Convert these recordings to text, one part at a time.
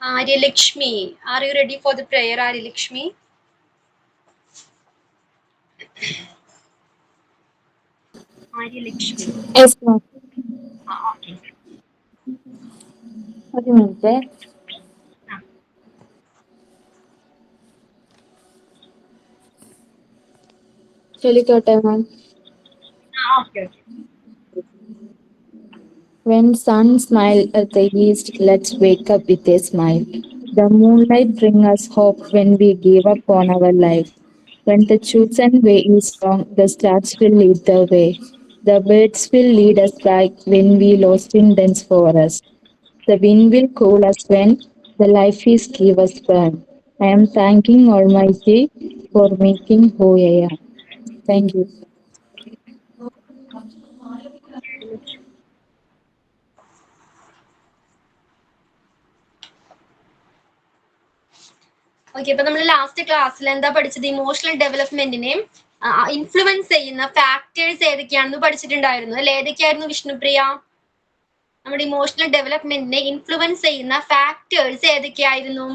Aryalakshmi, are you ready for the prayer, Aryalakshmi? Aryalakshmi. Yes, ma'am. Okay. What do you mean, sir? Helicopter, ma'am. Okay. When sun smile at the east, let's wake up with a smile. The moonlight bring us hope when we give up on our life. When the chosen way is wrong, the stars will lead the way. The birds will lead us back when we lost in dance for us. The wind will cool us when the life is give us burn. I am thanking Almighty for making who I am. Thank you. Okay, അപ്പൊ നമ്മൾ last ക്ലാസ്സിൽ എന്താ പഠിച്ചത്? Emotional ഡെവലപ്മെന്റിനെ influence ചെയ്യുന്ന factors ഏതൊക്കെയാണെന്ന് പഠിച്ചിട്ടുണ്ടായിരുന്നു അല്ലെ? ഏതൊക്കെയായിരുന്നു വിഷ്ണുപ്രിയ? നമ്മുടെ ഇമോഷണൽ ഡെവലപ്മെന്റിനെ ഇൻഫ്ലുവൻസ് ചെയ്യുന്ന ഫാക്ടേഴ്സ് ഏതൊക്കെയായിരുന്നു?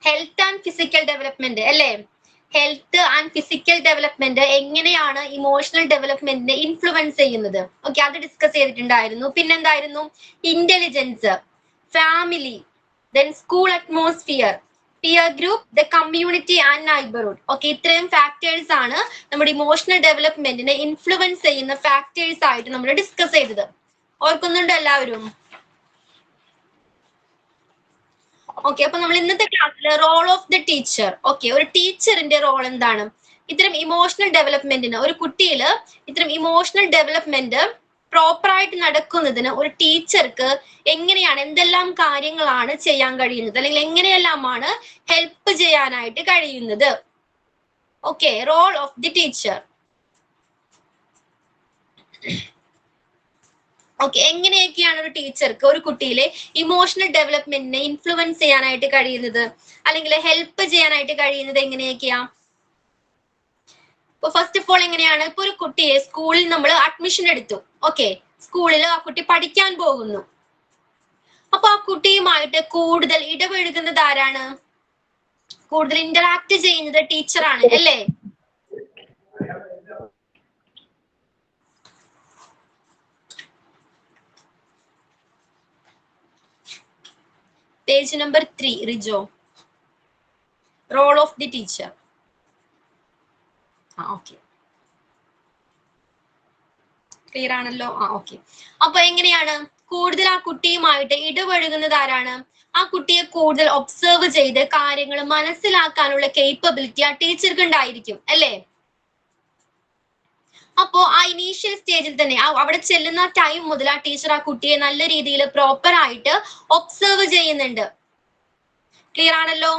ഹെൽത്ത് ആൻഡ് ഫിസിക്കൽ ഡെവലപ്മെന്റ് അല്ലേ? ഹെൽത്ത് ആൻഡ് ഫിസിക്കൽ ഡെവലപ്മെന്റ് എങ്ങനെയാണ് ഇമോഷണൽ ഡെവലപ്മെന്റിനെ ഇൻഫ്ലുവൻസ് ചെയ്യുന്നത്? ഓക്കെ, അത് ഡിസ്കസ് ചെയ്തിട്ടുണ്ടായിരുന്നു. പിന്നെന്തായിരുന്നു? Intelligence, family, then school atmosphere, peer group, the community and neighbourhood. Okay, ഇത്രയും ഫാക്ടേഴ്സ് ആണ് നമ്മുടെ ഇമോഷണൽ ഡെവലപ്മെന്റിനെ ഇൻഫ്ലുവൻസ് ചെയ്യുന്ന ഫാക്ടേഴ്സ് ആയിട്ട് നമ്മൾ ഡിസ്കസ് ചെയ്തത്. ഓർക്കുന്നുണ്ടോ എല്ലാവരും? ഓക്കെ, അപ്പൊ നമ്മൾ ഇന്നത്തെ ക്ലാസ്സിൽ role of the teacher. Okay, ഒരു ടീച്ചറിന്റെ റോൾ എന്താണ്? ഇത്തരം ഇമോഷണൽ ഡെവലപ്മെന്റിന്, ഒരു കുട്ടിയിൽ ഇത്തരം ഇമോഷണൽ ഡെവലപ്മെന്റ് പ്രോപ്പർ ആയിട്ട് നടക്കുന്നതിന് ഒരു ടീച്ചർക്ക് എങ്ങനെയാണ്, എന്തെല്ലാം കാര്യങ്ങളാണ് ചെയ്യാൻ കഴിയുന്നത്, അല്ലെങ്കിൽ എങ്ങനെയെല്ലാമാണ് ഹെൽപ്പ് ചെയ്യാനായിട്ട് കഴിയുന്നത്? Okay, role of the teacher. Okay, എങ്ങനെയൊക്കെയാണ് ഒരു ടീച്ചർക്ക് ഒരു കുട്ടിയിലെ ഇമോഷണൽ ഡെവലപ്മെന്റിനെ ഇൻഫ്ലുവൻസ് ചെയ്യാനായിട്ട് കഴിയുന്നത്, അല്ലെങ്കിൽ ഹെൽപ്പ് ചെയ്യാനായിട്ട് കഴിയുന്നത് എങ്ങനെയൊക്കെയാ? ഇപ്പൊ ഫസ്റ്റ് ഓഫ് ഓൾ എങ്ങനെയാണ്, ഇപ്പൊ ഒരു കുട്ടിയെ സ്കൂളിൽ നമ്മൾ അഡ്മിഷൻ എടുത്തു. ഓക്കെ, സ്കൂളിൽ ആ കുട്ടി പഠിക്കാൻ പോകുന്നു. അപ്പൊ ആ കുട്ടിയുമായിട്ട് കൂടുതൽ ഇടപഴകുന്നത് ആരാണ്? കൂടുതൽ ഇന്ററാക്ട് ചെയ്യുന്നത് ടീച്ചറാണ് അല്ലേ? Page number 3, Rijo. Role of the teacher. Okay, clear ആണല്ലോ? ഓക്കെ. അപ്പൊ എങ്ങനെയാണ് കൂടുതൽ ആ കുട്ടിയുമായിട്ട് ഇടപഴകുന്നത് ആരാണ്? ആ കുട്ടിയെ കൂടുതൽ ഒബ്സർവ് ചെയ്ത് കാര്യങ്ങൾ മനസ്സിലാക്കാനുള്ള കേപ്പബിലിറ്റി ആ ടീച്ചർക്ക് ഉണ്ടായിരിക്കും അല്ലേ? അപ്പോ ആ ഇനീഷ്യൽ സ്റ്റേജിൽ തന്നെ അവിടെ ചെല്ലുന്ന ടൈം മുതൽ ആ ടീച്ചർ ആ കുട്ടിയെ നല്ല രീതിയിൽ പ്രോപ്പർ ആയിട്ട് ഒബ്സർവ് ചെയ്യുന്നുണ്ട്. ക്ലിയർ ആണല്ലോ?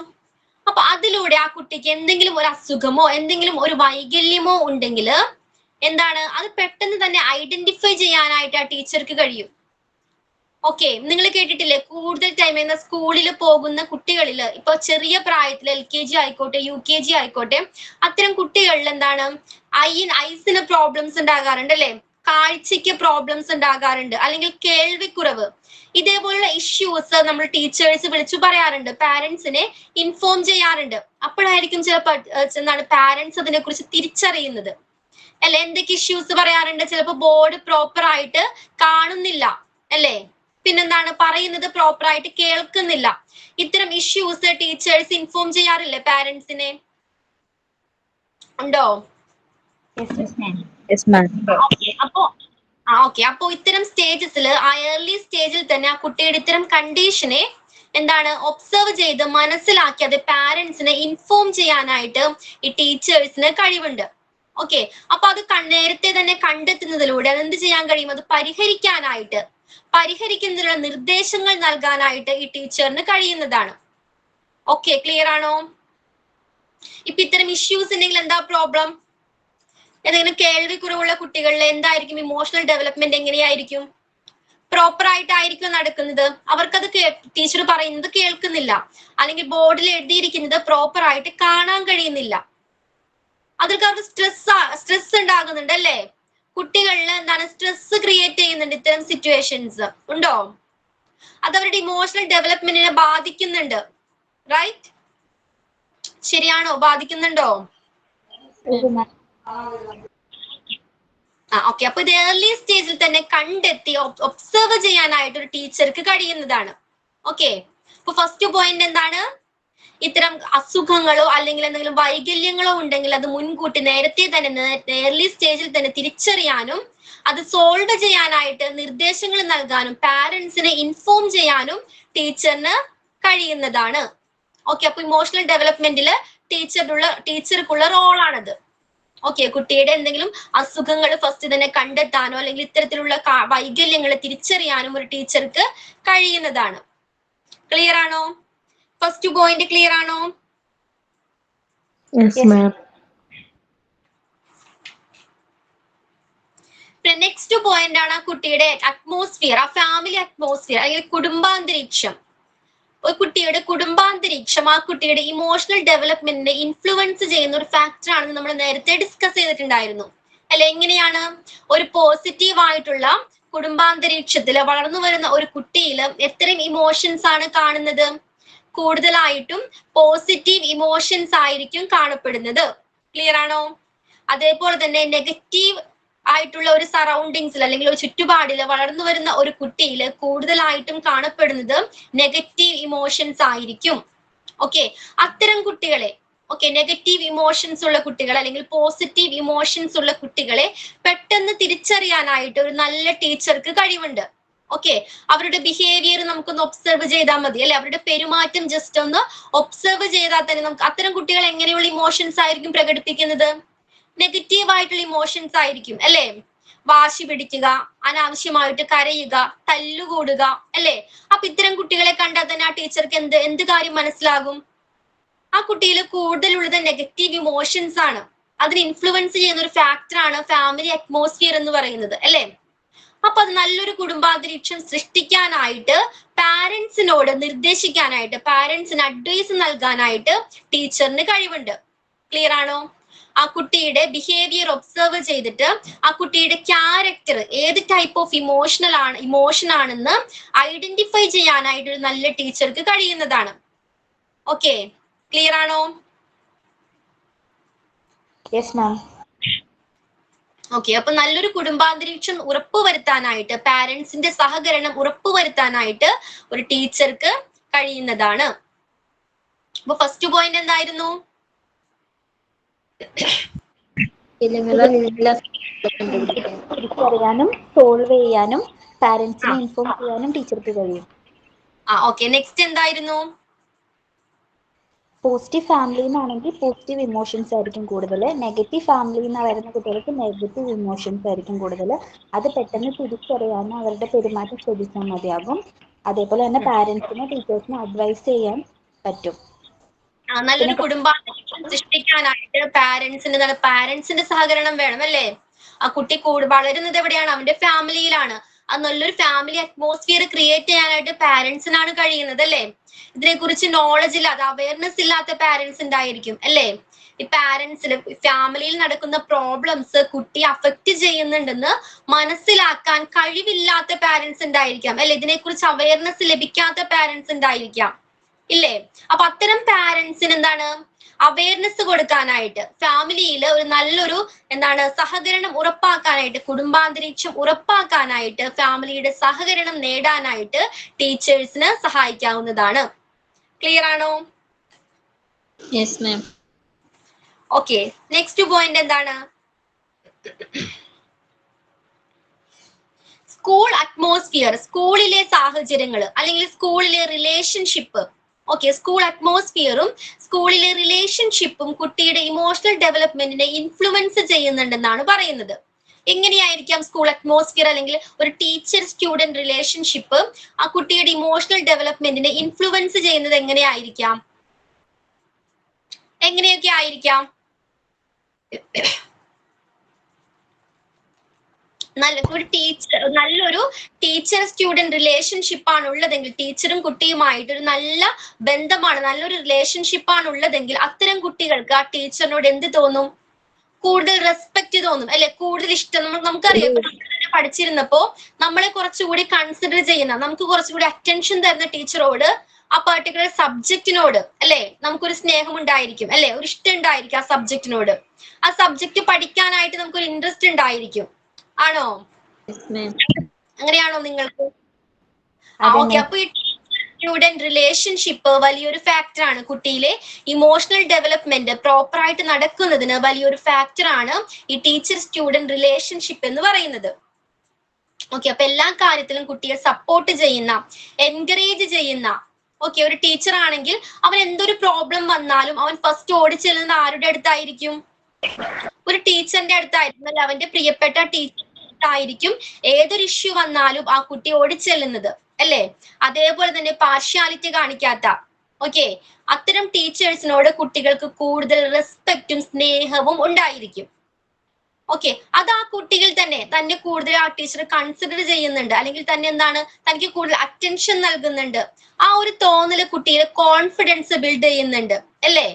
അപ്പൊ അതിലൂടെ ആ കുട്ടിക്ക് എന്തെങ്കിലും ഒരു അസുഖമോ എന്തെങ്കിലും ഒരു വൈകല്യമോ ഉണ്ടെങ്കിൽ എന്താണ്, അത് പെട്ടെന്ന് തന്നെ ഐഡന്റിഫൈ ചെയ്യാനായിട്ട് ആ ടീച്ചർക്ക് കഴിയും. ഓക്കെ, നിങ്ങൾ കേട്ടിട്ടില്ലേ, കൂടുതൽ ടൈം എന്ന സ്കൂളിൽ പോകുന്ന കുട്ടികളിൽ, ഇപ്പൊ ചെറിയ പ്രായത്തിൽ LKG ആയിക്കോട്ടെ UKG ആയിക്കോട്ടെ, അത്തരം കുട്ടികളിൽ എന്താണ്, ഐസിന് പ്രോബ്ലംസ് ഉണ്ടാകാറുണ്ട് അല്ലെ? കാഴ്ചയ്ക്ക് പ്രോബ്ലംസ് ഉണ്ടാകാറുണ്ട്, അല്ലെങ്കിൽ കേൾവിക്കുറവ്, ഇതേപോലുള്ള ഇഷ്യൂസ് നമ്മൾ ടീച്ചേഴ്സ് വിളിച്ചു പറയാറുണ്ട്, പാരന്റ്സിനെ ഇൻഫോം ചെയ്യാറുണ്ട്. അപ്പോഴായിരിക്കും ചിലപ്പോൾ എന്താണ് പാരന്റ്സ് അതിനെ കുറിച്ച് തിരിച്ചറിയുന്നത് അല്ലെ? എന്തൊക്കെ ഇഷ്യൂസ് പറയാറുണ്ട്? ചിലപ്പോൾ ബോർഡ് പ്രോപ്പർ ആയിട്ട് കാണുന്നില്ല അല്ലേ? പിന്നെന്താണ്, പറയുന്നത് പ്രോപ്പർ ആയിട്ട് കേൾക്കുന്നില്ല. ഇത്തരം ഇഷ്യൂസ് ടീച്ചേഴ്സ് ഇൻഫോം ചെയ്യാറില്ലേ പാരന്റ്സിനെ? ഉണ്ടോ? അപ്പോ ഇത്തരം സ്റ്റേജസിൽ, ആ ഏർലി സ്റ്റേജിൽ തന്നെ ആ കുട്ടിയുടെ ഇത്തരം കണ്ടീഷനെ എന്താണ് ഒബ്സർവ് ചെയ്ത് മനസ്സിലാക്കി അത് പാരന്റ്സിനെ ഇൻഫോം ചെയ്യാനായിട്ട് ഈ ടീച്ചേഴ്സിന് കഴിവുണ്ട്. ഓക്കെ, അപ്പൊ അത് നേരത്തെ തന്നെ കണ്ടെത്തുന്നതിലൂടെ അതെന്ത് ചെയ്യാൻ കഴിയും, അത് പരിഹരിക്കുന്നതിനുള്ള നിർദ്ദേശങ്ങൾ നൽകാനായിട്ട് ഈ ടീച്ചറിന് കഴിയുന്നതാണ്. ഓക്കെ, ക്ലിയർ ആണോ? ഇപ്പൊ ഇത്തരം ഇഷ്യൂസ് ഉണ്ടെങ്കിൽ എന്താ പ്രോബ്ലം? ഏതെങ്കിലും കേൾവിക്കുറവുള്ള കുട്ടികളിൽ എന്തായിരിക്കും ഇമോഷണൽ ഡെവലപ്മെന്റ്? എങ്ങനെയായിരിക്കും? പ്രോപ്പർ ആയിട്ടായിരിക്കും നടക്കുന്നത്. അവർക്കത് ടീച്ചർ പറയുന്നത് കേൾക്കുന്നില്ല, അല്ലെങ്കിൽ ബോർഡിൽ എഴുതിയിരിക്കുന്നത് പ്രോപ്പർ ആയിട്ട് കാണാൻ കഴിയുന്നില്ല. അതൊക്കെ അവർക്ക് സ്ട്രെസ് ഉണ്ടാകുന്നുണ്ട് അല്ലേ? കുട്ടികളിൽ എന്താണ് സ്ട്രെസ് ക്രിയേറ്റ് ചെയ്യുന്നുണ്ട് ഇത്തരം സിറ്റുവേഷൻസ് ഉണ്ടോ? അത് അവരുടെ ഇമോഷണൽ ഡെവലപ്മെന്റിനെ ബാധിക്കുന്നുണ്ട്. റൈറ്റ്? ശരിയാണോ? ബാധിക്കുന്നുണ്ടോ? ഓക്കെ. അപ്പൊ ഇത് ഏർലി സ്റ്റേജിൽ തന്നെ കണ്ടെത്തി ഒബ്സർവ് ചെയ്യാനായിട്ട് ഒരു ടീച്ചർക്ക് കഴിയുന്നതാണ്. ഓക്കെ. അപ്പൊ ഫസ്റ്റ് പോയിന്റ് എന്താണ്? ഇത്തരം അസുഖങ്ങളോ അല്ലെങ്കിൽ എന്തെങ്കിലും വൈകല്യങ്ങളോ ഉണ്ടെങ്കിൽ അത് മുൻകൂട്ടി നേരത്തെ തന്നെ ഏർലി സ്റ്റേജിൽ തന്നെ തിരിച്ചറിയാനും അത് സോൾവ് ചെയ്യാനായിട്ട് നിർദ്ദേശങ്ങൾ നൽകാനും പാരന്റ്സിനെ ഇൻഫോം ചെയ്യാനും ടീച്ചറിന് കഴിയുന്നതാണ്. ഓക്കെ. അപ്പൊ ഇമോഷണൽ ഡെവലപ്മെന്റില് ടീച്ചർക്കുള്ള റോളാണത്. ഓക്കെ. കുട്ടിയുടെ എന്തെങ്കിലും അസുഖങ്ങൾ ഫസ്റ്റ് തന്നെ കണ്ടെത്താനോ അല്ലെങ്കിൽ ഇത്തരത്തിലുള്ള വൈകല്യങ്ങൾ തിരിച്ചറിയാനും ഒരു ടീച്ചർക്ക് കഴിയുന്നതാണ്. ക്ലിയർ ആണോ? ഫസ്റ്റ് പോയിന്റ് ക്ലിയർ ആണോ? നെക്സ്റ്റ് പോയിന്റ് ആണ് കുട്ടിയുടെ അറ്റ്മോസ്ഫിയർ, ആ ഫാമിലി അറ്റ്മോസ്ഫിയർ അല്ലെങ്കിൽ കുടുംബാന്തരീക്ഷം. ഒരു കുട്ടിയുടെ കുടുംബാന്തരീക്ഷം ആ കുട്ടിയുടെ ഇമോഷണൽ ഡെവലപ്മെന്റിനെ ഇൻഫ്ലുവൻസ് ചെയ്യുന്ന ഒരു ഫാക്ടർ ആണെന്ന് നമ്മൾ നേരത്തെ ഡിസ്കസ് ചെയ്തിട്ടുണ്ടായിരുന്നു അല്ലെ? എങ്ങനെയാണ് ഒരു പോസിറ്റീവ് ആയിട്ടുള്ള കുടുംബാന്തരീക്ഷത്തിൽ വളർന്നു വരുന്ന ഒരു കുട്ടിയിൽ എത്തരം ഇമോഷൻസ് ആണ് കാണുന്നത്? കൂടുതലായിട്ടും പോസിറ്റീവ് ഇമോഷൻസ് ആയിരിക്കും കാണപ്പെടുന്നത്. ക്ലിയർ ആണോ? അതേപോലെ തന്നെ നെഗറ്റീവ് ആയിട്ടുള്ള ഒരു സറൗണ്ടിങ്സിൽ അല്ലെങ്കിൽ ഒരു ചുറ്റുപാടിൽ വളർന്നു വരുന്ന ഒരു കുട്ടിയിൽ കൂടുതലായിട്ടും കാണപ്പെടുന്നത് നെഗറ്റീവ് ഇമോഷൻസ് ആയിരിക്കും. ഓക്കെ. അത്തരം കുട്ടികളെ നെഗറ്റീവ് ഇമോഷൻസ് ഉള്ള കുട്ടികൾ അല്ലെങ്കിൽ പോസിറ്റീവ് ഇമോഷൻസ് ഉള്ള കുട്ടികളെ പെട്ടെന്ന് തിരിച്ചറിയാനായിട്ട് ഒരു നല്ല ടീച്ചർക്ക് കഴിവുണ്ട്. ഓക്കെ. അവരുടെ ബിഹേവിയർ നമുക്കൊന്ന് ഒബ്സർവ് ചെയ്താൽ മതി അല്ലെ? അവരുടെ പെരുമാറ്റം ജസ്റ്റ് ഒന്ന് ഒബ്സർവ് ചെയ്താൽ തന്നെ നമുക്ക് അത്തരം കുട്ടികൾ എങ്ങനെയുള്ള ഇമോഷൻസ് ആയിരിക്കും പ്രകടിപ്പിക്കുന്നത്? നെഗറ്റീവ് ആയിട്ടുള്ള ഇമോഷൻസ് ആയിരിക്കും അല്ലെ? വാശി പിടിക്കുക, അനാവശ്യമായിട്ട് കരയുക, തല്ലുകൂടുക അല്ലെ? അപ്പൊ ഇത്തരം കുട്ടികളെ കണ്ടാൽ തന്നെ ആ ടീച്ചർക്ക് എന്ത് കാര്യം മനസ്സിലാകും? ആ കുട്ടിയിൽ കൂടുതലുള്ളത് നെഗറ്റീവ് ഇമോഷൻസ് ആണ്. അതിന് ഇൻഫ്ലുവൻസ് ചെയ്യുന്ന ഒരു ഫാക്ടറാണ് ഫാമിലി അറ്റ്മോസ്ഫിയർ എന്ന് പറയുന്നത് അല്ലെ? അപ്പൊ അത് നല്ലൊരു കുടുംബാന്തരീക്ഷം സൃഷ്ടിക്കാനായിട്ട് പാരന്റ്സിനോട് നിർദ്ദേശിക്കാനായിട്ട് പാരന്റ്സിന് അഡ്വൈസ് നൽകാനായിട്ട് ടീച്ചറിന് കഴിവുണ്ട്. ക്ലിയർ ആണോ? ആ കുട്ടിയുടെ ബിഹേവിയർ ഒബ്സർവ് ചെയ്തിട്ട് ആ കുട്ടിയുടെ ക്യാരക്ടർ ഏത് ടൈപ്പ് ഓഫ് ഇമോഷൻ ആണെന്ന് ഐഡന്റിഫൈ ചെയ്യാനായിട്ട് ഒരു നല്ല ടീച്ചർക്ക് കഴിയുന്നതാണ്. ഓക്കെ. ക്ലിയർ ആണോ? Yes ma'am. ഓക്കെ. അപ്പൊ നല്ലൊരു കുടുംബാന്തരീക്ഷം ഉറപ്പുവരുത്താനായിട്ട് പാരന്റ്സിന്റെ സഹകരണം ഉറപ്പുവരുത്താനായിട്ട് ഒരു ടീച്ചർക്ക് കഴിയുന്നതാണ്. അപ്പൊ ഫസ്റ്റ് പോയിന്റ് എന്തായിരുന്നു? തിരിച്ചറിയാനും സോൾവ് ചെയ്യാനും പാരന്റ്സിനെ ഇൻഫോം ചെയ്യാനും ടീച്ചർക്ക് കഴിയും. ഓക്കെ. നെക്സ്റ്റ് എന്തായിരുന്നു? പോസിറ്റീവ് ഫാമിലിയിൽ നിന്നാണെങ്കിൽ പോസിറ്റീവ് ഇമോഷൻസ് ആയിരിക്കും കൂടുതൽ. നെഗറ്റീവ് ഫാമിലിയിൽ നിന്ന് വരുന്ന കുട്ടികൾക്ക് നെഗറ്റീവ് ഇമോഷൻസ് ആയിരിക്കും കൂടുതൽ. അത് പെട്ടെന്ന് തിരിച്ചറിയാനും അവരുടെ പെരുമാറ്റം ശ്രദ്ധിച്ചാൽ മതിയാകും. അതേപോലെ തന്നെ പാരന്റ്സിനെ ടീച്ചേഴ്സിനെ അഡ്വൈസ് ചെയ്യാൻ പറ്റും. നല്ലൊരു കുടുംബാന്തരീക്ഷം സൃഷ്ടിക്കാനായിട്ട് പാരന്റ്സിന്റെ സഹകരണം വേണം അല്ലേ? ആ കുട്ടി വളരുന്നത് എവിടെയാണ്? അവന്റെ ഫാമിലിയിലാണ്. അത് നല്ലൊരു ഫാമിലി അറ്റ്മോസ്ഫിയർ ക്രിയേറ്റ് ചെയ്യാനായിട്ട് പാരന്റ്സിനാണ് കഴിയുന്നത് അല്ലേ? ഇതിനെ കുറിച്ച് നോളജ് ഇല്ലാതെ അവയർനെസ് ഇല്ലാത്ത പാരന്റ്സ് ഉണ്ടായിരിക്കും അല്ലേ? ഈ പാരന്റ്സിന് ഫാമിലിയിൽ നടക്കുന്ന പ്രോബ്ലംസ് കുട്ടിയെ അഫക്റ്റ് ചെയ്യുന്നുണ്ടെന്ന് മനസ്സിലാക്കാൻ കഴിവില്ലാത്ത പാരന്റ്സ് ഉണ്ടായിരിക്കാം അല്ലെ? ഇതിനെക്കുറിച്ച് അവയർനെസ് ലഭിക്കാത്ത പാരന്റ്സ് ഉണ്ടായിരിക്കാം ഇല്ലേ? അപ്പൊ അത്തരം പാരന്റ്സിന് എന്താണ് അവയർനെസ് കൊടുക്കാനായിട്ട് ഫാമിലിയിൽ ഒരു നല്ലൊരു സഹകരണം ഉറപ്പാക്കാനായിട്ട് കുടുംബാന്തരീക്ഷം ഉറപ്പാക്കാനായിട്ട് ഫാമിലിയുടെ സഹകരണം നേടാനായിട്ട് ടീച്ചേഴ്സിന് സഹായിക്കാവുന്നതാണ്. ക്ലിയർ ആണോ? Yes ma'am. Okay. Next point എന്താണ്? സ്കൂൾ അറ്റ്മോസ്ഫിയർ, സ്കൂളിലെ സാഹചര്യങ്ങൾ അല്ലെങ്കിൽ സ്കൂളിലെ റിലേഷൻഷിപ്പ്. ഓക്കെ. സ്കൂൾ അറ്റ്മോസ്ഫിയറും സ്കൂളിലെ റിലേഷൻഷിപ്പും കുട്ടിയുടെ ഇമോഷണൽ ഡെവലപ്മെന്റിനെ ഇൻഫ്ലുവൻസ് ചെയ്യുന്നുണ്ടെന്നാണ് പറയുന്നത്. എങ്ങനെയായിരിക്കാം സ്കൂൾ അറ്റ്മോസ്ഫിയർ അല്ലെങ്കിൽ ഒരു ടീച്ചർ സ്റ്റുഡന്റ് റിലേഷൻഷിപ്പ് ആ കുട്ടിയുടെ ഇമോഷണൽ ഡെവലപ്മെന്റിനെ ഇൻഫ്ലുവൻസ് ചെയ്യുന്നത് എങ്ങനെയൊക്കെ ആയിരിക്കാം? നല്ലൊരു ടീച്ചർ സ്റ്റുഡന്റ് റിലേഷൻഷിപ്പ് ആണ് ഉള്ളതെങ്കിൽ, ടീച്ചറും കുട്ടിയുമായിട്ട് ഒരു നല്ല ബന്ധമാണ്, നല്ലൊരു റിലേഷൻഷിപ്പ് ആണ് ഉള്ളതെങ്കിൽ അത്തരം കുട്ടികൾക്ക് ആ ടീച്ചറിനോട് എന്ത് തോന്നും? കൂടുതൽ റെസ്പെക്ട് തോന്നും അല്ലെ, കൂടുതൽ ഇഷ്ടം. നമുക്കറിയാം ഇപ്പൊ നമ്മൾ തന്നെ പഠിച്ചിരുന്നപ്പോ നമ്മളെ കുറച്ചുകൂടി കൺസിഡർ ചെയ്യുന്ന, നമുക്ക് കുറച്ചുകൂടി അറ്റൻഷൻ തരുന്ന ടീച്ചറോട്, ആ പെർട്ടിക്കുലർ സബ്ജക്റ്റിനോട് അല്ലെ നമുക്കൊരു സ്നേഹം ഉണ്ടായിരിക്കും അല്ലെ, ഒരു ഇഷ്ടം ഉണ്ടായിരിക്കും ആ സബ്ജക്റ്റിനോട്. ആ സബ്ജക്ട് പഠിക്കാനായിട്ട് നമുക്കൊരു ഇൻട്രസ്റ്റ് ഉണ്ടായിരിക്കും. ആണോ? Yes, ma'am. അങ്ങനെയാണോ നിങ്ങൾക്ക്? ഓക്കെ. അപ്പൊ ഈ സ്റ്റുഡന്റ് റിലേഷൻഷിപ്പ് വലിയൊരു ഫാക്ടറാണ്. കുട്ടിയിലെ ഇമോഷണൽ ഡെവലപ്മെന്റ് പ്രോപ്പർ ആയിട്ട് നടക്കുന്നതിന് വലിയൊരു ഫാക്ടറാണ് ഈ ടീച്ചർ സ്റ്റുഡന്റ് റിലേഷൻഷിപ്പ് എന്ന് പറയുന്നത്. ഓക്കെ. അപ്പൊ എല്ലാ കാര്യത്തിലും കുട്ടിയെ സപ്പോർട്ട് ചെയ്യുന്ന, എൻകറേജ് ചെയ്യുന്ന, ഓക്കെ, ഒരു ടീച്ചർ ആണെങ്കിൽ അവൻ എന്തൊരു പ്രോബ്ലം വന്നാലും അവൻ ഫസ്റ്റ് ഓടിച്ചെല്ലുന്നത് ആരുടെ അടുത്തായിരിക്കും? ഒരു ടീച്ചറിന്റെ അടുത്തായിരിക്കും അല്ലെ, അവന്റെ പ്രിയപ്പെട്ട ടീച്ചർ ആയിരിക്കും ഏതൊരു ഇഷ്യൂ വന്നാലും ആ കുട്ടി ഓടിച്ചെല്ലുന്നത് അല്ലേ. അതേപോലെ തന്നെ പാർഷ്യാലിറ്റി കാണിക്കാത്ത, ഓക്കെ, അത്തരം ടീച്ചേഴ്സിനോട് കുട്ടികൾക്ക് കൂടുതൽ റെസ്പെക്റ്റും സ്നേഹവും ഉണ്ടായിരിക്കും. ഓക്കെ. അത് ആ കുട്ടികൾ തന്നെ കൂടുതൽ ആ ടീച്ചർ കൺസിഡർ ചെയ്യുന്നുണ്ട്, അല്ലെങ്കിൽ തന്നെ എന്താണ്, തനിക്ക് കൂടുതൽ അറ്റൻഷൻ നൽകുന്നുണ്ട്. ആ ഒരു തോന്നല് കുട്ടിയുടെ കോൺഫിഡൻസ് ബിൽഡ് ചെയ്യുന്നുണ്ട് അല്ലേ.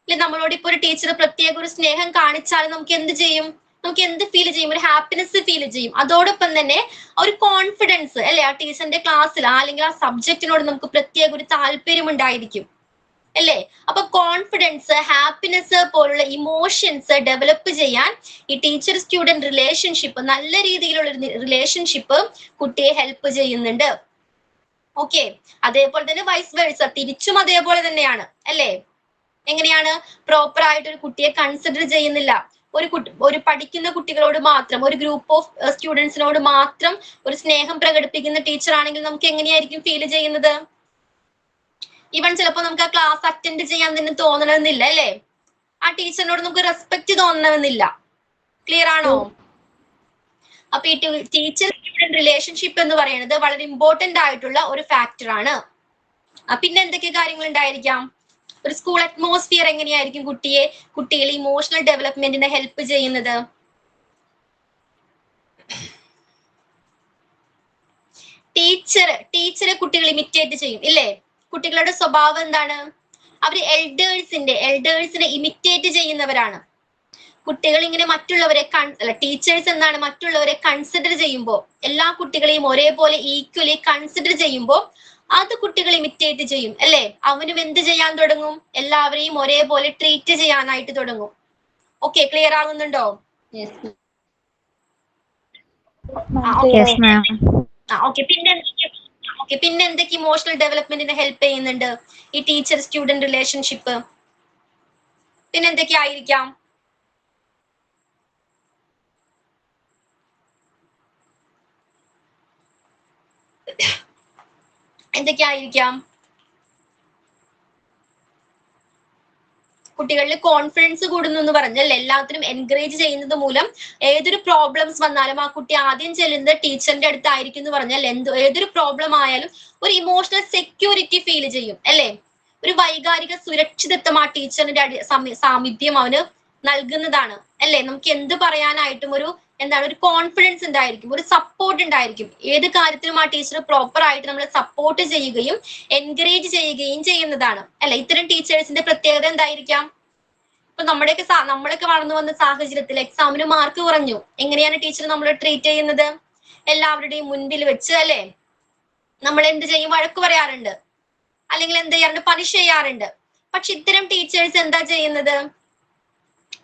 നമ്മളോട് ഇപ്പൊ ഒരു ടീച്ചർ പ്രത്യേക ഒരു സ്നേഹം കാണിച്ചാൽ നമുക്ക് എന്ത് ചെയ്യും? നമുക്ക് എന്ത് ഫീൽ ചെയ്യും? ഒരു ഹാപ്പിനെസ് ഫീൽ ചെയ്യും. അതോടൊപ്പം തന്നെ ഒരു കോൺഫിഡൻസ് അല്ലെ, ആ ടീച്ചറിന്റെ ക്ലാസ്സിൽ അല്ലെങ്കിൽ ആ സബ്ജക്റ്റിനോട് നമുക്ക് പ്രത്യേക ഒരു താല്പര്യം ഉണ്ടായിരിക്കും അല്ലേ. അപ്പൊ കോൺഫിഡൻസ്, ഹാപ്പിനെസ് പോലുള്ള ഇമോഷൻസ് ഡെവലപ്പ് ചെയ്യാൻ ഈ ടീച്ചർ സ്റ്റുഡന്റ് റിലേഷൻഷിപ്പ്, നല്ല രീതിയിലുള്ള റിലേഷൻഷിപ്പ് കുട്ടിയെ ഹെൽപ്പ് ചെയ്യുന്നുണ്ട്. ഓക്കെ. അതേപോലെ തന്നെ വൈസ് വേഴ്സ, തിരിച്ചും അതേപോലെ തന്നെയാണ് അല്ലേ. എങ്ങനെയാണ്? പ്രോപ്പർ ആയിട്ട് ഒരു കുട്ടിയെ കൺസിഡർ ചെയ്യുന്നില്ല. ഒരു പഠിക്കുന്ന കുട്ടികളോട് മാത്രം, ഒരു ഗ്രൂപ്പ് ഓഫ് സ്റ്റുഡൻസിനോട് മാത്രം ഒരു സ്നേഹം പ്രകടിപ്പിക്കുന്ന ടീച്ചർ ആണെങ്കിൽ നമുക്ക് എങ്ങനെയായിരിക്കും ഫീൽ ചെയ്യുന്നത്? ഈവൻ ചിലപ്പോൾ നമുക്ക് ആ ക്ലാസ് അറ്റൻഡ് ചെയ്യാൻ തന്നെ തോന്നണമെന്നില്ല അല്ലേ. ആ ടീച്ചറിനോട് നമുക്ക് റെസ്പെക്ട് തോന്നണമെന്നില്ല. ക്ലിയർ ആണോ? അപ്പൊ ഈ ടീച്ചർ സ്റ്റുഡന്റ് റിലേഷൻഷിപ്പ് എന്ന് പറയുന്നത് വളരെ ഇമ്പോർട്ടന്റ് ആയിട്ടുള്ള ഒരു ഫാക്ടർ ആണ്. പിന്നെ എന്തൊക്കെ കാര്യങ്ങൾ ഉണ്ടായിരിക്കാം? ഒരു സ്കൂൾ അറ്റ്മോസ്ഫിയർ എങ്ങനെയായിരിക്കും കുട്ടികളെ ഇമോഷണൽ ഡെവലപ്മെന്റിനെ ഹെൽപ്പ് ചെയ്യുന്നത്? ടീച്ചറെ കുട്ടികൾ ഇമിറ്റേറ്റ് ചെയ്യും ഇല്ലേ. കുട്ടികളുടെ സ്വഭാവം എന്താണ്? അവർ എൽഡേഴ്സിനെ ഇമിറ്റേറ്റ് ചെയ്യുന്നവരാണ്. കുട്ടികൾ ഇങ്ങനെ മറ്റുള്ളവരെ ടീച്ചേഴ്സ് എന്താണ്, മറ്റുള്ളവരെ കൺസിഡർ ചെയ്യുമ്പോൾ, എല്ലാ കുട്ടികളെയും ഒരേപോലെ ഈക്വലി കൺസിഡർ ചെയ്യുമ്പോൾ അത് കുട്ടികൾ ഇമിറ്റേറ്റ് ചെയ്യും അല്ലെ. അവനും എന്ത് ചെയ്യാൻ തുടങ്ങും? എല്ലാവരെയും ഒരേപോലെ ട്രീറ്റ് ചെയ്യാനായിട്ട് തുടങ്ങും. ഓക്കെ. ക്ലിയർ ആകുന്നുണ്ടോ? Yes, ma'am. Yes, ma'am. Okay. പിന്നെ എന്തൊക്കെ ഇമോഷണൽ ഡെവലപ്മെന്റിനെ ഹെൽപ്പ് ചെയ്യുന്നുണ്ട് ഈ ടീച്ചർ സ്റ്റുഡന്റ് റിലേഷൻഷിപ്പ്? പിന്നെ എന്തൊക്കെ ആയിരിക്കാം? എന്തൊക്കെയായിരിക്കാം? കുട്ടികളിൽ കോൺഫിഡൻസ് കൂടുന്നു എന്ന് പറഞ്ഞാൽ എല്ലാത്തിനും എൻകറേജ് ചെയ്യുന്നത് മൂലം ഏതൊരു പ്രോബ്ലംസ് വന്നാലും ആ കുട്ടി ആദ്യം ചെല്ലുന്നത് ടീച്ചറിന്റെ അടുത്തായിരിക്കും എന്ന് പറഞ്ഞാൽ ഏതൊരു പ്രോബ്ലം ആയാലും ഒരു ഇമോഷണൽ സെക്യൂരിറ്റി ഫീൽ ചെയ്യും അല്ലേ. ഒരു വൈകാരിക സുരക്ഷിതത്വം ആ ടീച്ചറിന്റെ സാമീപ്യം അവന് നൽകുന്നതാണ് അല്ലേ. നമുക്ക് എന്ത് പറയാനായിട്ടും ഒരു കോൺഫിഡൻസ് ഉണ്ടായിരിക്കും, ഒരു സപ്പോർട്ട് ഉണ്ടായിരിക്കും. ഏത് കാര്യത്തിലും ആ ടീച്ചർ പ്രോപ്പർ ആയിട്ട് നമ്മളെ സപ്പോർട്ട് ചെയ്യുകയും എൻകറേജ് ചെയ്യുകയും ചെയ്യുന്നതാണ് അല്ലെ. ഇത്തരം ടീച്ചേഴ്സിന്റെ പ്രത്യേകത എന്തായിരിക്കാം? ഇപ്പൊ നമ്മളൊക്കെ വളർന്നു വന്ന സാഹചര്യത്തിൽ എക്സാമിന് മാർക്ക് കുറഞ്ഞു, എങ്ങനെയാണ് ടീച്ചർ നമ്മളെ ട്രീറ്റ് ചെയ്യുന്നത്? എല്ലാവരുടെയും മുൻപിൽ വെച്ച് അല്ലെ നമ്മൾ എന്ത് ചെയ്യും? വഴക്ക് പറയാറുണ്ട്, അല്ലെങ്കിൽ എന്ത് ചെയ്യാറുണ്ട്? പണിഷ് ചെയ്യാറുണ്ട്. പക്ഷെ ഇത്തരം ടീച്ചേഴ്സ് എന്താ ചെയ്യുന്നത്?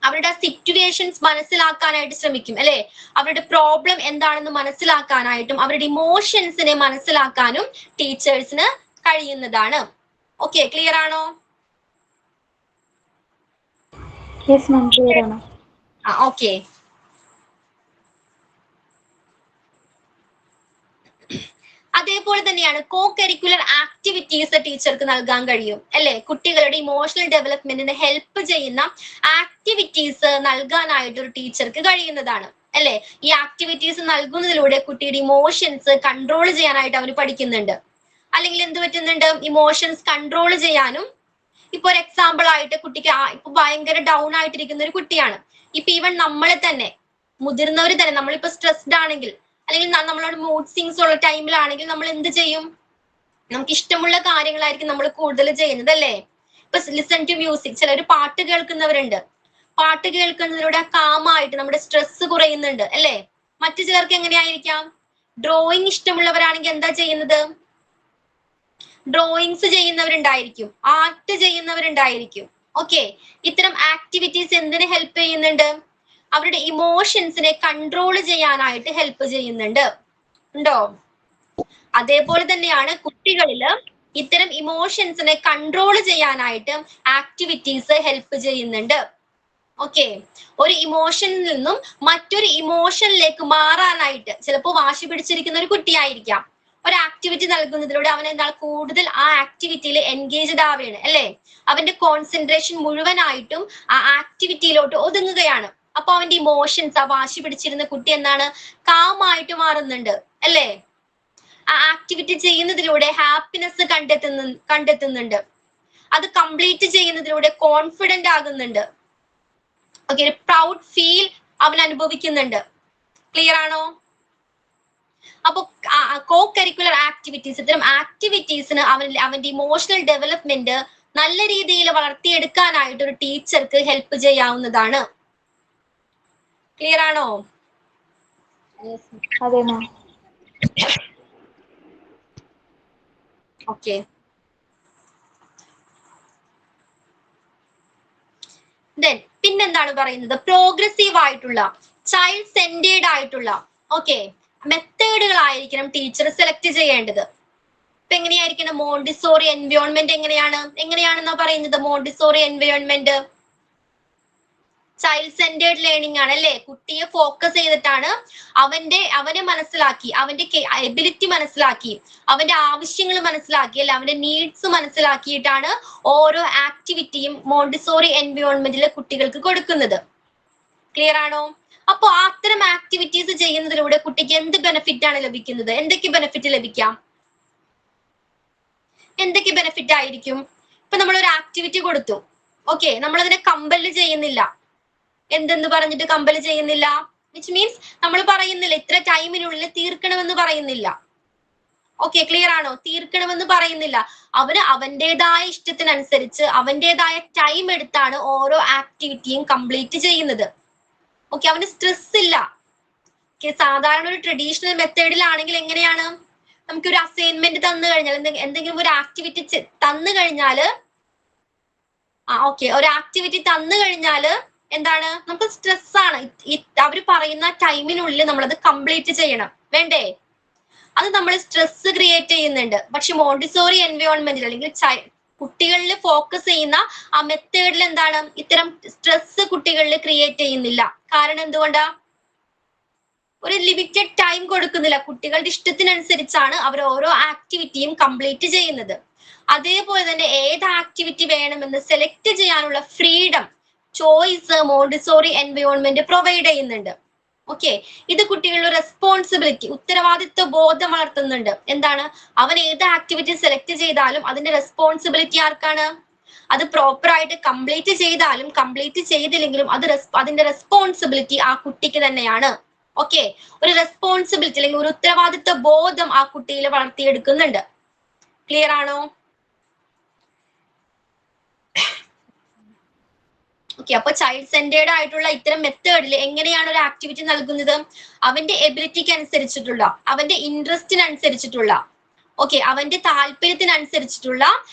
അവരുടെ സിറ്റുവേഷൻസ് മനസ്സിലാക്കാനായിട്ട് ശ്രമിക്കും അല്ലെ. അവരുടെ പ്രോബ്ലം എന്താണെന്ന് മനസ്സിലാക്കാനായിട്ടും അവരുടെ ഇമോഷൻസിനെ മനസ്സിലാക്കാനും ടീച്ചേഴ്സിന് കഴിയുന്നതാണ്. ഓക്കെ. ക്ലിയർ ആണോ? Yes, ma'am. Clear ആണ്. ഓക്കെ. അതേപോലെ തന്നെയാണ് കോ കരിക്കുലർ ആക്ടിവിറ്റീസ് ടീച്ചർക്ക് നൽകാൻ കഴിയും അല്ലെ. കുട്ടികളുടെ ഇമോഷണൽ ഡെവലപ്മെന്റിന് ഹെൽപ്പ് ചെയ്യുന്ന ആക്ടിവിറ്റീസ് നൽകാനായിട്ട് ഒരു ടീച്ചർക്ക് കഴിയുന്നതാണ് അല്ലെ. ഈ ആക്ടിവിറ്റീസ് നൽകുന്നതിലൂടെ കുട്ടിയുടെ ഇമോഷൻസ് കൺട്രോൾ ചെയ്യാനായിട്ട് അവന് പഠിക്കുന്നുണ്ട്. അല്ലെങ്കിൽ എന്ത് പറ്റുന്നുണ്ട്? ഇമോഷൻസ് കൺട്രോൾ ചെയ്യാനും. ഇപ്പൊ ഒരു എക്സാമ്പിൾ ആയിട്ട് കുട്ടിക്ക് ഇപ്പൊ ഭയങ്കര ഡൗൺ ആയിട്ടിരിക്കുന്ന ഒരു കുട്ടിയാണ്. ഇപ്പൊ ഈവൻ നമ്മളെ തന്നെ, മുതിർന്നവർ തന്നെ, നമ്മളിപ്പോ സ്ട്രെസ്ഡ് ആണെങ്കിൽ അല്ലെങ്കിൽ നമ്മളോട് മൂഡ് സ്വിങ്സ് ഉള്ള ടൈമിലാണെങ്കിൽ നമ്മൾ എന്ത് ചെയ്യും? നമുക്ക് ഇഷ്ടമുള്ള കാര്യങ്ങളായിരിക്കും നമ്മൾ കൂടുതൽ ചെയ്യുന്നത് അല്ലേ. ഇപ്പൊ ലിസൺ ടു മ്യൂസിക്, ചിലർ പാട്ട് കേൾക്കുന്നവരുണ്ട്. പാട്ട് കേൾക്കുന്നതിലൂടെ കാമായിട്ട് നമ്മുടെ സ്ട്രെസ് കുറയുന്നുണ്ട് അല്ലേ? മറ്റു ചിലർക്ക് എങ്ങനെയായിരിക്കാം? ഡ്രോയിങ് ഇഷ്ടമുള്ളവരാണെങ്കിൽ എന്താ ചെയ്യുന്നത്? ഡ്രോയിങ്സ് ചെയ്യുന്നവരുണ്ടായിരിക്കും, ആർട്ട് ചെയ്യുന്നവരുണ്ടായിരിക്കും. ഓക്കെ, ഇത്തരം ആക്ടിവിറ്റീസ് എന്തിനു ഹെൽപ്പ് ചെയ്യുന്നുണ്ട്? അവരുടെ ഇമോഷൻസിനെ കൺട്രോൾ ചെയ്യാനായിട്ട് ഹെൽപ്പ് ചെയ്യുന്നുണ്ട്. ഉണ്ടോ? അതേപോലെ തന്നെയാണ് കുട്ടികളിൽ ഇത്തരം ഇമോഷൻസിനെ കൺട്രോൾ ചെയ്യാനായിട്ട് ആക്ടിവിറ്റീസ് ഹെൽപ്പ് ചെയ്യുന്നുണ്ട്. ഓക്കെ, ഒരു ഇമോഷനിൽ നിന്നും മറ്റൊരു ഇമോഷനിലേക്ക് മാറാനായിട്ട്, ചിലപ്പോൾ വാശി പിടിച്ചിരിക്കുന്ന ഒരു കുട്ടിയായിരിക്കാം, ഒരു ആക്ടിവിറ്റി നൽകുന്നതിലൂടെ അവൻ എന്താണ് കൂടുതൽ ആ ആക്ടിവിറ്റിയിൽ എൻഗേജ്ഡ് ആവുകയാണ് അല്ലേ? അവന്റെ കോൺസെൻട്രേഷൻ മുഴുവനായിട്ടും ആ ആക്ടിവിറ്റിയിലോട്ട് ഒതുങ്ങുകയാണ്. അപ്പൊ അവന്റെ ഇമോഷൻസ്, ആ വാശി പിടിച്ചിരുന്ന കുട്ടി എന്താണ് കാമായിട്ട് മാറുന്നുണ്ട് അല്ലേ? ആ ആക്ടിവിറ്റി ചെയ്യുന്നതിലൂടെ ഹാപ്പിനെസ് കണ്ടെത്തുന്നുണ്ട്. അത് കംപ്ലീറ്റ് ചെയ്യുന്നതിലൂടെ കോൺഫിഡന്റ് ആകുന്നുണ്ട്. ഓക്കെ, ഒരു പ്രൗഡ് ഫീൽ അവൻ അനുഭവിക്കുന്നുണ്ട്. ക്ലിയർ ആണോ? അപ്പൊ കോ കരിക്കുലർ ആക്ടിവിറ്റീസ്, ഇത്തരം ആക്ടിവിറ്റീസിന് അവന്റെ ഇമോഷണൽ ഡെവലപ്മെന്റ് നല്ല രീതിയിൽ വളർത്തിയെടുക്കാനായിട്ട് ഒരു ടീച്ചർക്ക് ഹെൽപ്പ് ചെയ്യാവുന്നതാണ്. ക്ലിയർ ആണോ? അതെ മാം. ഓക്കെ, ദെൻ പിന്നെന്താണ് പറയുന്നത്? പ്രോഗ്രസീവ് ആയിട്ടുള്ള, ചൈൽഡ് സെന്റേർഡ് ആയിട്ടുള്ള ഓക്കെ മെത്തേഡുകളായിരിക്കണം ടീച്ചർ സെലക്ട് ചെയ്യേണ്ടത്. ഇപ്പൊ എങ്ങനെയായിരിക്കണം? മോണ്ടിസോറി എൻവയോൺമെന്റ് എങ്ങനെയാണെന്നാ പറയുന്നത്? Montessori environment child centred learning ആണ് അല്ലേ? കുട്ടിയെ ഫോക്കസ് ചെയ്തിട്ടാണ് അവനെ മനസ്സിലാക്കി, അവന്റെ എബിലിറ്റി മനസ്സിലാക്കി, അവന്റെ ആവശ്യങ്ങൾ മനസ്സിലാക്കി അല്ലെ, അവന്റെ നീഡ്സ് മനസ്സിലാക്കിയിട്ടാണ് ഓരോ ആക്ടിവിറ്റിയും മോണ്ടിസോറി എൻവയോൺമെന്റിലെ കുട്ടികൾക്ക് കൊടുക്കുന്നത്. ക്ലിയർ ആണോ? അപ്പൊ അത്തരം ആക്ടിവിറ്റീസ് ചെയ്യുന്നതിലൂടെ കുട്ടിക്ക് എന്ത് ബെനിഫിറ്റ് ആണ് ലഭിക്കുന്നത്? എന്തൊക്കെ ബെനിഫിറ്റ് ലഭിക്കാം? എന്തൊക്കെ ബെനിഫിറ്റ് ആയിരിക്കും? ഇപ്പൊ നമ്മൾ ഒരു ആക്ടിവിറ്റി കൊടുത്തു, ഓക്കെ, നമ്മൾ അതിനെ കമ്പല് ചെയ്യുന്നില്ല. എന്തെന്ന് പറഞ്ഞിട്ട് കമ്പല് ചെയ്യുന്നില്ല? വിച്ച് മീൻസ് നമ്മൾ പറയുന്നില്ല ഇത്ര ടൈമിനുള്ളിൽ തീർക്കണമെന്ന് പറയുന്നില്ല. ഓക്കെ, ക്ലിയർ ആണോ? തീർക്കണമെന്ന് പറയുന്നില്ല. അവന് അവന്റേതായ ഇഷ്ടത്തിനനുസരിച്ച് അവന്റേതായ ടൈം എടുത്താണ് ഓരോ ആക്ടിവിറ്റിയും കംപ്ലീറ്റ് ചെയ്യുന്നത്. ഓക്കെ, അവന് സ്ട്രെസ് ഇല്ല. സാധാരണ ഒരു ട്രഡീഷണൽ മെത്തേഡിലാണെങ്കിൽ എങ്ങനെയാണ്? നമുക്കൊരു അസൈൻമെന്റ് തന്നു കഴിഞ്ഞാൽ, എന്തെങ്കിലും ഒരു ആക്ടിവിറ്റി തന്നു കഴിഞ്ഞാല് ഒരു ആക്ടിവിറ്റി തന്നു കഴിഞ്ഞാല് എന്താണ്? നമുക്ക് സ്ട്രെസ് ആണ്. അവർ പറയുന്ന ടൈമിനുള്ളിൽ നമ്മളത് കംപ്ലീറ്റ് ചെയ്യണം, വേണ്ടേ? അത് നമ്മൾ സ്ട്രെസ് ക്രിയേറ്റ് ചെയ്യുന്നുണ്ട്. പക്ഷെ മോണ്ടിസോറി എൻവയോൺമെന്റിൽ അല്ലെങ്കിൽ കുട്ടികളിൽ ഫോക്കസ് ചെയ്യുന്ന ആ മെത്തേഡിൽ എന്താണ്? ഇത്തരം സ്ട്രെസ് കുട്ടികളിൽ ക്രിയേറ്റ് ചെയ്യുന്നില്ല. കാരണം എന്തുകൊണ്ടാ? ഒരു ലിമിറ്റഡ് ടൈം കൊടുക്കുന്നില്ല. കുട്ടികളുടെ ഇഷ്ടത്തിനനുസരിച്ചാണ് അവർ ഓരോ ആക്ടിവിറ്റിയും കംപ്ലീറ്റ് ചെയ്യുന്നത്. അതേപോലെ തന്നെ ഏത് ആക്ടിവിറ്റി വേണമെന്ന് സെലക്ട് ചെയ്യാനുള്ള freedom, choice Montessori environment provide ചെയ്യുന്നുണ്ട്. ഓക്കെ, ഇത് കുട്ടികളുടെ റെസ്പോൺസിബിലിറ്റി, ഉത്തരവാദിത്വ ബോധം വളർത്തുന്നുണ്ട്. എന്താണ്? അവൻ ഏത് ആക്ടിവിറ്റി സെലക്ട് ചെയ്താലും അതിന്റെ റെസ്പോൺസിബിലിറ്റി ആർക്കാണ്? അത് പ്രോപ്പർ ആയിട്ട് കംപ്ലീറ്റ് ചെയ്താലും കംപ്ലീറ്റ് ചെയ്തില്ലെങ്കിലും അതിന്റെ റെസ്പോൺസിബിലിറ്റി ആ കുട്ടിക്ക് തന്നെയാണ്. ഓക്കെ, ഒരു റെസ്പോൺസിബിലിറ്റി അല്ലെങ്കിൽ ഒരു ഉത്തരവാദിത്വ ബോധം ആ കുട്ടിയിൽ വളർത്തിയെടുക്കുന്നുണ്ട്. ക്ലിയർ ആണോ? ഓക്കെ, അപ്പൊ ചൈൽഡ് സെന്റേർഡ് ആയിട്ടുള്ള ഇത്തരം മെത്തേഡിൽ എങ്ങനെയാണ് ഒരു ആക്ടിവിറ്റി നൽകുന്നത്? അവന്റെ എബിലിറ്റിക്ക് അനുസരിച്ചിട്ടുള്ള, അവന്റെ ഇൻട്രസ്റ്റിനനുസരിച്ചിട്ടുള്ള, ഓക്കെ, അവന്റെ താല്പര്യത്തിനനുസരിച്ചിട്ടുള്ള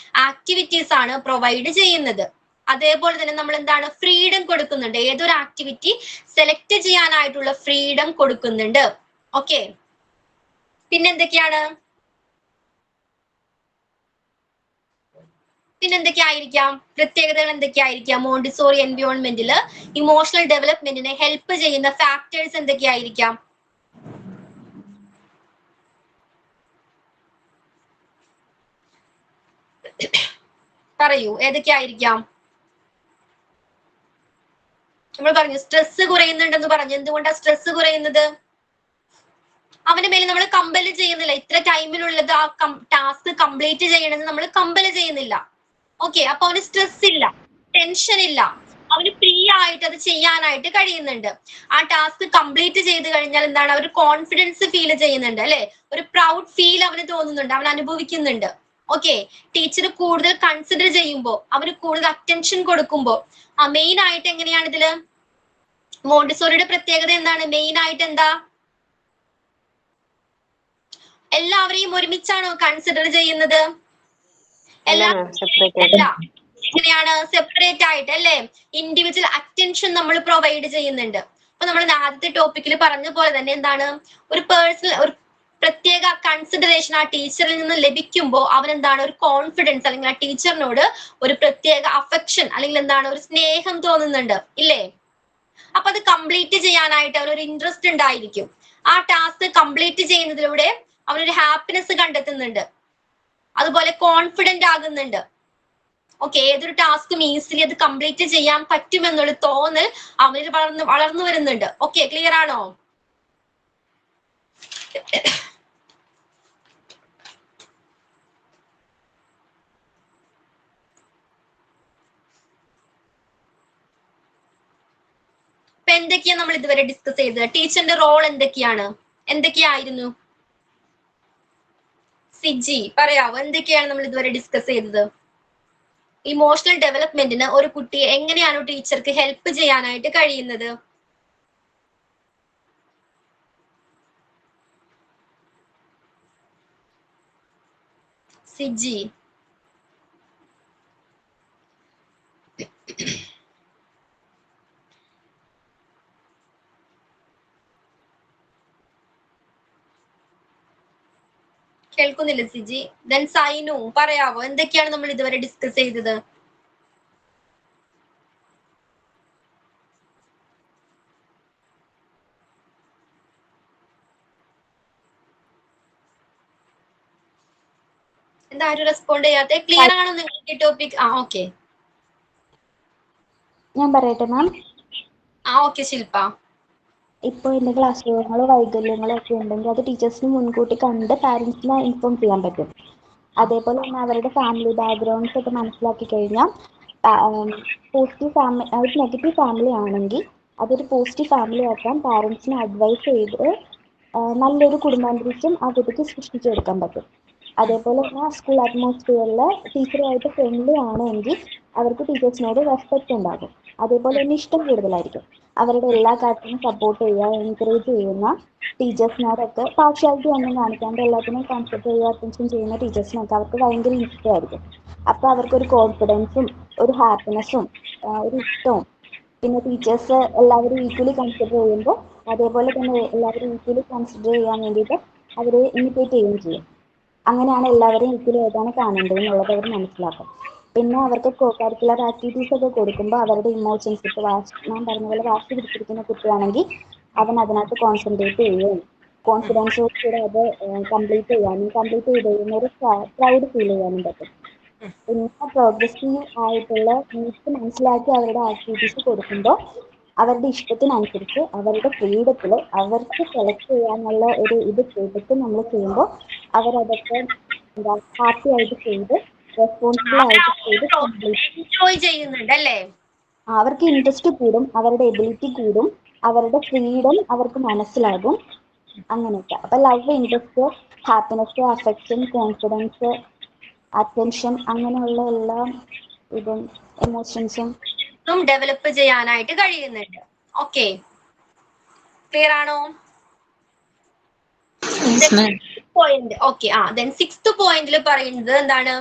ആക്ടിവിറ്റീസ് ആണ് പ്രൊവൈഡ് ചെയ്യുന്നത്. അതേപോലെ തന്നെ നമ്മൾ എന്താണ്? ഫ്രീഡം കൊടുക്കുന്നുണ്ട്. ഏതൊരു ആക്ടിവിറ്റി സെലക്ട് ചെയ്യാനായിട്ടുള്ള ഫ്രീഡം കൊടുക്കുന്നുണ്ട്. ഓക്കെ, പിന്നെന്തൊക്കെയാണ്? പിന്നെന്തൊക്കെയായിരിക്കാം പ്രത്യേകതകൾ? എന്തൊക്കെയായിരിക്കാം മോണ്ടിസോറി എൻവയോൺമെന്റിൽ ഇമോഷണൽ ഡെവലപ്മെന്റിനെ ഹെൽപ്പ് ചെയ്യുന്ന ഫാക്ടേഴ്സ് എന്തൊക്കെയായിരിക്കാം? പറയൂ, ഏതൊക്കെയായിരിക്കാം? നമ്മൾ പറഞ്ഞു സ്ട്രെസ് കുറയുന്നുണ്ടെന്ന് പറഞ്ഞു. എന്തുകൊണ്ടാണ് സ്ട്രെസ് കുറയുന്നത്? അവന്റെ മേലെ നമ്മൾ കമ്പല് ചെയ്യുന്നില്ല. ഇത്ര ടൈമിനുള്ളത് ആ ടാസ്ക് കംപ്ലീറ്റ് ചെയ്യണമെന്ന് നമ്മൾ കമ്പല് ചെയ്യുന്നില്ല. ഓക്കെ, അപ്പൊ അവന് സ്ട്രെസ് ഇല്ല, ടെൻഷൻ ഇല്ല, അവന് ഫ്രീ ആയിട്ട് അത് ചെയ്യാനായിട്ട് കഴിയുന്നുണ്ട്. ആ ടാസ്ക് കംപ്ലീറ്റ് ചെയ്ത് കഴിഞ്ഞാൽ എന്താണ്? അവർ കോൺഫിഡൻസ് ഫീൽ ചെയ്യുന്നുണ്ട് അല്ലെ? ഒരു പ്രൗഡ് ഫീൽ അവന് തോന്നുന്നുണ്ട്, അവൻ അനുഭവിക്കുന്നുണ്ട്. ഓക്കെ, ടീച്ചർ കൂടുതൽ കൺസിഡർ ചെയ്യുമ്പോൾ, അവന് കൂടുതൽ അറ്റൻഷൻ കൊടുക്കുമ്പോൾ, മെയിൻ ആയിട്ട് എങ്ങനെയാണ് ഇതില് മോണ്ടിസോറിയുടെ പ്രത്യേകത എന്താണ്? മെയിൻ ആയിട്ട് എന്താ? എല്ലാവരെയും ഒരുമിച്ചാണോ കൺസിഡർ ചെയ്യുന്നത്? അല്ല, എങ്ങനെയാണ്? സെപ്പറേറ്റ് ആയിട്ട് അല്ലേ? ഇൻഡിവിജ്വൽ അറ്റൻഷൻ നമ്മൾ പ്രൊവൈഡ് ചെയ്യുന്നുണ്ട്. അപ്പൊ നമ്മൾ ആദ്യത്തെ ടോപ്പിക്കിൽ പറഞ്ഞ പോലെ തന്നെ എന്താണ്, ഒരു പേഴ്സണൽ ഒരു പ്രത്യേക കൺസിഡറേഷൻ ആ ടീച്ചറിൽ നിന്ന് ലഭിക്കുമ്പോൾ അവൻ എന്താണ്, ഒരു കോൺഫിഡൻസ് അല്ലെങ്കിൽ ആ ടീച്ചറിനോട് ഒരു പ്രത്യേക അഫെക്ഷൻ അല്ലെങ്കിൽ എന്താണ്, ഒരു സ്നേഹം തോന്നുന്നുണ്ട് ഇല്ലേ? അപ്പൊ അത് കംപ്ലീറ്റ് ചെയ്യാനായിട്ട് അവനൊരു ഇൻട്രസ്റ്റ് ഉണ്ടായിരിക്കും. ആ ടാസ്ക് കംപ്ലീറ്റ് ചെയ്യുന്നതിലൂടെ അവനൊരു ഹാപ്പിനെസ് കണ്ടെത്തുന്നുണ്ട്, അതുപോലെ കോൺഫിഡന്റ് ആകുന്നുണ്ട്. ഓക്കെ, ഏതൊരു ടാസ്കും ഈസിലി അത് കംപ്ലീറ്റ് ചെയ്യാൻ പറ്റുമെന്നുള്ള തോന്നൽ അവനിൽ വളർന്നു വരുന്നുണ്ട്. ഓക്കെ, ക്ലിയർ ആണോ? ഇപ്പൊ എന്തൊക്കെയാ നമ്മൾ ഇതുവരെ ഡിസ്കസ് ചെയ്തത്? ടീച്ചറിന്റെ റോൾ എന്തൊക്കെയായിരുന്നു? സിജി പറയാവോ, എന്തൊക്കെയാണ് നമ്മൾ ഇതുവരെ ഡിസ്കസ് ചെയ്തത്? ഇമോഷണൽ ഡെവലപ്മെന്റിന് ഒരു കുട്ടിയെ എങ്ങനെയാണ് ടീച്ചർക്ക് ഹെൽപ്പ് ചെയ്യാനായിട്ട് കഴിയുന്നത്? സിജി കേൾക്കുന്നില്ല സിജി. ദെൻ സൈനു പറയാവോ, എന്തൊക്കെയാണ് നമ്മൾ ഇതുവരെ ഡിസ്കസ് ചെയ്തത്? എന്താ ആരും റെസ്പോണ്ട് ചെയ്യാത്തെ? ക്ലിയർ ആണോ നിങ്ങൾക്ക് ഈ ടോപ്പിക്? ഓക്കെ, ഞാൻ പറയട്ടെ മാം. ഓക്കെ ശില്പ. ഇപ്പോൾ എന്തെങ്കിലും അസുഖങ്ങളോ വൈകല്യങ്ങളോ ഒക്കെ ഉണ്ടെങ്കിൽ അത് ടീച്ചേഴ്സിന് മുൻകൂട്ടി കണ്ട് പാരൻസിനെ ഇൻഫോം ചെയ്യാൻ പറ്റും. അതേപോലെ തന്നെ അവരുടെ ഫാമിലി ബാക്ക്ഗ്രൗണ്ട്സ് ഒക്കെ മനസ്സിലാക്കി കഴിഞ്ഞാൽ പോസിറ്റീവ് ഫാമിലി, ഒരു നെഗറ്റീവ് ഫാമിലി ആണെങ്കിൽ അതൊരു പോസിറ്റീവ് ഫാമിലി ആക്കാൻ പാരൻസിനെ അഡ്വൈസ് ചെയ്ത് നല്ലൊരു കുടുംബാന്തരീക്ഷം ആ കുട്ടിക്ക് സൃഷ്ടിച്ചെടുക്കാൻ പറ്റും. അതേപോലെ തന്നെ സ്കൂൾ അറ്റ്മോസ്ഫിയറിൽ ടീച്ചറുമായിട്ട് ഫ്രണ്ട്ലി ആണെങ്കിൽ അവർക്ക് ടീച്ചേഴ്സിനോട് റെസ്പെക്ട് ഉണ്ടാകും. അതേപോലെ തന്നെ ഇഷ്ടം കൂടുതലായിരിക്കും. അവരുടെ എല്ലാ കാര്യത്തിനും സപ്പോർട്ട് ചെയ്യുക, എൻകറേജ് ചെയ്യുന്ന ടീച്ചേഴ്സിനോടൊക്കെ പാർഷ്യാലിറ്റി ഒന്നും കാണിക്കാണ്ട് എല്ലാത്തിനും കൺസിഡർ ചെയ്യുക, അറ്റൻഷൻ ചെയ്യുന്ന ടീച്ചേഴ്സിനൊക്കെ അവർക്ക് ഭയങ്കര ഇഷ്ടമായിരിക്കും. അപ്പോൾ അവർക്കൊരു കോൺഫിഡൻസും ഒരു ഹാപ്പിനെസ്സും ഒരു ഇഷ്ടവും, പിന്നെ ടീച്ചേഴ്സ് എല്ലാവരും ഈക്വലി കൺസിഡർ ചെയ്യുമ്പോൾ അതേപോലെ തന്നെ എല്ലാവരും ഈക്വലി കൺസിഡർ ചെയ്യാൻ വേണ്ടിയിട്ട് അവർ ഇമിറ്റേറ്റ് ചെയ്യുകയും ചെയ്യും. അങ്ങനെയാണ് എല്ലാവരും ഈക്വലി ആയിട്ടാണ് കാണേണ്ടത് എന്നുള്ളത് അവർ മനസ്സിലാക്കും. പിന്നെ അവർക്ക് കോ കരിക്കുലർ ആക്ടിവിറ്റീസ് ഒക്കെ കൊടുക്കുമ്പോൾ അവരുടെ ഇമോഷൻസ്, ഇപ്പോൾ ഞാൻ പറഞ്ഞ പോലെ വാശി പിടിച്ചിരിക്കുന്ന കുട്ടിയാണെങ്കിൽ അവൻ അതിനകത്ത് കോൺസെൻട്രേറ്റ് ചെയ്യുകയും കോൺഫിഡൻസോട് കൂടെ അത് കംപ്ലീറ്റ് ചെയ്ത് കഴിയുന്ന ഒരു പ്രൗഡ് ഫീൽ ചെയ്യാനും പറ്റും. പിന്നെ പ്രോഗ്രസീവ് ആയിട്ടുള്ള നീഡ്സ് മനസ്സിലാക്കി അവരുടെ ആക്ടിവിറ്റീസ് കൊടുക്കുമ്പോൾ അവരുടെ ഇഷ്ടത്തിനനുസരിച്ച് അവരുടെ ഫ്രീഡത്തിൽ അവർക്ക് സെലക്ട് ചെയ്യാനുള്ള ഒരു ഇത് കൊടുത്ത് നമ്മൾ ചെയ്യുമ്പോൾ അവരതൊക്കെ എന്താ ഹാപ്പി ആയിട്ട് ചെയ്ത് റെസ്പോൺസിബിൾ ആയിട്ട് ചെയ്ത് എൻജോയ് ചെയ്യുന്നുണ്ട് അല്ലേ? അവർക്ക് ഇൻട്രസ്റ്റ് കൂടും, അവരുടെ എബിലിറ്റി കൂടും, അവരുടെ ഫ്രീഡം അവർക്ക് മനസ്സിലാകും. അങ്ങനെയൊക്കെ. അപ്പൊ love, interest, happiness, affection, confidence, attention, അങ്ങനെയുള്ള എല്ലാ ഇതും എമോഷൻസും ഡെവലപ്പ് ചെയ്യാനായിട്ട് കഴിയുന്നുണ്ട്. ഓക്കെ, ക്ലിയർ ആണോ? പോയിന്റ്. ഓക്കെ, ദെൻ 6th പോയിന്റിൽ പറയുന്നത് എന്താണ്?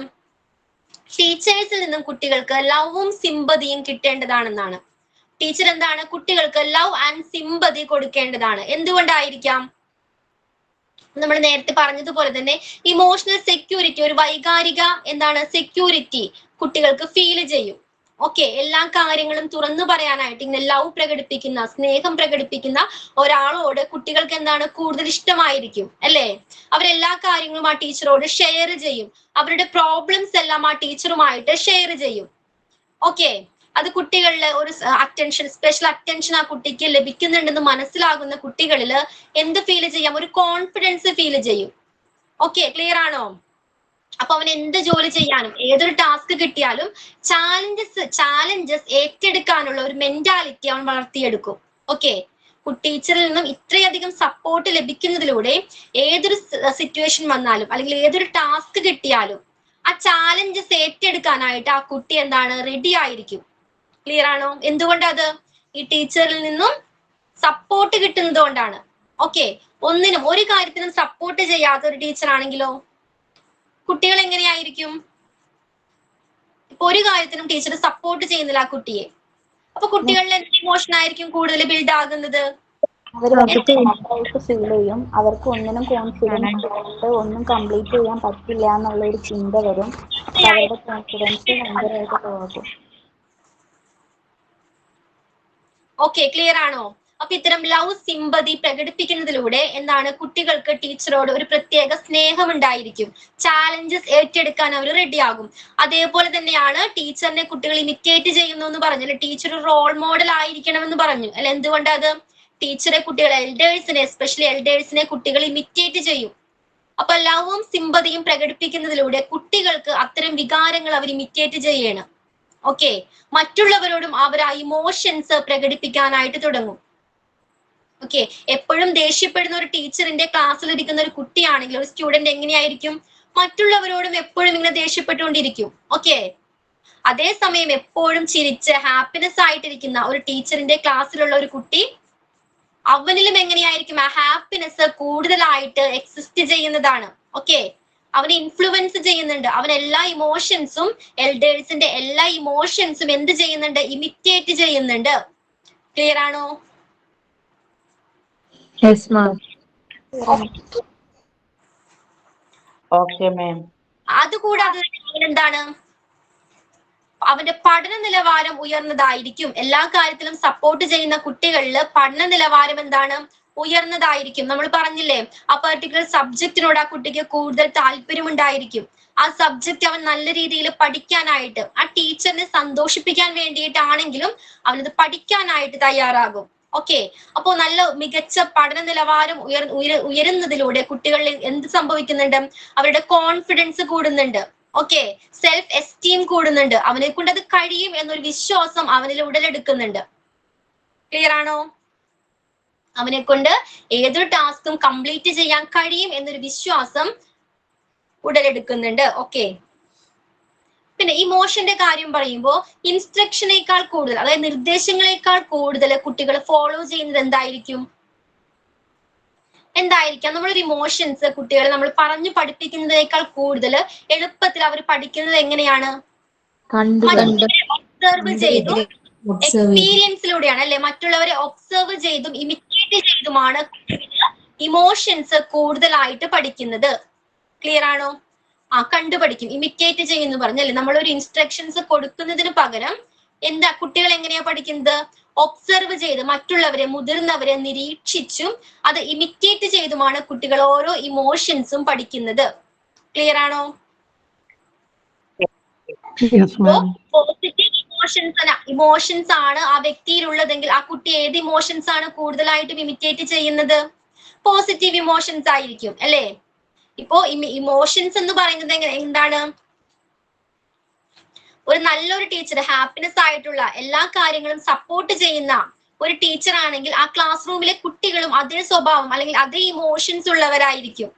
ടീച്ചേഴ്സിൽ നിന്നും കുട്ടികൾക്ക് ലവും സിമ്പതിയും കിട്ടേണ്ടതാണെന്നാണ്. ടീച്ചർ എന്താണ്? കുട്ടികൾക്ക് ലവ് ആൻഡ് സിമ്പതി കൊടുക്കേണ്ടതാണ്. എന്തുകൊണ്ടായിരിക്കാം? നമ്മൾ നേരത്തെ പറഞ്ഞതുപോലെ തന്നെ ഇമോഷണൽ സെക്യൂരിറ്റി, ഒരു വൈകാരിക എന്താണ് സെക്യൂരിറ്റി കുട്ടികൾക്ക് ഫീൽ ചെയ്യും. ഓക്കെ, എല്ലാ കാര്യങ്ങളും തുറന്നു പറയാനായിട്ട് ഇങ്ങനെ ലവ് പ്രകടിപ്പിക്കുന്ന, സ്നേഹം പ്രകടിപ്പിക്കുന്ന ഒരാളോട് കുട്ടികൾക്ക് എന്താണ് കൂടുതൽ ഇഷ്ടമായിരിക്കും അല്ലേ? അവരെല്ലാ കാര്യങ്ങളും ആ ടീച്ചറോട് ഷെയർ ചെയ്യും. അവരുടെ പ്രോബ്ലംസ് എല്ലാം ആ ടീച്ചറുമായിട്ട് ഷെയർ ചെയ്യും. ഓക്കെ, അത് കുട്ടികളിൽ ഒരു അറ്റൻഷൻ, സ്പെഷ്യൽ അറ്റൻഷൻ ആ കുട്ടിക്ക് ലഭിക്കുന്നുണ്ടെന്ന് മനസ്സിലാകുന്ന കുട്ടികളിൽ എന്ത് ഫീൽ ചെയ്യാം? ഒരു കോൺഫിഡൻസ് ഫീൽ ചെയ്യും. ഓക്കെ, ക്ലിയർ ആണോ? അപ്പൊ അവൻ എന്ത് ജോലി ചെയ്യാനും, ഏതൊരു ടാസ്ക് കിട്ടിയാലും ചാലഞ്ചസ് ഏറ്റെടുക്കാനുള്ള ഒരു മെന്റാലിറ്റി അവൻ വളർത്തിയെടുക്കും. ഓക്കെ, ടീച്ചറിൽ നിന്നും ഇത്രയധികം സപ്പോർട്ട് ലഭിക്കുന്നതിലൂടെ ഏതൊരു സിറ്റുവേഷൻ വന്നാലും അല്ലെങ്കിൽ ഏതൊരു ടാസ്ക് കിട്ടിയാലും ആ ചാലഞ്ചസ് ഏറ്റെടുക്കാനായിട്ട് ആ കുട്ടി എന്താണ് റെഡി ആയിരിക്കും. ക്ലിയർ ആണോ? എന്തുകൊണ്ടത്? ഈ ടീച്ചറിൽ നിന്നും സപ്പോർട്ട് കിട്ടുന്നത് കൊണ്ടാണ്. ഓക്കെ, ഒന്നിനും ഒരു കാര്യത്തിനും സപ്പോർട്ട് ചെയ്യാത്ത ഒരു ടീച്ചർ ആണെങ്കിലോ കുട്ടികൾ എങ്ങനെയായിരിക്കും? ഇപ്പൊ ഒരു കാര്യത്തിനും ടീച്ചർ സപ്പോർട്ട് ചെയ്യുന്നില്ല ആ കുട്ടിയെ, അപ്പൊ കുട്ടികളിൽ എന്ത് ഇമോഷൻ ആയിരിക്കും കൂടുതൽ ബിൽഡ് ആകുന്നത്? അവർക്ക് ഫീൽ ചെയ്യും, അവർക്ക് ഒന്നിനും കോൺഫിഡൻസ് കൊണ്ട് ഒന്നും കംപ്ലീറ്റ് ചെയ്യാൻ പറ്റില്ല എന്നുള്ള ഒരു ചിന്ത വരും. അവരുടെ കോൺഫിഡൻസ് ഭയങ്കരമായിട്ട് പോകും. ഓക്കെ, ക്ലിയർ ആണോ? അപ്പൊ ഇത്തരം ലവ് സിമ്പതി പ്രകടിപ്പിക്കുന്നതിലൂടെ എന്താണ് കുട്ടികൾക്ക് ടീച്ചറോട് ഒരു പ്രത്യേക സ്നേഹം ഉണ്ടായിരിക്കും. ചാലഞ്ചസ് ഏറ്റെടുക്കാൻ അവർ റെഡിയാകും. അതേപോലെ തന്നെയാണ് ടീച്ചറിനെ കുട്ടികൾ ഇമിറ്റേറ്റ് ചെയ്യുന്നു എന്ന് പറഞ്ഞല്ലോ. ടീച്ചർ ഒരു റോൾ മോഡൽ ആയിരിക്കണം എന്ന് പറഞ്ഞു അല്ലെ. എന്തുകൊണ്ട് അത്? ടീച്ചറെ കുട്ടികൾ എൽഡേഴ്സിനെ, എസ്പെഷ്യലി എൽഡേഴ്സിനെ കുട്ടികൾ ഇമിറ്റേറ്റ് ചെയ്യും. അപ്പൊ ലവും സിമ്പതിയും പ്രകടിപ്പിക്കുന്നതിലൂടെ കുട്ടികൾക്ക് അത്തരം വികാരങ്ങൾ അവർ ഇമിറ്റേറ്റ് ചെയ്യണം. ഓക്കെ, മറ്റുള്ളവരോടും അവർ ആ ഇമോഷൻസ് പ്രകടിപ്പിക്കാനായിട്ട് തുടങ്ങും. ഓക്കെ, എപ്പോഴും ദേഷ്യപ്പെടുന്ന ഒരു ടീച്ചറിന്റെ ക്ലാസ്സിൽ ഇരിക്കുന്ന ഒരു കുട്ടിയാണെങ്കിൽ ഒരു സ്റ്റുഡന്റ് എങ്ങനെയായിരിക്കും? മറ്റുള്ളവരോടും എപ്പോഴും ഇങ്ങനെ ദേഷ്യപ്പെട്ടുകൊണ്ടിരിക്കും. ഓക്കെ, അതേസമയം എപ്പോഴും ചിരിച്ച് ഹാപ്പിനെസ് ആയിട്ടിരിക്കുന്ന ഒരു ടീച്ചറിന്റെ ക്ലാസ്സിലുള്ള ഒരു കുട്ടി, അവനിലും എങ്ങനെയായിരിക്കും? ആ ഹാപ്പിനെസ് കൂടുതലായിട്ട് എക്സിസ്റ്റ് ചെയ്യുന്നതാണ്. ഓക്കെ, അവനെ ഇൻഫ്ലുവൻസ് ചെയ്യുന്നുണ്ട്. അവൻ എല്ലാ ഇമോഷൻസും, എൽഡേഴ്സിന്റെ എല്ലാ ഇമോഷൻസും എന്ത് ചെയ്യുന്നുണ്ട്? ഇമിറ്റേറ്റ് ചെയ്യുന്നുണ്ട്. ക്ലിയർ ആണോ? Yes, ma'am. Okay, ma'am. അതുകൂടാതെ അവനെന്താണ്? അവന്റെ പഠന നിലവാരം ഉയർന്നതായിരിക്കും. എല്ലാ കാര്യത്തിലും സപ്പോർട്ട് ചെയ്യുന്ന കുട്ടികളിൽ പഠന നിലവാരം എന്താണ്? ഉയർന്നതായിരിക്കും. നമ്മൾ പറഞ്ഞില്ലേ, ആ പെർട്ടിക്കുലർ സബ്ജക്റ്റിനോട് ആ കുട്ടിക്ക് കൂടുതൽ താല്പര്യം ഉണ്ടായിരിക്കും. ആ സബ്ജക്റ്റ് അവൻ നല്ല രീതിയിൽ പഠിക്കാനായിട്ട്, ആ ടീച്ചറിനെ സന്തോഷിപ്പിക്കാൻ വേണ്ടിയിട്ടാണെങ്കിലും അവനത് പഠിക്കാനായിട്ട് തയ്യാറാകും. ഓക്കെ, അപ്പോ നല്ല മികച്ച പഠന നിലവാരം ഉയരുന്നതിലൂടെ കുട്ടികളിൽ എന്ത് സംഭവിക്കുന്നുണ്ട്? അവരുടെ കോൺഫിഡൻസ് കൂടുന്നുണ്ട്. ഓക്കെ, സെൽഫ് എസ്റ്റീം കൂടുന്നുണ്ട്. അവനെ കൊണ്ട് അത് കഴിയും എന്നൊരു വിശ്വാസം അവനിൽ ഉടലെടുക്കുന്നുണ്ട്. ക്ലിയർ ആണോ? അവനെ കൊണ്ട് ഏതൊരു ടാസ്കും കംപ്ലീറ്റ് ചെയ്യാൻ കഴിയും എന്നൊരു വിശ്വാസം ഉടലെടുക്കുന്നുണ്ട്. ഓക്കെ, പിന്നെ ഇമോഷന്റെ കാര്യം പറയുമ്പോൾ ഇൻസ്ട്രക്ഷനേക്കാൾ കൂടുതൽ, അതായത് നിർദ്ദേശങ്ങളെക്കാൾ കൂടുതൽ കുട്ടികൾ ഫോളോ ചെയ്യുന്നത് എന്തായിരിക്കും? നമ്മളൊരു ഇമോഷൻസ് കുട്ടികളെ നമ്മൾ പറഞ്ഞു പഠിപ്പിക്കുന്നതിനേക്കാൾ കൂടുതൽ എളുപ്പത്തിൽ അവർ പഠിക്കുന്നത് എങ്ങനെയാണ്? ഒബ്സർവ് ചെയ്തും എക്സ്പീരിയൻസിലൂടെയാണ് അല്ലെ. മറ്റുള്ളവരെ ഒബ്സർവ് ചെയ്തും ഇമിറ്റേറ്റ് ചെയ്തുമാണ് ഇമോഷൻസ് കൂടുതലായിട്ട് പഠിക്കുന്നത്. ക്ലിയർ ആണോ? കണ്ടുപഠിക്കും. ഇമിറ്റേറ്റ് ചെയ്യുന്നു പറഞ്ഞല്ലേ. നമ്മളൊരു ഇൻസ്ട്രക്ഷൻസ് കൊടുക്കുന്നതിന് പകരം എന്താ കുട്ടികൾ എങ്ങനെയാ പഠിക്കുന്നത്? ഒബ്സർവ് ചെയ്ത്, മറ്റുള്ളവരെ, മുതിർന്നവരെ നിരീക്ഷിച്ചും അത് ഇമിറ്റേറ്റ് ചെയ്തുമാണ് കുട്ടികൾ ഓരോ ഇമോഷൻസും പഠിക്കുന്നത്. ക്ലിയർ ആണോ? പോസിറ്റീവ് ഇമോഷൻസ് ആണ് ആ വ്യക്തിയിലുള്ളതെങ്കിൽ ആ കുട്ടി ഏത് ഇമോഷൻസ് ആണ് കൂടുതലായിട്ടും ഇമിറ്റേറ്റ് ചെയ്യുന്നത്? പോസിറ്റീവ് ഇമോഷൻസ് ആയിരിക്കും അല്ലെ. ഇപ്പോ ഇമോഷൻസ് എന്ന് പറയുന്നത് എന്താണ്? ഒരു നല്ലൊരു ടീച്ചർ, ഹാപ്പിനെസ് ആയിട്ടുള്ള എല്ലാ കാര്യങ്ങളും സപ്പോർട്ട് ചെയ്യുന്ന ഒരു ടീച്ചർ ആണെങ്കിൽ ആ ക്ലാസ് റൂമിലെ കുട്ടികളും അതേ സ്വഭാവം അല്ലെങ്കിൽ അതേ ഇമോഷൻസ് ഉള്ളവരായിരിക്കും.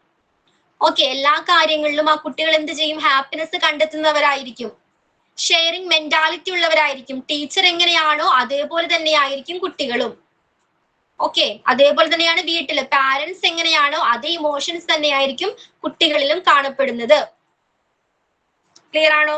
ഓക്കെ, എല്ലാ കാര്യങ്ങളിലും ആ കുട്ടികൾ എന്ത് ചെയ്യും? ഹാപ്പിനെസ് കണ്ടെത്തുന്നവരായിരിക്കും. ഷെയറിംഗ് മെന്റാലിറ്റി ഉള്ളവരായിരിക്കും. ടീച്ചർ എങ്ങനെയാണോ അതേപോലെ തന്നെയായിരിക്കും കുട്ടികളും. ഓക്കെ, അതേപോലെ തന്നെയാണ് വീട്ടില് പാരന്റ്സ് എങ്ങനെയാണോ അതേ ഇമോഷൻസ് തന്നെയായിരിക്കും കുട്ടികളിലും കാണപ്പെടുന്നത്. ക്ലിയർ ആണോ?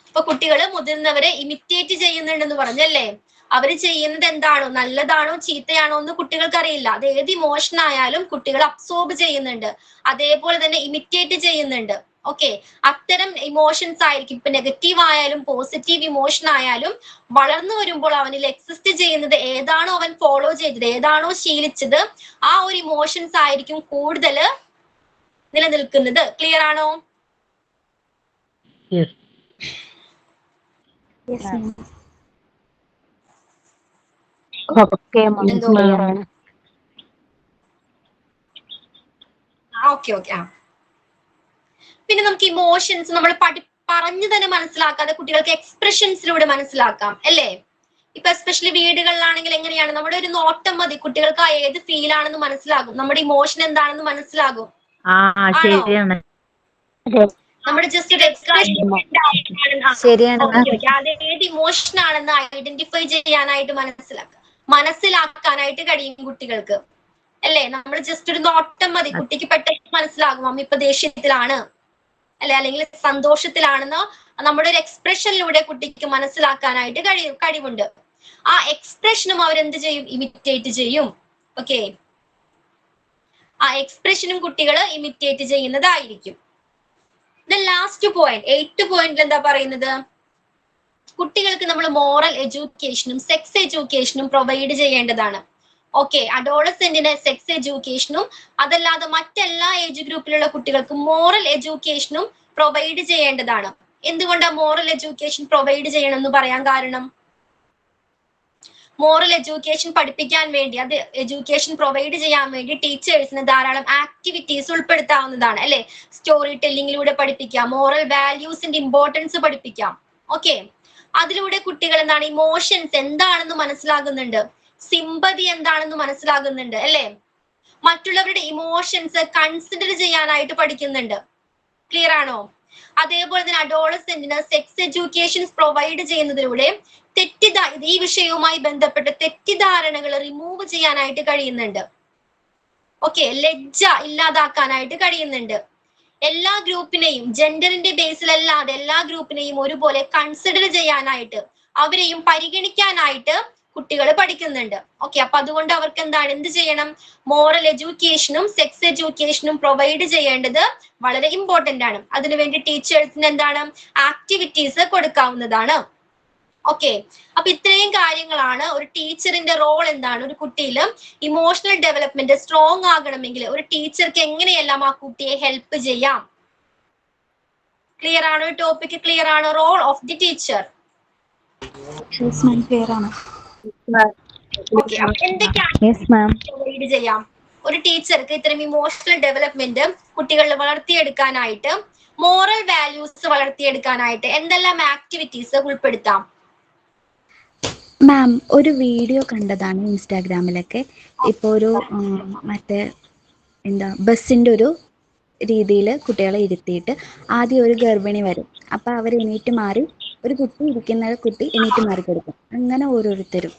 ഇപ്പൊ കുട്ടികള് മുതിർന്നവരെ ഇമിറ്റേറ്റ് ചെയ്യുന്നുണ്ടെന്ന് പറഞ്ഞല്ലേ. അവര് ചെയ്യുന്നത് എന്താണോ, നല്ലതാണോ ചീത്തയാണോ എന്ന് കുട്ടികൾക്ക് അറിയില്ല. അത് ഏത് ഇമോഷൻ ആയാലും കുട്ടികൾ അബ്സോർബ് ചെയ്യുന്നുണ്ട്, അതേപോലെ തന്നെ ഇമിറ്റേറ്റ് ചെയ്യുന്നുണ്ട്. ഓക്കെ, അത്തരം ഇമോഷൻസ് ആയിരിക്കും. ഇപ്പൊ നെഗറ്റീവ് ആയാലും പോസിറ്റീവ് ഇമോഷൻ ആയാലും വളർന്നു വരുമ്പോൾ അവനിൽ എക്സിസ്റ്റ് ചെയ്യുന്നത് ഏതാണോ അവൻ ഫോളോ ചെയ്തത്, ഏതാണോ ശീലിച്ചത്, ആ ഒരു ഇമോഷൻസ് ആയിരിക്കും കൂടുതൽ നിലനിൽക്കുന്നത്. ക്ലിയർ ആണോ? ഓക്കെ. പിന്നെ നമുക്ക് ഇമോഷൻസ് നമ്മൾ പറഞ്ഞു തന്നെ മനസ്സിലാക്കാതെ കുട്ടികൾക്ക് എക്സ്പ്രഷൻസിലൂടെ മനസ്സിലാക്കാം അല്ലേ. ഇപ്പൊ എസ്പെഷ്യലി വീടുകളിലാണെങ്കിൽ എങ്ങനെയാണ്? നമ്മുടെ ഒരു നോട്ടം മതി കുട്ടികൾക്ക് ആ ഏത് ഫീൽ ആണെന്ന് മനസ്സിലാകും, നമ്മുടെ ഇമോഷൻ എന്താണെന്ന് മനസ്സിലാകും. നമ്മുടെ ജസ്റ്റ് ഒരു എക്സ്പ്രഷൻ ശരിയാണ് മാം. അത് ഏത് ഇമോഷൻ ആണെന്ന് ഐഡന്റിഫൈ ചെയ്യാനായിട്ട് മനസ്സിലാക്കാനായിട്ട് കഴിയും കുട്ടികൾക്ക്, അല്ലേ? നമ്മൾ ജസ്റ്റ് ഒരു നോട്ടം മതി, കുട്ടിക്ക് പെട്ടെന്ന് മനസ്സിലാകും അമ്മ ഇപ്പൊ ദേഷ്യത്തിലാണ് അല്ലെ, അല്ലെങ്കിൽ സന്തോഷത്തിലാണെന്ന് നമ്മുടെ ഒരു എക്സ്പ്രഷനിലൂടെ കുട്ടിക്ക് മനസ്സിലാക്കാനായിട്ട് കഴിവുണ്ട്. ആ എക്സ്പ്രഷനും അവരെന്ത് ചെയ്യും? ഇമിറ്റേറ്റ് ചെയ്യും. ഓക്കെ, ആ എക്സ്പ്രഷനും കുട്ടികൾ ഇമിറ്റേറ്റ് ചെയ്യുന്നതായിരിക്കും. ലാസ്റ്റ് പോയിന്റ്, 8th പോയിന്റിൽ എന്താ പറയുന്നത്? കുട്ടികൾക്ക് നമ്മൾ മോറൽ എഡ്യൂക്കേഷനും സെക്സ് എഡ്യൂക്കേഷനും പ്രൊവൈഡ് ചെയ്യേണ്ടതാണ്. ഓക്കെ, അഡോളസെന്റിന് സെക്സ് എഡ്യൂക്കേഷനും അതല്ലാതെ മറ്റെല്ലാ ഏജ് ഗ്രൂപ്പിലുള്ള കുട്ടികൾക്കും മോറൽ എഡ്യൂക്കേഷനും പ്രൊവൈഡ് ചെയ്യേണ്ടതാണ്. എന്തുകൊണ്ടാണ് മോറൽ എഡ്യൂക്കേഷൻ പ്രൊവൈഡ് ചെയ്യണം എന്ന് പറയാൻ കാരണം? മോറൽ എഡ്യൂക്കേഷൻ പഠിപ്പിക്കാൻ വേണ്ടി, അത് എഡ്യൂക്കേഷൻ പ്രൊവൈഡ് ചെയ്യാൻ വേണ്ടി ടീച്ചേഴ്സിന് ധാരാളം ആക്ടിവിറ്റീസ് ഉൾപ്പെടുത്താവുന്നതാണ്, അല്ലെ? സ്റ്റോറി ടെല്ലിങ്ങിലൂടെ പഠിപ്പിക്കാം, മോറൽ വാല്യൂസിന്റെ ഇമ്പോർട്ടൻസ് പഠിപ്പിക്കാം. ഓക്കെ, അതിലൂടെ കുട്ടികൾ എന്താണ്, ഇമോഷൻസ് എന്താണെന്ന് മനസ്സിലാകുന്നുണ്ട്, സിമ്പതി എന്താണെന്ന് മനസ്സിലാകുന്നുണ്ട്, അല്ലെ? മറ്റുള്ളവരുടെ ഇമോഷൻസ് കൺസിഡർ ചെയ്യാനായിട്ട് പഠിക്കുന്നുണ്ട്. ക്ലിയർ ആണോ? അതേപോലെ തന്നെ അഡോളസെന്റിന് സെക്സ് എഡ്യൂക്കേഷൻ പ്രൊവൈഡ് ചെയ്യുന്നതിലൂടെ ഈ വിഷയവുമായി ബന്ധപ്പെട്ട തെറ്റിദ്ധാരണകൾ റിമൂവ് ചെയ്യാനായിട്ട് കഴിയുന്നുണ്ട്. ഓക്കെ, ലജ്ജ ഇല്ലാതാക്കാനായിട്ട് കഴിയുന്നുണ്ട്. എല്ലാ ഗ്രൂപ്പിനെയും ജെൻഡറിന്റെ ബേസിലല്ലാതെ എല്ലാ ഗ്രൂപ്പിനെയും ഒരുപോലെ കൺസിഡർ ചെയ്യാനായിട്ട്, അവരെയും പരിഗണിക്കാനായിട്ട് കുട്ടികൾ പഠിക്കുന്നുണ്ട്. ഓക്കെ, അപ്പൊ അതുകൊണ്ട് അവർക്ക് എന്താണ്, എന്ത് ചെയ്യണം? മോറൽ എഡ്യൂക്കേഷനും സെക്സ് എഡ്യൂക്കേഷനും പ്രൊവൈഡ് ചെയ്യേണ്ടത് വളരെ ഇമ്പോർട്ടന്റ് ആണ്. അതിനുവേണ്ടി ടീച്ചേഴ്സിന് എന്താണ്, ആക്ടിവിറ്റീസ് കൊടുക്കാവുന്നതാണ്. ഓക്കെ, അപ്പൊ ഇത്രയും കാര്യങ്ങളാണ് ഒരു ടീച്ചറിന്റെ റോൾ എന്താണ്, ഒരു കുട്ടിയിൽ ഇമോഷണൽ ഡെവലപ്മെന്റ് സ്ട്രോങ് ആകണമെങ്കിൽ ഒരു ടീച്ചർക്ക് എങ്ങനെയെല്ലാം ആ കുട്ടിയെ ഹെൽപ്പ് ചെയ്യാം. ക്ലിയർ ആണോ? ടോപ്പിക് ക്ലിയർ ആണോ? Role of the teacher. Clear ആണ്. ഓക്കെ, അപ്പൊ എന്തൊക്കെയാണ് പ്രൊവൈഡ് ചെയ്യാം ഒരു ടീച്ചർക്ക് ഇത്തരം ഇമോഷണൽ ഡെവലപ്മെന്റ് കുട്ടികളിൽ വളർത്തിയെടുക്കാനായിട്ട്, മോറൽ വാല്യൂസ് വളർത്തിയെടുക്കാനായിട്ട് എന്തെല്ലാം ആക്ടിവിറ്റീസ് ഉൾപ്പെടുത്താം? മാം, ഒരു വീഡിയോ കണ്ടതാണ് ഇൻസ്റ്റാഗ്രാമിലൊക്കെ. ഇപ്പോൾ ഒരു മറ്റേ ബസ്സിന്റെ ഒരു രീതിയിൽ കുട്ടികളെ ഇരുത്തിയിട്ട് ആദ്യം ഒരു ഗർഭിണി വരും, അപ്പൊ അവർ എണീറ്റ് മാറി, ഒരു കുട്ടി ഇരിക്കുന്ന കുട്ടി എണീറ്റ് മാറി കൊടുക്കും. അങ്ങനെ ഓരോരുത്തരും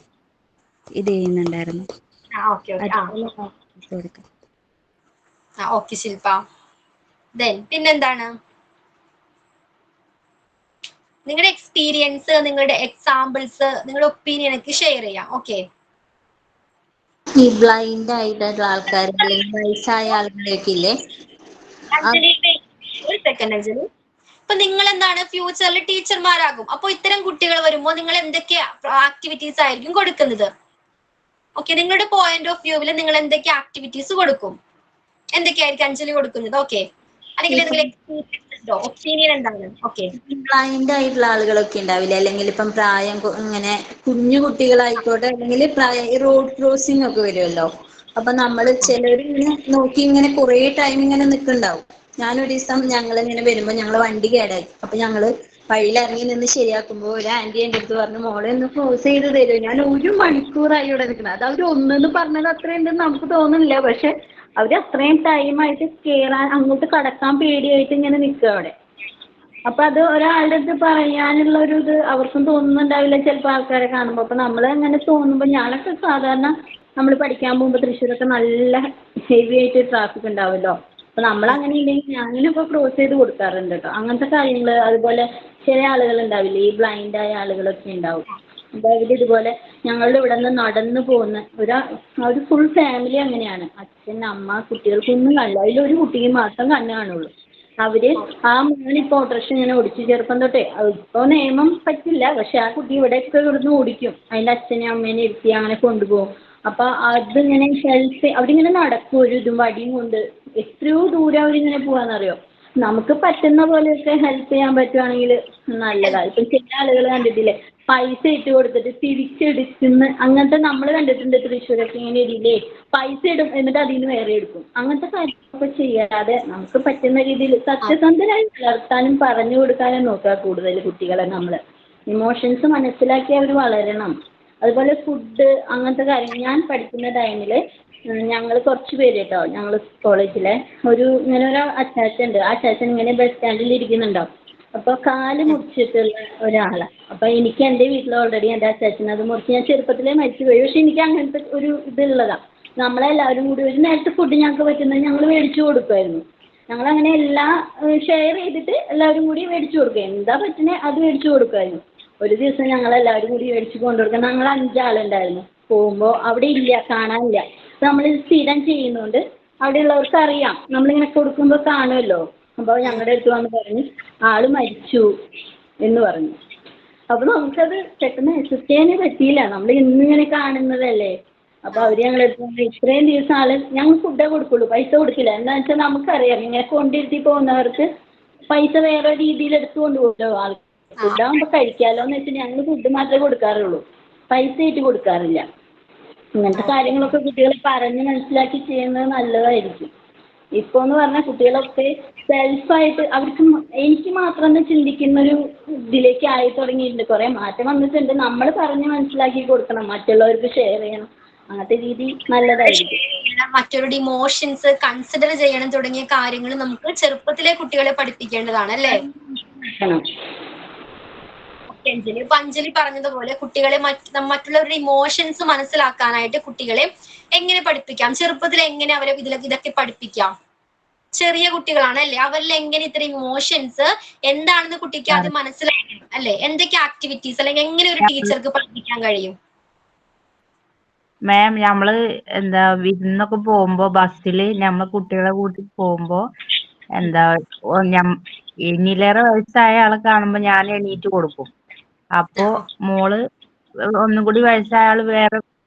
ഇത് ചെയ്യുന്നുണ്ടായിരുന്നു. ഓക്കെ ശില്പ, പിന്നെന്താണ് നിങ്ങളുടെ എക്സ്പീരിയൻസ്, നിങ്ങളുടെ എക്സാമ്പിൾസ്, നിങ്ങളുടെ ഒപ്പീനിയൻ ഒക്കെ ഷെയർ ചെയ്യാം. ഓക്കെ, ഈ ബ്ലൈൻഡ് ആയിട്ടുള്ള ആൾക്കാർ അല്ലെങ്കിൽ വയസ്സായ ആളുകളൊക്കെ ഇല്ലേ? ഒരു സെക്കൻഡ് അഞ്ജലി. ഇപ്പൊ നിങ്ങൾ എന്താണ് ഫ്യൂച്ചറിൽ ടീച്ചർമാരാകും, അപ്പൊ ഇത്തരം കുട്ടികൾ വരുമ്പോൾ നിങ്ങൾ എന്തൊക്കെ ആക്ടിവിറ്റീസ് ആയിരിക്കും കൊടുക്കുന്നത്? ഓക്കെ, നിങ്ങളുടെ പോയിന്റ് ഓഫ് വ്യൂവിൽ നിങ്ങൾ എന്തൊക്കെ ആക്ടിവിറ്റീസ് കൊടുക്കും? എന്തൊക്കെയായിരിക്കും അഞ്ജലി കൊടുക്കുന്നത്? ഓക്കെ, അല്ലെങ്കിൽ ഒപ്പീനിയൻ എന്താണ്? ഓക്കെ, ബ്ലൈൻഡ് ആയിട്ടുള്ള ആളുകളൊക്കെ ഉണ്ടാവില്ല, അല്ലെങ്കിൽ ഇപ്പം പ്രായം ഇങ്ങനെ കുഞ്ഞു കുട്ടികളായിക്കോട്ടെ, അല്ലെങ്കിൽ റോഡ് ക്രോസിംഗ് ഒക്കെ വരുമല്ലോ. അപ്പൊ നമ്മള് ചിലരിങ്ങനെ നോക്കി ഇങ്ങനെ കുറെ ടൈം ഇങ്ങനെ നിൽക്കുന്നുണ്ടാവും. ഞാനൊരു ദിവസം ഞങ്ങളിങ്ങനെ വരുമ്പോ ഞങ്ങള് വണ്ടി കേടായി, അപ്പൊ ഞങ്ങള് വഴിയിൽ ഇറങ്ങി നിന്ന് ശരിയാക്കുമ്പോ ഒരു ആന്റി എന്റെ അടുത്ത് പറഞ്ഞു, മോളെ ഒന്ന് ക്ലോസ് ചെയ്ത് തരുമോ? ഞാൻ 1 മണിക്കൂറായി ഇവിടെ നിൽക്കുന്നത്. അത് അവര് ഒന്നെന്ന് പറഞ്ഞത് അത്രയുണ്ടെന്ന് നമുക്ക് തോന്നുന്നില്ല, പക്ഷെ അവര് അത്രയും ടൈമായിട്ട് കേറാൻ, അങ്ങോട്ട് കടക്കാൻ പേടിയായിട്ട് ഇങ്ങനെ നിൽക്കുക അവിടെ. അപ്പൊ അത് ഒരാളുടെ അടുത്ത് പറയാനുള്ള ഒരു ഇത് അവർക്കും തോന്നുന്നുണ്ടാവില്ല ചിലപ്പോൾ ആൾക്കാരെ കാണുമ്പോൾ. അപ്പൊ നമ്മൾ അങ്ങനെ തോന്നുമ്പോൾ, ഞാനൊക്കെ സാധാരണ നമ്മൾ പഠിക്കാൻ പോകുമ്പോൾ തൃശ്ശൂരൊക്കെ നല്ല ഹെവി ആയിട്ട് ട്രാഫിക് ഉണ്ടാവുമല്ലോ. അപ്പൊ നമ്മൾ അങ്ങനെ ഇല്ലെങ്കിൽ ഞാനിപ്പോ ക്രോസ് ചെയ്ത് കൊടുക്കാറുണ്ട് കേട്ടോ, അങ്ങനത്തെ കാര്യങ്ങൾ. അതുപോലെ ചില ആളുകൾ ഉണ്ടാവില്ലേ, ഈ ബ്ലൈൻഡ് ആയ ആളുകളൊക്കെ ഉണ്ടാവും. അപ്പൊ അവര് ഇതുപോലെ ഞങ്ങളുടെ ഇവിടെ നിന്ന് നടന്നു പോകുന്ന ഒരു ഫുൾ ഫാമിലി അങ്ങനെയാണ്. അച്ഛൻ, അമ്മ, കുട്ടികൾക്കൊന്നും കണ്ടില്ല, അതിലൊരു കുട്ടിക്ക് മാത്രം കണ്ണ് കാണുള്ളൂ. അവര് ആ മോനിപ്പോ ഓട്ടോറിക്ഷ ഇങ്ങനെ ഓടിച്ചു ചെറുപ്പം തൊട്ടേ. ഇപ്പൊ നിയമം പറ്റില്ല, പക്ഷെ ആ കുട്ടി ഇവിടെയൊക്കെ ഇവിടുന്ന് ഓടിക്കും. അതിന്റെ അച്ഛനെയും അമ്മേനെ ഇരുത്തി അങ്ങനെ കൊണ്ടുപോകും. അപ്പൊ അതിങ്ങനെ ഹെൽപ്പ്, അവരിങ്ങനെ നടക്കും ഒരു ഇതും വടിയും കൊണ്ട്. എത്രയോ ദൂരം അവരിങ്ങനെ പോവാന്നറിയോ? നമുക്ക് പറ്റുന്ന പോലെയൊക്കെ ഹെൽപ്പ് ചെയ്യാൻ പറ്റുവാണെങ്കിൽ നല്ലതാണ്. ഇപ്പൊ ചില ആളുകൾ കണ്ടിട്ടില്ലേ, പൈസ ഇട്ട് കൊടുത്തിട്ട് തിരിച്ചെടുക്കുന്ന, അങ്ങനത്തെ നമ്മൾ കണ്ടിട്ടുണ്ട് തൃശ്ശൂരൊക്കെ. ഇങ്ങനെ ഇടില്ലേ, പൈസ ഇടും എന്നിട്ട് അതിൽ നിന്ന് വേറെ എടുക്കും. അങ്ങനത്തെ കാര്യങ്ങളൊക്കെ ചെയ്യാതെ നമുക്ക് പറ്റുന്ന രീതിയിൽ സത്യസന്ധരായി വളർത്താനും പറഞ്ഞു കൊടുക്കാനും നോക്കുക കൂടുതൽ കുട്ടികളെ. നമ്മൾ ഇമോഷൻസ് മനസ്സിലാക്കി അവർ വളരണം. അതുപോലെ ഫുഡ്, അങ്ങനത്തെ കാര്യങ്ങൾ. ഞാൻ പഠിക്കുന്ന ടൈമിൽ ഞങ്ങൾ കുറച്ച് പേര് കേട്ടോ, ഞങ്ങൾ കോളേജിലെ ഇങ്ങനെ ഒരു അച്ചാച്ചൻ ഉണ്ട്. ആ അച്ചാച്ചൻ ഇങ്ങനെ ബസ് സ്റ്റാൻഡിൽ ഇരിക്കുന്നുണ്ടാവും. അപ്പോൾ കാല് മുറിച്ചിട്ടുള്ള ഒരാളാണ്. അപ്പോൾ എനിക്ക് എൻ്റെ വീട്ടിൽ ഓൾറെഡി എൻ്റെ അച്ചാച്ചൻ അത് മുറിച്ച് ഞാൻ ചെറുപ്പത്തിലേ മരിച്ചു പോയി. പക്ഷെ എനിക്ക് അങ്ങനത്തെ ഒരു ഇതുള്ളതാണ്. നമ്മളെല്ലാവരും കൂടി ഒരു നേരത്തെ ഫുഡ് ഞങ്ങൾക്ക് പറ്റുന്നത് ഞങ്ങൾ മേടിച്ചു കൊടുക്കുമായിരുന്നു. ഞങ്ങളങ്ങനെ എല്ലാം ഷെയർ ചെയ്തിട്ട് എല്ലാവരും കൂടി മേടിച്ചു കൊടുക്കുക. എന്താ പറ്റുന്നത് അത് മേടിച്ചു കൊടുക്കുമായിരുന്നു. ഒരു ദിവസം ഞങ്ങളെല്ലാവരും കൂടി മേടിച്ച് കൊണ്ടുകൊടുക്കുക. ഞങ്ങൾ 5 ആളുണ്ടായിരുന്നു. പോകുമ്പോൾ അവിടെ ഇല്ല, കാണാനില്ല. നമ്മൾ സ്ഥിരം ചെയ്യുന്നതുകൊണ്ട് അവിടെയുള്ളവർക്ക് അറിയാം, നമ്മളിങ്ങനെ കൊടുക്കുമ്പോൾ കാണുമല്ലോ. അപ്പോൾ ഞങ്ങളുടെ അടുത്ത് വന്ന് പറഞ്ഞ് ആള് മരിച്ചു എന്ന് പറഞ്ഞു. അപ്പോൾ നമുക്കത് പെട്ടെന്ന് അക്സെപ്റ്റ് ചെയ്യാനേ പറ്റിയില്ല. നമ്മൾ ഇന്നിങ്ങനെ കാണുന്നതല്ലേ. അപ്പോൾ അവർ ഞങ്ങളെടുത്ത് പറഞ്ഞു ഇത്രയും ദിവസം ആള് ഞങ്ങൾ ഫുഡേ കൊടുക്കുള്ളൂ, പൈസ കൊടുക്കില്ല. എന്താണെന്ന് വെച്ചാൽ നമുക്കറിയാം ഇങ്ങനെ കൊണ്ടിരുത്തി പോകുന്നവർക്ക് പൈസ വേറെ രീതിയിൽ എടുത്ത് കൊണ്ടുപോകുമല്ലോ. ആൾ ഫുഡാകുമ്പോൾ കഴിക്കാമല്ലോ എന്ന് വെച്ചാൽ ഞങ്ങൾ ഫുഡ് മാത്രമേ കൊടുക്കാറുള്ളൂ, പൈസ ആയിട്ട് കൊടുക്കാറില്ല. ഇങ്ങനത്തെ കാര്യങ്ങളൊക്കെ കുട്ടികളെ പറഞ്ഞ് മനസ്സിലാക്കി ചെയ്യുന്നത് നല്ലതായിരിക്കും. ഇപ്പോൾ എന്ന് പറഞ്ഞാൽ കുട്ടികളൊക്കെ സെൽഫായിട്ട് അവർക്ക് എനിക്ക് മാത്രം ചിന്തിക്കുന്നൊരു ഇതിലേക്ക് ആയി തുടങ്ങിയിട്ടുണ്ട്. കുറേ മാറ്റം വന്നിട്ടുണ്ട്. നമ്മൾ പറഞ്ഞ് മനസ്സിലാക്കി കൊടുക്കണം, മറ്റുള്ളവർക്ക് ഷെയർ ചെയ്യണം. അങ്ങനത്തെ രീതി നല്ലതായിരിക്കും. മറ്റവരുടെ ഇമോഷൻസ് കൺസിഡർ ചെയ്യണം തുടങ്ങിയ കാര്യങ്ങൾ നമുക്ക് ചെറുപ്പത്തിലെ കുട്ടികളെ പഠിപ്പിക്കേണ്ടതാണ് അല്ലേ? അഞ്ജലി പറഞ്ഞതുപോലെ കുട്ടികളെ മറ്റുള്ളവരുടെ ഇമോഷൻസ് മനസ്സിലാക്കാനായിട്ട് കുട്ടികളെ എങ്ങനെ പഠിപ്പിക്കാം? ചെറുപ്പത്തിൽ എങ്ങനെ അവരെ ഇതൊക്കെ പഠിപ്പിക്കാം? ചെറിയ കുട്ടികളാണ് അല്ലേ, അവരിൽ എങ്ങനെ ഇത്തരം ഇമോഷൻസ് എന്താണെന്ന് കുട്ടിക്ക് ആദ്യം മനസ്സിലാക്കണം അല്ലെ? എന്തൊക്കെ ആക്ടിവിറ്റീസ് അല്ലെങ്കിൽ എങ്ങനെ ഒരു ടീച്ചർക്ക് പഠിപ്പിക്കാൻ കഴിയും? മാം നമ്മള് വിരുന്നൊക്കെ പോകുമ്പോ ബസ്സില് നമ്മള് കുട്ടികളെ കൂട്ടി പോകുമ്പോ എന്നിലേറെ വയസ്സായ ആളെ കാണുമ്പോ ഞാൻ എണീറ്റ് കൊടുക്കും. അപ്പോ മോള് ഒന്നും കൂടി വയസ്സായ ആള് വേറെ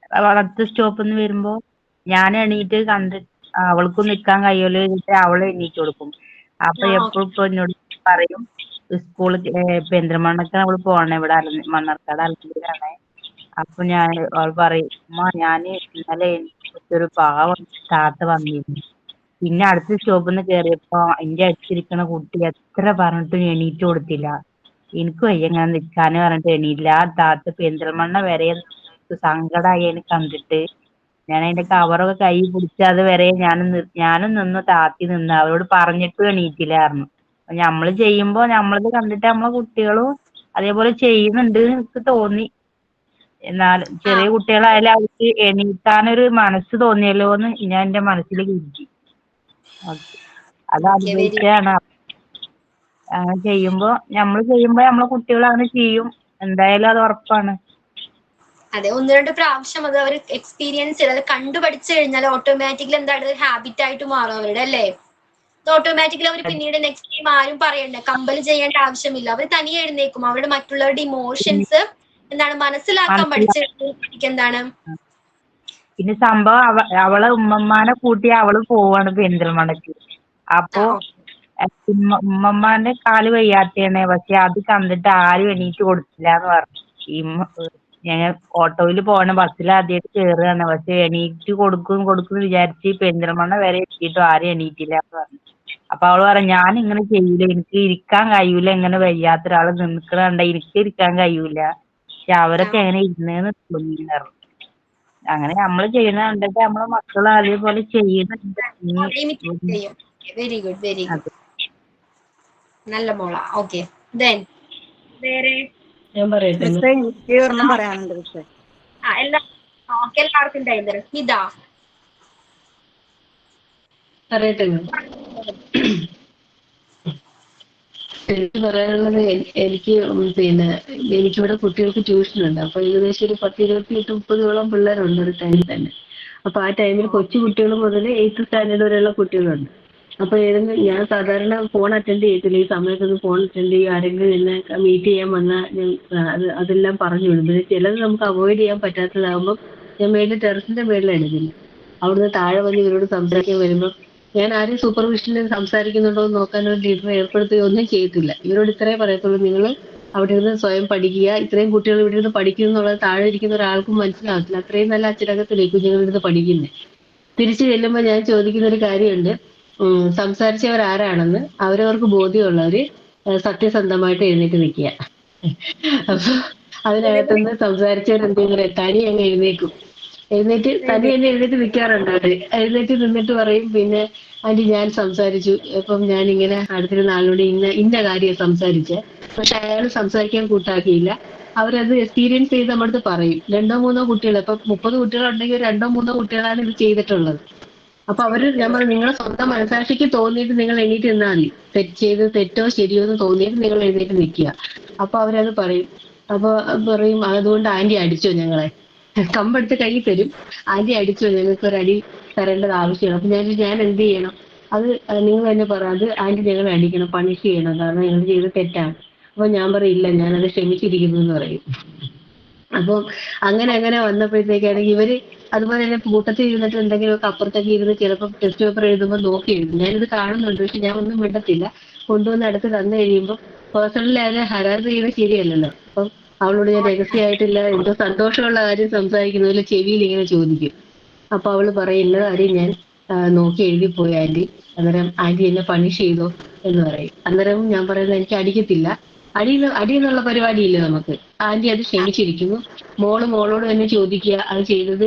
അടുത്ത സ്റ്റോപ്പിൽ നിന്ന് വരുമ്പോ ഞാൻ എണീറ്റ് കണ്ടിട്ട് അവൾക്ക് നിക്കാൻ കഴിയുമല്ലോ എന്നിട്ട് അവളെ എണീറ്റ് കൊടുക്കും. അപ്പൊ എപ്പോഴും ഇപ്പൊ എന്നോട് പറയും സ്കൂള് പെരിന്തൽമണ്ണക്ക് അവള് പോണേ, ഇവിടെ മണ്ണാർക്കാട് അലമ്പൂരാണ്. അപ്പൊ അവൾ പറയും ഞാന് ഇന്നലെ ഒരു പാവം താത്ത വന്നിരുന്നു. പിന്നെ അടുത്ത സ്റ്റോപ്പിൽ നിന്ന് കയറിയപ്പോ എന്റെ അടുത്തിരിക്കണ കുട്ടി എത്ര പറഞ്ഞിട്ടും എണീറ്റ് കൊടുത്തില്ല. എനിക്ക് വയ്യ ഇങ്ങനെ നിൽക്കാന് പറഞ്ഞിട്ട് എണീറ്റില്ല. ആ താത്ത പെരിന്തൽമണ്ണ വരെ സങ്കടമായി എന്നെ കണ്ടിട്ട്. ഞാൻ അതിന്റെ കവറൊക്കെ കൈ പിടിച്ച് അത് വരെ ഞാനും നിന്ന് താത്തി നിന്ന് അവരോട് പറഞ്ഞിട്ടും എണീറ്റില്ലായിരുന്നു. അപ്പൊ നമ്മള് ചെയ്യുമ്പോ നമ്മളത് കണ്ടിട്ട് നമ്മളെ കുട്ടികളും അതേപോലെ ചെയ്യുന്നുണ്ട് എനിക്ക് തോന്നി. എന്നാലും ചെറിയ കുട്ടികളായാലും അവർക്ക് എണീക്കാനൊരു മനസ്സ് തോന്നിയല്ലോ എന്ന് ഞാൻ എന്റെ മനസ്സിലേക്ക് ഇരിക്കും. അത് അനുഭവിച്ചാണ്. അങ്ങനെ ചെയ്യുമ്പോ നമ്മളെ കുട്ടികൾ അങ്ങനെ ചെയ്യും, എന്തായാലും അത് ഉറപ്പാണ്. അതെ, 1-2 പ്രാവശ്യം അത് അവർ എക്സ്പീരിയൻസ് ചെയ്ത് അത് കണ്ടുപഠിച്ചു കഴിഞ്ഞാൽ ഓട്ടോമാറ്റിക്കലി എന്താണ് ഹാബിറ്റ് ആയിട്ട് മാറും അവരുടെ അല്ലേ? ഓട്ടോമാറ്റിക്കലി അവർ പിന്നീട് നെക്സ്റ്റ് ടൈം ആരും പറയണ്ട, കമ്പൽ ചെയ്യേണ്ട ആവശ്യമില്ല. അവർ തനിയെ എഴുന്നേക്കും. അവരുടെ മറ്റുള്ളവരുടെ ഇമോഷൻസ് മനസ്സിലാക്കാൻ പഠിച്ചെടുത്ത് എന്താണ് പിന്നെ സംഭവം അവളെ ഉമ്മമ്മാനെ കൂട്ടി അവള് പോവാണ് പെരിന്തൽമണ്ണക്ക്. അപ്പൊ ഉമ്മമ്മാന്റെ കാല് വയ്യാത്തയാണ്. പക്ഷെ അത് കണ്ടിട്ട് ആരും എണീറ്റ് കൊടുത്തില്ല എന്ന് പറഞ്ഞു. ഞങ്ങൾ ഓട്ടോയിൽ പോണ ബസ്സിൽ ആദ്യമായിട്ട് കേറുകയാണ്. പക്ഷെ എണീറ്റ് കൊടുക്കും വിചാരിച്ച് പെരിന്തൽമണ്ണ വരെ എത്തിയിട്ടും ആരും എണീറ്റില്ല എന്ന് പറഞ്ഞു. അപ്പൊ അവള് പറഞ്ഞു ഞാൻ ഇങ്ങനെ ചെയ്യൂല, എനിക്ക് ഇരിക്കാൻ കഴിയൂല, ഇങ്ങനെ വയ്യാത്ത ഒരാള് നിൽക്കണ കണ്ട എനിക്ക് ഇരിക്കാൻ കഴിയൂല. പക്ഷെ അവരൊക്കെ എങ്ങനെ ഇരുന്നേന്ന് തോന്നിയിരുന്നു. അങ്ങനെ നമ്മള് ചെയ്യുന്ന കണ്ടിട്ട് നമ്മളെ മക്കൾ അതേപോലെ ചെയ്യുന്നുണ്ട്. വെരി ഗുഡ് നല്ല മോള. ഓക്കെ, വേറെ ഞാൻ പറയട്ടെ? പറയാനുണ്ട് എല്ലാവർക്കും ടൈം. ഇതാ പറയട്ടെ. എനിക്ക് പറയാനുള്ളത് എനിക്ക് എനിക്കിവിടെ കുട്ടികൾക്ക് ട്യൂഷൻ ഉണ്ട്. അപ്പൊ ഏകദേശം ഒരു 10, 28, 30ഓളം പിള്ളേരുണ്ട് ഒരു ടൈമിൽ തന്നെ. അപ്പൊ ആ ടൈമിൽ കൊച്ചു കുട്ടികൾ മുതൽ 8th സ്റ്റാൻഡേർഡ് വരെയുള്ള കുട്ടികളുണ്ട്. അപ്പൊ ഞാൻ സാധാരണ ഫോൺ അറ്റൻഡ് ചെയ്യത്തില്ല. ഈ സമയത്തൊന്നും ഫോൺ അറ്റൻഡ് ചെയ്യും, ആരെങ്കിലും എന്നെ മീറ്റ് ചെയ്യാൻ വന്നാൽ അതെല്ലാം പറഞ്ഞു വിടും. പിന്നെ ചിലത് നമുക്ക് അവോയ്ഡ് ചെയ്യാൻ പറ്റാത്തതാകുമ്പോൾ ഞാൻ ടെറസിന്റെ മേളിലാണ് എടുക്കുന്നത്. അവിടുന്ന് താഴെ വന്ന് ഇവരോട് സംസാരിക്കാൻ വരുമ്പോൾ ഞാൻ ആരും സൂപ്പർവിഷനിൽ സംസാരിക്കുന്നുണ്ടോ എന്ന് നോക്കാൻ ഒരു ലീഡറെ ഏർപ്പെടുത്തുകയോ ഒന്നും ചെയ്യത്തില്ല. ഇവരോട് ഇത്രേ പറയത്തുള്ളൂ, നിങ്ങൾ അവിടെ ഇരുന്ന് സ്വയം പഠിക്കുക. ഇത്രയും കുട്ടികൾ ഇവിടെ ഇരുന്ന് പഠിക്കുന്നു എന്നുള്ളത് താഴെ ഇരിക്കുന്ന ഒരാൾക്കും മനസ്സിലാകത്തില്ല. അത്രയും നല്ല അച്ചടക്കത്തിലേ കുഞ്ഞുങ്ങൾ ഇരുന്ന് പഠിക്കുന്നത്. തിരിച്ചു ചെല്ലുമ്പോൾ ഞാൻ ചോദിക്കുന്ന ഒരു കാര്യമുണ്ട്, സംസാരിച്ചവർ ആരാണെന്ന് അവരവർക്ക് ബോധ്യമുള്ളവര് സത്യസന്ധമായിട്ട് എഴുന്നേറ്റ് നിൽക്കുക. അപ്പൊ അതിനകത്തുനിന്ന് സംസാരിച്ചവർ എന്തെങ്കിലും തനി അങ്ങ് എഴുന്നേക്കും. തന്നെ എഴുന്നേറ്റ് നിൽക്കാറുണ്ട് അവര്. എഴുന്നേറ്റ് നിന്നിട്ട് പറയും പിന്നെ ആന്റി ഞാൻ സംസാരിച്ചു, ഇപ്പം ഞാനിങ്ങനെ അടുത്തിരുന്ന ആളിനോട് ഇന്ന കാര്യം സംസാരിച്ചേ, പക്ഷെ അയാൾ സംസാരിക്കാൻ കൂട്ടാക്കിയില്ല. അവരത് എക്സ്പീരിയൻസ് ചെയ്ത് നമ്മുടെ അടുത്ത് പറയും. 2-3 കുട്ടികൾ, ഇപ്പൊ 30 കുട്ടികളുണ്ടെങ്കിൽ 2-3 കുട്ടികളാണ് ഇത് ചെയ്തിട്ടുള്ളത്. അപ്പൊ ഞാൻ പറഞ്ഞു നിങ്ങളെ സ്വന്തം മനസാക്ഷിക്ക് തോന്നിയിട്ട് നിങ്ങൾ എണീറ്റ് നിന്നാൽ മതി. തെറ്റോ ശരിയോ എന്ന് തോന്നിയിട്ട് നിങ്ങൾ എഴുന്നേറ്റ് നിൽക്കുക. അപ്പൊ അവരത് പറയും. അപ്പൊ പറയും അതുകൊണ്ട് ആന്റി അടിച്ചോ ഞങ്ങളെ, കമ്പെടുത്ത് കൈ തരും. ആന്റി അടിച്ചോ, ഞങ്ങൾക്ക് ഒരു അടി തരേണ്ടത് ആവശ്യമാണ്. അപ്പൊ ഞാൻ എന്ത് ചെയ്യണം? അത് നിങ്ങൾ തന്നെ പറ, അത് ആന്റി ഞങ്ങളെ അടിക്കണം, പണിഷ് ചെയ്യണം, കാരണം ഞങ്ങൾ ചെയ്ത് തെറ്റാണ്. അപ്പൊ ഞാൻ പറയില്ല, ഞാനത് ക്ഷമിച്ചിരിക്കുന്നു എന്ന് പറയും. അപ്പം അങ്ങനെ വന്നപ്പോഴത്തേക്കാണെങ്കിൽ ഇവര് അതുപോലെ തന്നെ കൂട്ടത്തിൽ ഇരുന്നിട്ട് എന്തെങ്കിലുമൊക്കെ അപ്പുറത്തൊക്കെ ഇരുന്ന് ചിലപ്പോൾ ടെസ്റ്റ് പേപ്പർ എഴുതുമ്പോൾ നോക്കി എഴുതും. ഞാനിത് കാണുന്നുണ്ട്, പക്ഷെ ഞാൻ ഒന്നും മിണ്ടത്തില്ല. കൊണ്ടുവന്ന് അടുത്ത് തന്നു കഴിയുമ്പോൾ പേഴ്സണലി അതിനെ ഹരാസ് ചെയ്യുന്നത് ശരിയല്ലല്ലോ. അപ്പം അവളോട് ഞാൻ രഹസ്യമായിട്ടില്ല എന്തോ സന്തോഷമുള്ള കാര്യം സംസാരിക്കുന്നതിൽ ചെവിയിൽ ഇങ്ങനെ ചോദിക്കും. അപ്പൊ അവള് പറയില്ല കാര്യം ഞാൻ നോക്കി എഴുതിപ്പോയി ആന്റി, അന്നേരം ആന്റി എന്നെ പണിഷ് ചെയ്തോ എന്ന് പറയും. അന്നേരം ഞാൻ പറയുന്നത് എനിക്ക് അടിക്കത്തില്ല, അടി എന്നുള്ള പരിപാടിയില്ല നമുക്ക്. ആന്റി അത് ക്ഷമിച്ചിരിക്കുന്നു. മോളോട് തന്നെ ചോദിക്കുക, അത് ചെയ്തത്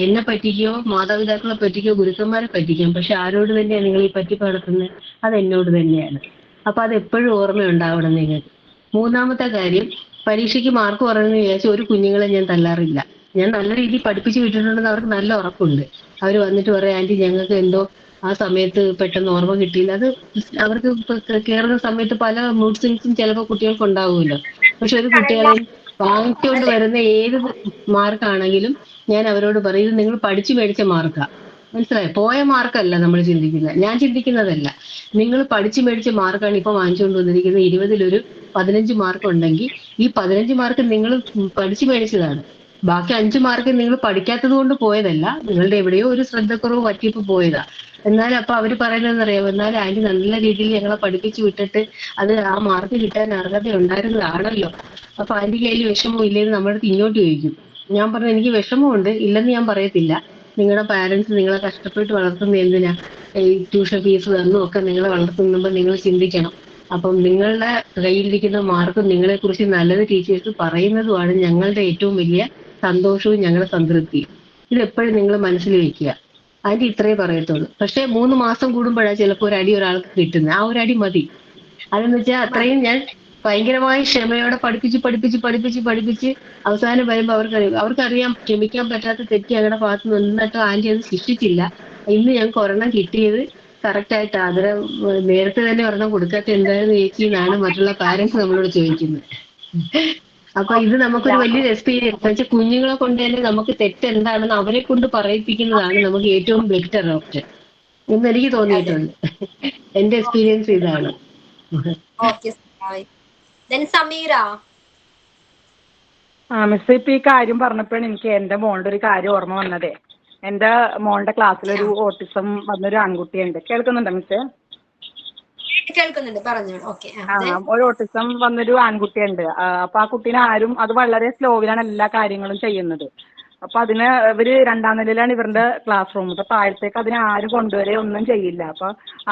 എന്നെ പറ്റിക്കോ മാതാപിതാക്കളെ പറ്റിക്കോ ഗുരുക്കന്മാരെ പറ്റിക്കാം, പക്ഷെ ആരോട് തന്നെയാണ് നിങ്ങൾ ഈ പറ്റി നടത്തുന്നത്? അത് എന്നോട് തന്നെയാണ്. അപ്പൊ അത് എപ്പോഴും ഓർമ്മയുണ്ടാവണം നിങ്ങൾക്ക്. മൂന്നാമത്തെ കാര്യം, പരീക്ഷയ്ക്ക് മാർക്ക് കുറഞ്ഞെന്ന് വിചാരിച്ച് ഒരു കുഞ്ഞുങ്ങളെ ഞാൻ തല്ലാറില്ല. ഞാൻ നല്ല രീതിയിൽ പഠിപ്പിച്ച് വിട്ടിട്ടുണ്ടെന്ന് അവർക്ക് നല്ല ഉറപ്പുണ്ട്. അവർ വന്നിട്ട് പറയാം ആന്റി ഞങ്ങൾക്ക് എന്തോ ആ സമയത്ത് പെട്ടെന്ന് ഓർമ്മ കിട്ടിയില്ല. അത് അവർക്ക് കയറുന്ന സമയത്ത് പല മൂഡ് സ്വിങ്സും ചിലപ്പോൾ കുട്ടികൾക്ക് ഉണ്ടാവുമല്ലോ. പക്ഷെ ഒരു കുട്ടികളെ വാങ്ങിച്ചുകൊണ്ട് വരുന്ന ഏത് മാർക്കാണെങ്കിലും ഞാൻ അവരോട് പറയും ഇത് നിങ്ങൾ പഠിച്ചു മേടിച്ച മാർക്കാ, മനസ്സിലായോ? പോയ മാർക്കല്ല നമ്മൾ ചിന്തിക്കുന്നത്, ഞാൻ ചിന്തിക്കുന്നതല്ല. നിങ്ങൾ പഠിച്ചു മേടിച്ച മാർക്കാണ് ഇപ്പൊ വാങ്ങിച്ചുകൊണ്ട് വന്നിരിക്കുന്നത്. 20-ൽ 15 മാർക്ക് ഉണ്ടെങ്കിൽ ഈ 15 മാർക്ക് നിങ്ങൾ പഠിച്ചു മേടിച്ചതാണ്. ബാക്കി 5 മാർക്ക് നിങ്ങൾ പഠിക്കാത്തത് കൊണ്ട് പോയതല്ല, നിങ്ങളുടെ എവിടെയോ ഒരു ശ്രദ്ധക്കുറവ് പറ്റിയപ്പോ പോയതാ. എന്നാലും അപ്പൊ അവര് പറയുന്നതെന്ന് അറിയാമോ, എന്നാലും ആന്റി നല്ല രീതിയിൽ ഞങ്ങളെ പഠിപ്പിച്ചു വിട്ടിട്ട് അത് ആ മാർക്ക് കിട്ടാൻ അർഹത ഉണ്ടായിരുന്നതാണല്ലോ, അപ്പൊ ആന്റിക്ക് അതിൽ വിഷമം ഇല്ലെന്ന് നമ്മുടെ അടുത്ത് ഇങ്ങോട്ട് ചോദിക്കും. ഞാൻ പറഞ്ഞു എനിക്ക് വിഷമമുണ്ട്, ഇല്ലെന്ന് ഞാൻ പറയത്തില്ല. നിങ്ങളുടെ പാരന്റ്സ് നിങ്ങളെ കഷ്ടപ്പെട്ട് വളർത്തുന്ന എന്തിനാ? ഈ ട്യൂഷൻ ഫീസ് തന്നും ഒക്കെ നിങ്ങളെ വളർത്തുമ്പോൾ നിങ്ങൾ ചിന്തിക്കണം. അപ്പം നിങ്ങളുടെ കയ്യിലിരിക്കുന്ന മാർക്കും നിങ്ങളെ കുറിച്ച് നല്ലത് ടീച്ചേഴ്സ് പറയുന്നതുമാണ് ഞങ്ങളുടെ ഏറ്റവും വലിയ സന്തോഷവും ഞങ്ങളുടെ സംതൃപ്തിയും. ഇതെപ്പോഴും നിങ്ങൾ മനസ്സിൽ വെക്കുക. ആന്റി ഇത്രേ പറയത്തുള്ളൂ. പക്ഷെ 3 മാസം കൂടുമ്പോഴാണ് ചിലപ്പോൾ ഒരു അടി ഒരാൾക്ക് കിട്ടുന്നത്. ആ ഒരു അടി മതി. അതെന്ന് വെച്ചാൽ അത്രയും ഞാൻ ഭയങ്കരമായി ക്ഷമയോടെ പഠിപ്പിച്ച് അവസാനം വരുമ്പോൾ അവർക്കറിയാം ക്ഷമിക്കാൻ പറ്റാത്ത തെറ്റ് ഞങ്ങളുടെ ഭാഗത്ത് നിന്നിട്ട് ആന്റി അത് ശിക്ഷിച്ചില്ല. ഇന്ന് ഞങ്ങൾക്ക് ഒരെണ്ണം കിട്ടിയത് കറക്റ്റായിട്ട് ആദരം നേരത്തെ തന്നെ ഒരെണ്ണം കൊടുക്കാത്ത എന്തായിരുന്നു ചേച്ചി എന്നാണ് മറ്റുള്ള പാരന്റ്സ് നമ്മളോട് ചോദിക്കുന്നത്. അപ്പൊ ഇത് നമുക്കൊരു വലിയൊരു എക്സ്പീരിയൻസ് വെച്ചാൽ കുഞ്ഞുങ്ങളെ കൊണ്ട് തന്നെ നമുക്ക് തെറ്റ് എന്താണെന്ന് അവരെ കൊണ്ട് പറയിപ്പിക്കുന്നതാണ് നമുക്ക് ഏറ്റവും ബെറ്റർ ഓപ്ഷൻ എന്ന് എനിക്ക് തോന്നിയിട്ടുണ്ട്. എന്റെ എക്സ്പീരിയൻസ് ഇതാണ്. ഓക്കെ സമീറ. മിസ് ഇപ്പൊ ഈ കാര്യം പറഞ്ഞപ്പോഴാണ് എനിക്ക് എന്റെ മോളുടെ ഒരു കാര്യം ഓർമ്മ വന്നതേ. എന്റെ മോളുടെ ക്ലാസ്സിലൊരു ഓട്ടിസം വന്നൊരു ആൺകുട്ടിയുണ്ട്. കേൾക്കുന്നുണ്ടോ മിസ്? കേൾക്കുന്നുണ്ട്, പറഞ്ഞു. ഓക്കെ. ഒരു ഓട്ടിസം വന്നൊരു ആൺകുട്ടിയുണ്ട്. അപ്പൊ ആ കുട്ടീനെ ആരും, അത് വളരെ സ്ലോവിലാണ് എല്ലാ കാര്യങ്ങളും ചെയ്യുന്നത്. അപ്പൊ അതിന് ഇവര് 2ാം നിലയിലാണ് ഇവരുടെ ക്ലാസ് റൂം. അപ്പൊ താഴത്തേക്ക് അതിനെ ആരും കൊണ്ടുവരെ ഒന്നും ചെയ്യില്ല. അപ്പൊ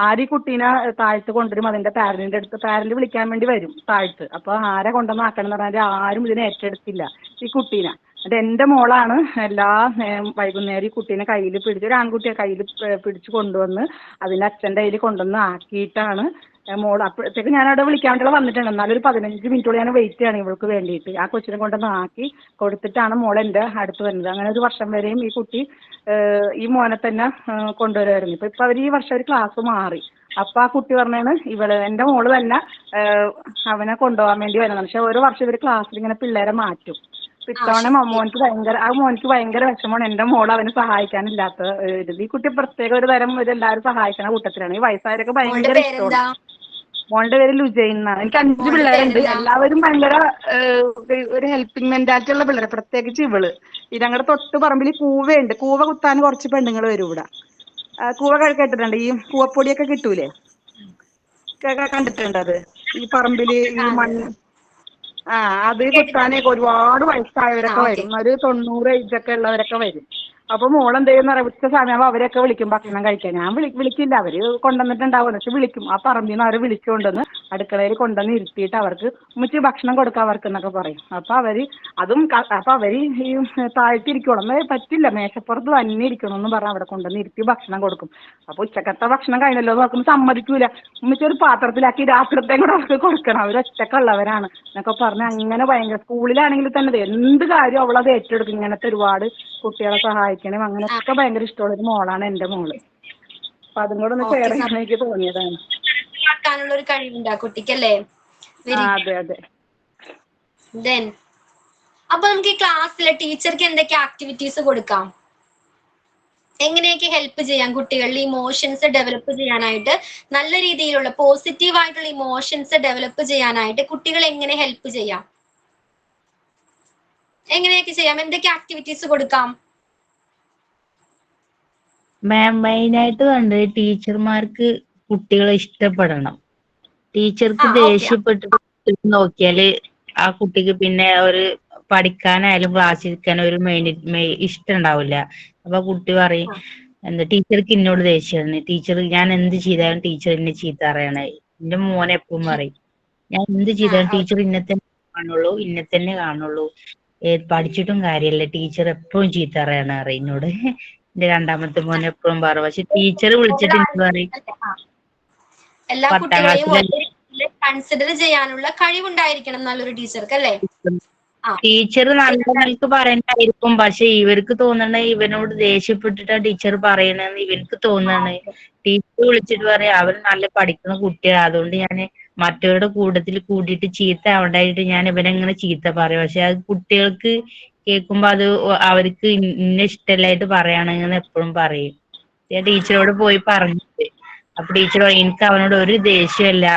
ആര് ഈ കുട്ടീനെ താഴത്ത് കൊണ്ടുവരും, അതിന്റെ പാരന്റ് വിളിക്കാൻ വേണ്ടി വരും താഴത്ത്. അപ്പൊ ആരെ കൊണ്ടുവന്നാക്കണം എന്ന് പറഞ്ഞാൽ ആരും ഇതിനെ ഏറ്റെടുത്തില്ല ഈ കുട്ടീനെ. അത് എന്റെ മോളാണ് എല്ലാ വൈകുന്നേരം ഈ കുട്ടീനെ കയ്യിൽ പിടിച്ച്, ഒരു ആൺകുട്ടിയെ കയ്യിൽ പിടിച്ച് കൊണ്ടുവന്ന് അതിന്റെ അച്ഛൻ്റെ കയ്യിൽ കൊണ്ടുവന്ന് ആക്കിയിട്ടാണ് മോൾ. അപ്പോഴത്തേക്ക് ഞാൻ അവിടെ വിളിക്കാൻ വേണ്ടി വന്നിട്ടുണ്ട്. എന്നാലും ഒരു 15 മിനിറ്റോളം ഞാൻ വെയിറ്റ് ചെയ്യണം ഇവൾക്ക് വേണ്ടിയിട്ട്. ആ കൊച്ചിനെ കൊണ്ടുവന്ന് ആക്കി കൊടുത്തിട്ടാണ് മോൾ എൻ്റെ അടുത്ത് വരുന്നത്. അങ്ങനെ ഒരു വർഷം വരെയും ഈ കുട്ടി ഈ മോനെ തന്നെ കൊണ്ടുവരുമായിരുന്നു. ഇപ്പൊ അവർ ഈ വർഷം ഒരു ക്ലാസ് മാറി. അപ്പൊ ആ കുട്ടി പറഞ്ഞാണ് എൻ്റെ മോള് തന്നെ അവനെ കൊണ്ടുപോകാൻ വേണ്ടി വരുന്നത്. പക്ഷെ ഓരോ വർഷം ഇവർ ക്ലാസ്സിൽ ഇങ്ങനെ പിള്ളേരെ മാറ്റും. ഇത്തവണ മോനിക്ക് ഭയങ്കര വിഷമമാണ്. എൻ്റെ മോൾ അവനെ സഹായിക്കാനില്ലാത്ത ഇത്. ഈ കുട്ടി പ്രത്യേക ഒരു തരം എല്ലാവരും സഹായിക്കുന്ന കൂട്ടത്തിലാണ്. ഈ വയസ്സായവരൊക്കെ ഭയങ്കര ഇഷ്ടമാണ്. മോളുടെ പേര് ലുജൈൻ എന്നാണ്. എനിക്ക് 5 പിള്ളേരുണ്ട്. എല്ലാവരും ഭയങ്കര ഒരു ഹെൽപ്പിംഗ് മെന്റാലിറ്റി ഉള്ള പിള്ളേർ. പ്രത്യേകിച്ച് ഇവള്. ഞങ്ങളുടെ തൊട്ട് പറമ്പിൽ കൂവയുണ്ട്. കൂവ കുത്താൻ കുറച്ച് പെണ്ണുങ്ങൾ വരും ഇവിടെ. കൂവ കേട്ടിട്ടുണ്ട്? ഈ കൂവപ്പൊടിയൊക്കെ കിട്ടൂലേ, കണ്ടിട്ടുണ്ട്? അത് ഈ പറമ്പില് ഈ മണ്ണ് അത് കുത്താനൊക്കെ ഒരുപാട് വയസ്സായവരൊക്കെ വരും. ഒരു 90 ഏജൊക്കെ ഉള്ളവരൊക്കെ വരും. അപ്പൊ മോളെന്ത് ചെയ്യുന്ന പറയാം, ഉച്ച സമയമാകുമ്പോൾ അവരൊക്കെ വിളിക്കും ഭക്ഷണം കഴിക്കാൻ. ഞാൻ വിളിക്കില്ല, അവര് കൊണ്ടുവന്നിട്ടുണ്ടാവും. പക്ഷെ വിളിക്കും. ആ പറമ്പിൽ നിന്ന് അവരെ വിളിച്ചുകൊണ്ടുവന്ന് അടുക്കളയിൽ കൊണ്ടുവന്ന് ഇരുത്തിയിട്ട് അവർക്ക് ഉമ്മച്ചി ഭക്ഷണം കൊടുക്കാം അവർക്ക് എന്നൊക്കെ പറയും. അപ്പൊ അവര് ഈ താഴ്ത്തിരിക്കണം, പറ്റില്ല മേശപ്പുറത്ത് തന്നെ ഇരിക്കണം എന്ന് പറഞ്ഞ് അവിടെ കൊണ്ടുവന്ന് ഇരുത്തി ഭക്ഷണം കൊടുക്കും. അപ്പൊ ഉച്ചക്കത്തെ ഭക്ഷണം കഴിഞ്ഞല്ലോ നോക്കുമ്പോൾ സമ്മതിക്കൂല, ഉമ്മച്ചി ഒരു പാത്രത്തിലാക്കി രാത്രിത്തേയും കൂടെ അവർക്ക് കൊടുക്കണം, അവർ ഒറ്റക്കുള്ളവരാണ് എന്നൊക്കെ പറഞ്ഞ് അങ്ങനെ ഭയങ്കര. സ്കൂളിലാണെങ്കിൽ തന്നെ എന്ത് കാര്യം അവളത് ഏറ്റെടുക്കും. ഇങ്ങനത്തെ ഒരുപാട് കുട്ടികളെ സഹായിക്കണം, അങ്ങനെയൊക്കെ ഭയങ്കര ഇഷ്ടമുള്ള ഒരു മോളാണ് എന്റെ മോള്. അപ്പൊ അതും കൂടെ ഒന്ന് ഷെയർ ചെയ്യാൻ എനിക്ക് തോന്നിയതാണ്. മനസ്സിലാക്കാനുള്ള ഒരു കഴിവുണ്ട് ആ കുട്ടിക്കല്ലേ? അതെ അതെ. ദെൻ അപ്പൊ നമുക്ക് ഈ ക്ലാസ്സിലെ ടീച്ചർക്ക് എന്തൊക്കെ ആക്ടിവിറ്റീസ് കൊടുക്കാം? എങ്ങനെയൊക്കെ ഹെൽപ്പ് ചെയ്യാം കുട്ടികളിൽ ഇമോഷൻസ് ഡെവലപ്പ് ചെയ്യാനായിട്ട്? നല്ല രീതിയിലുള്ള പോസിറ്റീവ് ആയിട്ടുള്ള ഇമോഷൻസ് ഡെവലപ്പ് ചെയ്യാനായിട്ട് കുട്ടികളെ എങ്ങനെ ഹെൽപ്പ് ചെയ്യാം? എങ്ങനെയൊക്കെ ചെയ്യാം? എന്തൊക്കെ ആക്ടിവിറ്റീസ് കൊടുക്കാം? മെയിനായിട്ട് വേണ്ടത് ടീച്ചർമാർക്ക് കുട്ടികളെ ഇഷ്ടപ്പെടണം. ടീച്ചർക്ക് ഓക്കെ. ദേഷ്യപ്പെട്ടിട്ട് നോക്കിയാല് ആ കുട്ടിക്ക് പിന്നെ ഒരു പഠിക്കാനായാലും ക്ലാസ്സിരിക്കാനും ഒരു ഇഷ്ടം ഉണ്ടാവില്ല. അപ്പൊ കുട്ടി പറയും, എന്താ ടീച്ചർക്ക് എന്നോട് ദേഷ്യമാണ്, ടീച്ചർ ഞാൻ എന്ത് ചെയ്താലും ടീച്ചർ എന്നെ ചീത്ത പറയണേ. എന്റെ മോനെ എപ്പോഴും പറയും, ഞാൻ എന്ത് ചെയ്താലും ടീച്ചർ ഇന്നെ തന്നെ കാണുള്ളൂ, പഠിച്ചിട്ടും കാര്യമല്ല, ടീച്ചർ എപ്പോഴും ചീത്ത പറയണ പറയും എന്നോട്. എന്റെ രണ്ടാമത്തെ മോൻ എപ്പോഴും പറയും. പക്ഷെ ടീച്ചർ വിളിച്ചിട്ട് എനിക്ക് പറയും, എല്ലാ 10ാം കുട്ടികളെയും ക്ലാസ്സിലെ കൺസിഡർ ചെയ്യാനുള്ള കഴിവുണ്ടായിരിക്കണം നല്ലൊരു ടീച്ചർക്ക് അല്ലേ? ടീച്ചർ നല്ല നിലക്ക് പറയണ്ടായിരിക്കും, പക്ഷെ ഇവർക്ക് തോന്നണ ഇവനോട് ദേഷ്യപ്പെട്ടിട്ടാ ടീച്ചർ പറയണെന്ന് ഇവർക്ക് തോന്നണേ. ടീച്ചർ വിളിച്ചിട്ട് പറയാം, അവർ നല്ല പഠിക്കുന്ന കുട്ടിയാണ്, അതുകൊണ്ട് ഞാൻ മറ്റവരുടെ കൂട്ടത്തിൽ കൂടിയിട്ട് ചീത്ത ആവണ്ടായിട്ട് ഞാൻ ഇവനെങ്ങനെ ചീത്ത പറയും. പക്ഷെ അത് കുട്ടികൾക്ക് കേൾക്കുമ്പോ അത് അവർക്ക് ഇന്ന ഇഷ്ടമല്ലായിട്ട് പറയുകയാണെന്ന് എപ്പോഴും പറയും. ഞാൻ ടീച്ചറോട് പോയി പറഞ്ഞിട്ട്, അപ്പൊ ടീച്ചർ എനിക്ക് അവനോട് ഒരു ദേഷ്യമല്ല,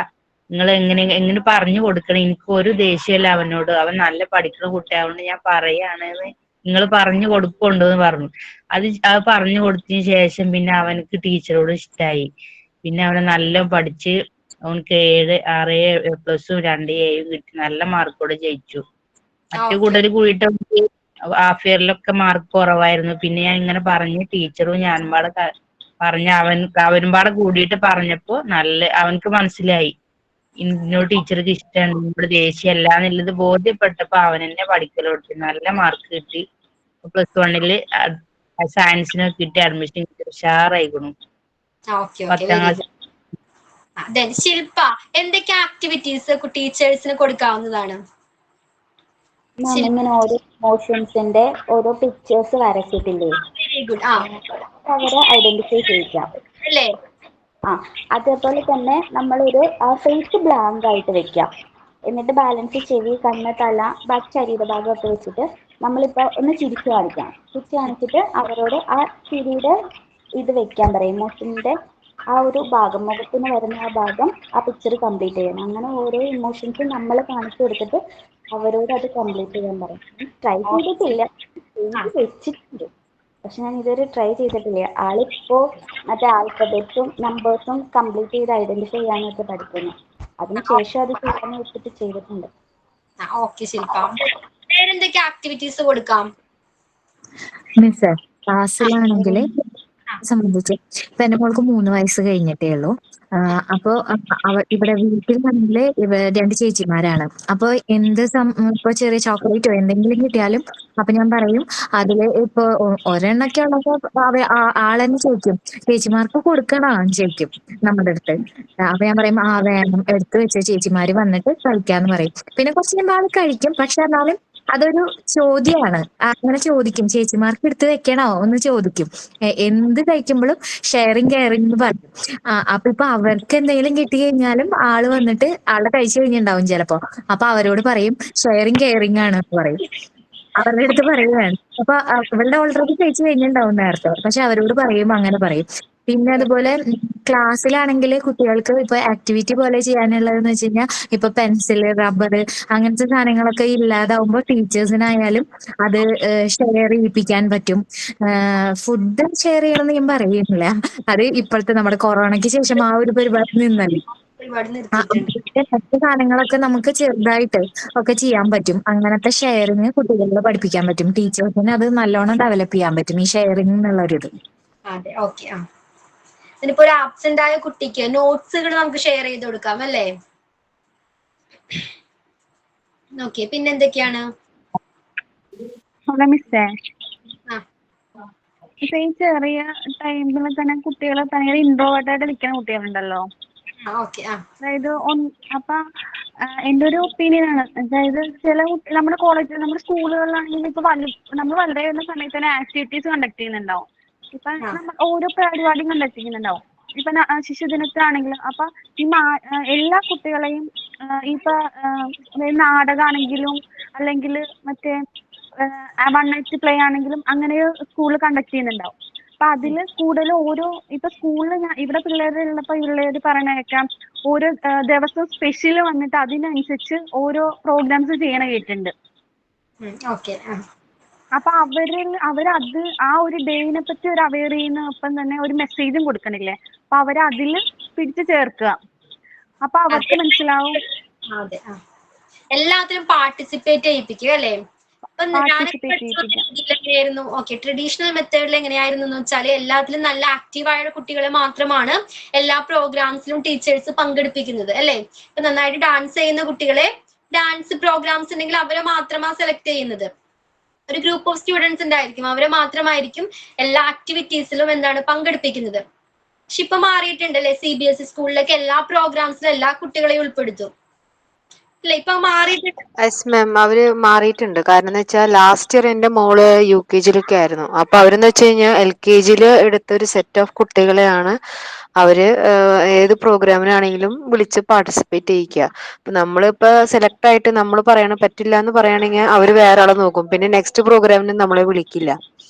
നിങ്ങൾ എങ്ങനെ പറഞ്ഞു കൊടുക്കണം, എനിക്ക് ഒരു ദേഷ്യമല്ല അവനോട്, അവൻ നല്ല പഠിക്കുന്ന കുട്ടിയാവുകൊണ്ട് ഞാൻ പറയാണെന്ന് നിങ്ങൾ പറഞ്ഞു കൊടുക്കുന്നുണ്ടെന്ന് പറഞ്ഞു. അത് പറഞ്ഞു കൊടുത്തതിന് ശേഷം പിന്നെ അവനക്ക് ടീച്ചറോട് ഇഷ്ടമായി. പിന്നെ അവനെ നല്ല പഠിച്ച് അവനക്ക് 6 A+ 2 Aയും കിട്ടി, നല്ല മാർക്കോടെ ജയിച്ചു. മറ്റു കൂട്ടർ കൂടിയിട്ട് ഹാഫ് ഇയറിലൊക്കെ മാർക്ക് കുറവായിരുന്നു. പിന്നെ ഞാൻ ഇങ്ങനെ പറഞ്ഞ് ടീച്ചറും ഞാനും പാടെ പറഞ്ഞ് അവനും പാടെ കൂടിയിട്ട് പറഞ്ഞപ്പോ അവനക്ക് മനസ്സിലായി ഇന്നോട് ടീച്ചർക്ക് ഇഷ്ടമാണ്, ഇവിടെ ദേഷ്യമല്ല എന്നുള്ളത് ബോധ്യപ്പെട്ടപ്പോ അവൻ തന്നെ പഠിക്കലോട്ട് നല്ല മാർക്ക് കിട്ടി. +1 സയൻസിനൊക്കെ കിട്ടി അഡ്മിഷൻ കിട്ടി, ഉഷാറായിക്കണു. 10ാം ക്ലാസ്. ശില്പ, എന്തൊക്കെ ആക്ടിവിറ്റീസ് ടീച്ചേഴ്സിന് കൊടുക്കാവുന്നതാണ്? ഇങ്ങനെ ഓരോ ഇമോഷൻസിന്റെ ഓരോ പിക്ചേഴ്സ് വരച്ചിട്ടില്ലേ, വെരി ഗുഡ്. അവരെ ഐഡന്റിഫൈ ചെയ്യിക്കാം അല്ലേ? അതേപോലെ തന്നെ നമ്മളൊരു ഫേസ് ബ്ലാങ്ക് ആയിട്ട് വെക്കാം. എന്നിട്ട് ബാലൻസ് ചെവി, കണ്ണ്, തല, ബാക്കി ശരീരഭാഗമൊക്കെ വെച്ചിട്ട് നമ്മളിപ്പോൾ ഒന്ന് ചിരിച്ചു കാണിച്ചിട്ട് അവരോട് ആ ചിരിയുടെ ഇത് വെക്കാൻ പറയും. ഇമോഷൻ്റെ ആ ഒരു ഭാഗം, മുഖത്തിന് വരുന്ന ആ ഭാഗം ആ പിക്ചർ കംപ്ലീറ്റ് ചെയ്യണം. അങ്ങനെ ഓരോ ഇമോഷൻസും നമ്മൾ കാണിച്ചു കൊടുത്തിട്ട് അവരോട് അത് കംപ്ലീറ്റ് ചെയ്യാൻ പറയും. ട്രൈ ചെയ്തിട്ടില്ല, വെച്ചിട്ടുണ്ട്, പക്ഷെ ഞാൻ ഇതുവരെ ട്രൈ ചെയ്തിട്ടില്ല. ആളിപ്പോ മറ്റേ ആൽഫബറ്റ്സും നമ്പേഴ്സും കംപ്ലീറ്റ് ചെയ്ത് ഐഡന്റിഫൈ ചെയ്യാനൊക്കെ പഠിക്കുന്നു. അതിനുശേഷം അത് ചെയ്യാൻ വെച്ചിട്ട് ചെയ്തിട്ടുണ്ട്. ഓക്കെ ശില്പ, വേറെന്തൊക്കെ ആക്ടിവിറ്റീസ് കൊടുക്കാം? മിസ്സേ, ക്ലാസ്സിലാണെങ്കിൽ സംബന്ധിച്ച് ഇപ്പൊ എന്റെ മോൾക്ക് 3 വയസ്സ് കഴിഞ്ഞിട്ടേ ഉള്ളൂ. അപ്പൊ ഇവിടെ വീട്ടിലാണെങ്കില് 2 ചേച്ചിമാരാണ്. അപ്പൊ ഇപ്പൊ ചെറിയ ചോക്ലേറ്റോ എന്തെങ്കിലും കിട്ടിയാലും അപ്പൊ ഞാൻ പറയും, അതില് ഇപ്പൊ ഒരെണ്ണൊക്കെ ഉള്ളപ്പോ ആളെന്നെ ചോദിക്കും, ചേച്ചിമാർക്ക് കൊടുക്കണോ ചോദിക്കും നമ്മുടെ അടുത്ത്. അപ്പൊ ഞാൻ പറയും വേണം, എടുത്തു വെച്ച ചേച്ചിമാര് വന്നിട്ട് കഴിക്കാന്ന് പറയും. പിന്നെ കുറച്ച് കഴിയുമ്പോൾ ആള് കഴിക്കും, പക്ഷെ എന്നാലും അതൊരു ചോദ്യമാണ്. അങ്ങനെ ചോദിക്കും, ചേച്ചിമാർക്ക് എടുത്ത് വെക്കണോ എന്ന് ചോദിക്കും. എന്ത് കഴിക്കുമ്പോഴും ഷെയറിങ് കെയറിങ് എന്ന് പറയും. ഇപ്പൊ അവർക്ക് എന്തെങ്കിലും കിട്ടി കഴിഞ്ഞാലും ആള് വന്നിട്ട് ആളുടെ കഴിച്ചു കഴിഞ്ഞിട്ടുണ്ടാവും ചിലപ്പോ. അപ്പൊ അവരോട് പറയും ഷെയറിങ് കെയറിങ് ആണ് എന്ന് പറയും. അവരുടെ അടുത്ത് പറയുകയാണ്. അപ്പൊ ഇവളുടെ ഓൾറെഡി കഴിച്ചു കഴിഞ്ഞിട്ടുണ്ടാവും നേരത്തെ, പക്ഷെ അവരോട് പറയും, അങ്ങനെ പറയും. പിന്നെ അതുപോലെ ക്ലാസ്സിലാണെങ്കിൽ കുട്ടികൾക്ക് ഇപ്പൊ ആക്ടിവിറ്റി പോലെ ചെയ്യാനുള്ളതെന്ന് വെച്ച് കഴിഞ്ഞാൽ ഇപ്പൊ പെൻസിൽ, റബ്ബർ അങ്ങനത്തെ സാധനങ്ങളൊക്കെ ഇല്ലാതാവുമ്പോൾ ടീച്ചേഴ്സിനായാലും അത് ഷെയർ ചെയ്യിപ്പിക്കാൻ പറ്റും. ഫുഡ് ഷെയർ ചെയ്യണമെന്ന് ഞാൻ പറയുന്നില്ല, അത് ഇപ്പോഴത്തെ നമ്മുടെ കൊറോണയ്ക്ക് ശേഷം ആ ഒരു പരിപാടി നിന്നല്ലേ. മറ്റു സാധനങ്ങളൊക്കെ നമുക്ക് ചെറുതായിട്ട് ഒക്കെ ചെയ്യാൻ പറ്റും. അങ്ങനത്തെ ഷെയറിങ് കുട്ടികളെ പഠിപ്പിക്കാൻ പറ്റും. ടീച്ചേഴ്സിന് അത് നല്ലോണം ഡെവലപ്പ് ചെയ്യാൻ പറ്റും, ഈ ഷെയറിങ് എന്നുള്ളൊരിത്. അതെ, ഓക്കെ. ഇതിനിപ്പോ ഒരു ആബ്സെന്റ് ആയ കുട്ടിക്ക് നോട്ട്സുകൾ നമുക്ക് ഷെയർ ചെയ്ത് കൊടുക്കാം അല്ലേ? ഓക്കെ, പിന്നെന്തൊക്കെയാണ്? അവിടെ മിസ്സേ ആ ഇപ്പൊ ഈ ചെറിയ ടൈമിൽ തന്നെ കുട്ടികളെ ഭയങ്കര ഇൻട്രോവേർട്ട് ആയിട്ട് നിൽക്കുന്ന കുട്ടികളുണ്ടല്ലോ. ഓക്കെ. അതായത് അപ്പൊ എൻ്റെ ഒരു ഒപ്പീനിയൻ ആണ്. അതായത് ചില നമ്മുടെ കോളേജിൽ നമ്മുടെ സ്കൂളുകളിലാണെങ്കിൽ ഇപ്പൊ നമ്മൾ വളരെ വരുന്ന സമയത്ത് തന്നെ ആക്ടിവിറ്റീസ് കണ്ടക്ട് ചെയ്യുന്നുണ്ടാവും. ഇപ്പൊ നമ്മൾ ഓരോ പരിപാടിയും കണ്ടക്ട് ചെയ്യുന്നുണ്ടാവും. ഇപ്പൊ ശിശുദിനത്തിലാണെങ്കിലും അപ്പൊ ഈ എല്ലാ കുട്ടികളെയും ഇപ്പൊ നാടകമാണെങ്കിലും അല്ലെങ്കിൽ മറ്റേ വൺ നൈറ്റ് പ്ലേ ആണെങ്കിലും അങ്ങനെ സ്കൂളിൽ കണ്ടക്ട് ചെയ്യുന്നുണ്ടാവും. അപ്പൊ അതില് കൂടുതൽ ഓരോ ഇപ്പൊ സ്കൂളിൽ ഇവിടെ പിള്ളേരുള്ളപ്പോ പിള്ളേര് പറയണ കേൾക്കാം ഓരോ ദിവസവും സ്പെഷ്യൽ വന്നിട്ട് അതിനനുസരിച്ച് ഓരോ പ്രോഗ്രാംസ് ചെയ്യണ കേട്ടിട്ടുണ്ട്. അപ്പൊ അവരത് ആ ഒരു ഡേയിനെ പറ്റി ഒരു അവെയർ ചെയ്യുന്ന ഒപ്പം തന്നെ ഒരു മെസ്സേജും കൊടുക്കണില്ലേ. അപ്പൊ അവരതില് പിടിച്ചു ചേർക്കുക. അപ്പൊ അവർക്ക് മനസ്സിലാവും. എല്ലാത്തിലും പാർട്ടിസിപ്പേറ്റ് ചെയ്യിപ്പിക്കുക അല്ലേ? ട്രഡീഷണൽ മെത്തേഡിൽ എങ്ങനെയായിരുന്നു എന്ന് വെച്ചാൽ എല്ലാത്തിലും നല്ല ആക്റ്റീവായ കുട്ടികളെ മാത്രമാണ് എല്ലാ പ്രോഗ്രാംസിലും ടീച്ചേഴ്സ് പങ്കെടുപ്പിക്കുന്നത് അല്ലേ? ഇപ്പൊ നന്നായിട്ട് ഡാൻസ് ചെയ്യുന്ന കുട്ടികളെ ഡാൻസ് പ്രോഗ്രാംസ് ഉണ്ടെങ്കിൽ അവരെ മാത്രമാണ് സെലക്ട് ചെയ്യുന്നത്. ഒരു ഗ്രൂപ്പ് ഓഫ് സ്റ്റുഡൻസ് ഉണ്ടായിരിക്കും, അവരെ മാത്രമായിരിക്കും എല്ലാ ആക്ടിവിറ്റീസിലും പങ്കെടുപ്പിക്കുന്നത്. പക്ഷെ ഇപ്പൊ മാറിയിട്ടുണ്ടല്ലേ, CBSE സ്കൂളിലേക്ക് എല്ലാ പ്രോഗ്രാംസിലും എല്ലാ കുട്ടികളെയും ഉൾപ്പെടുത്തും. യെസ് മാം, അവര് മാറിയിട്ടുണ്ട്. കാരണം എന്ന് വെച്ചാൽ ലാസ്റ്റ് ഇയർ എന്റെ മോള് UKG ആയിരുന്നു. അപ്പൊ അവരെന്ന് വെച്ച് കഴിഞ്ഞാൽ LKG എടുത്ത ഒരു സെറ്റ് ഓഫ് കുട്ടികളെയാണ് അവര് ഏത് പ്രോഗ്രാമിനാണെങ്കിലും വിളിച്ച് പാർട്ടിസിപ്പേറ്റ് ചെയ്യിക്കുക. അപ്പൊ നമ്മളിപ്പോ സെലക്ട് ആയിട്ട് നമ്മൾ പറ്റില്ല എന്ന് പറയുകയാണെങ്കിൽ അവര് വേറെ ആളെ നോക്കും. പിന്നെ നെക്സ്റ്റ് പ്രോഗ്രാമിന് നമ്മളെ വിളിക്കില്ല.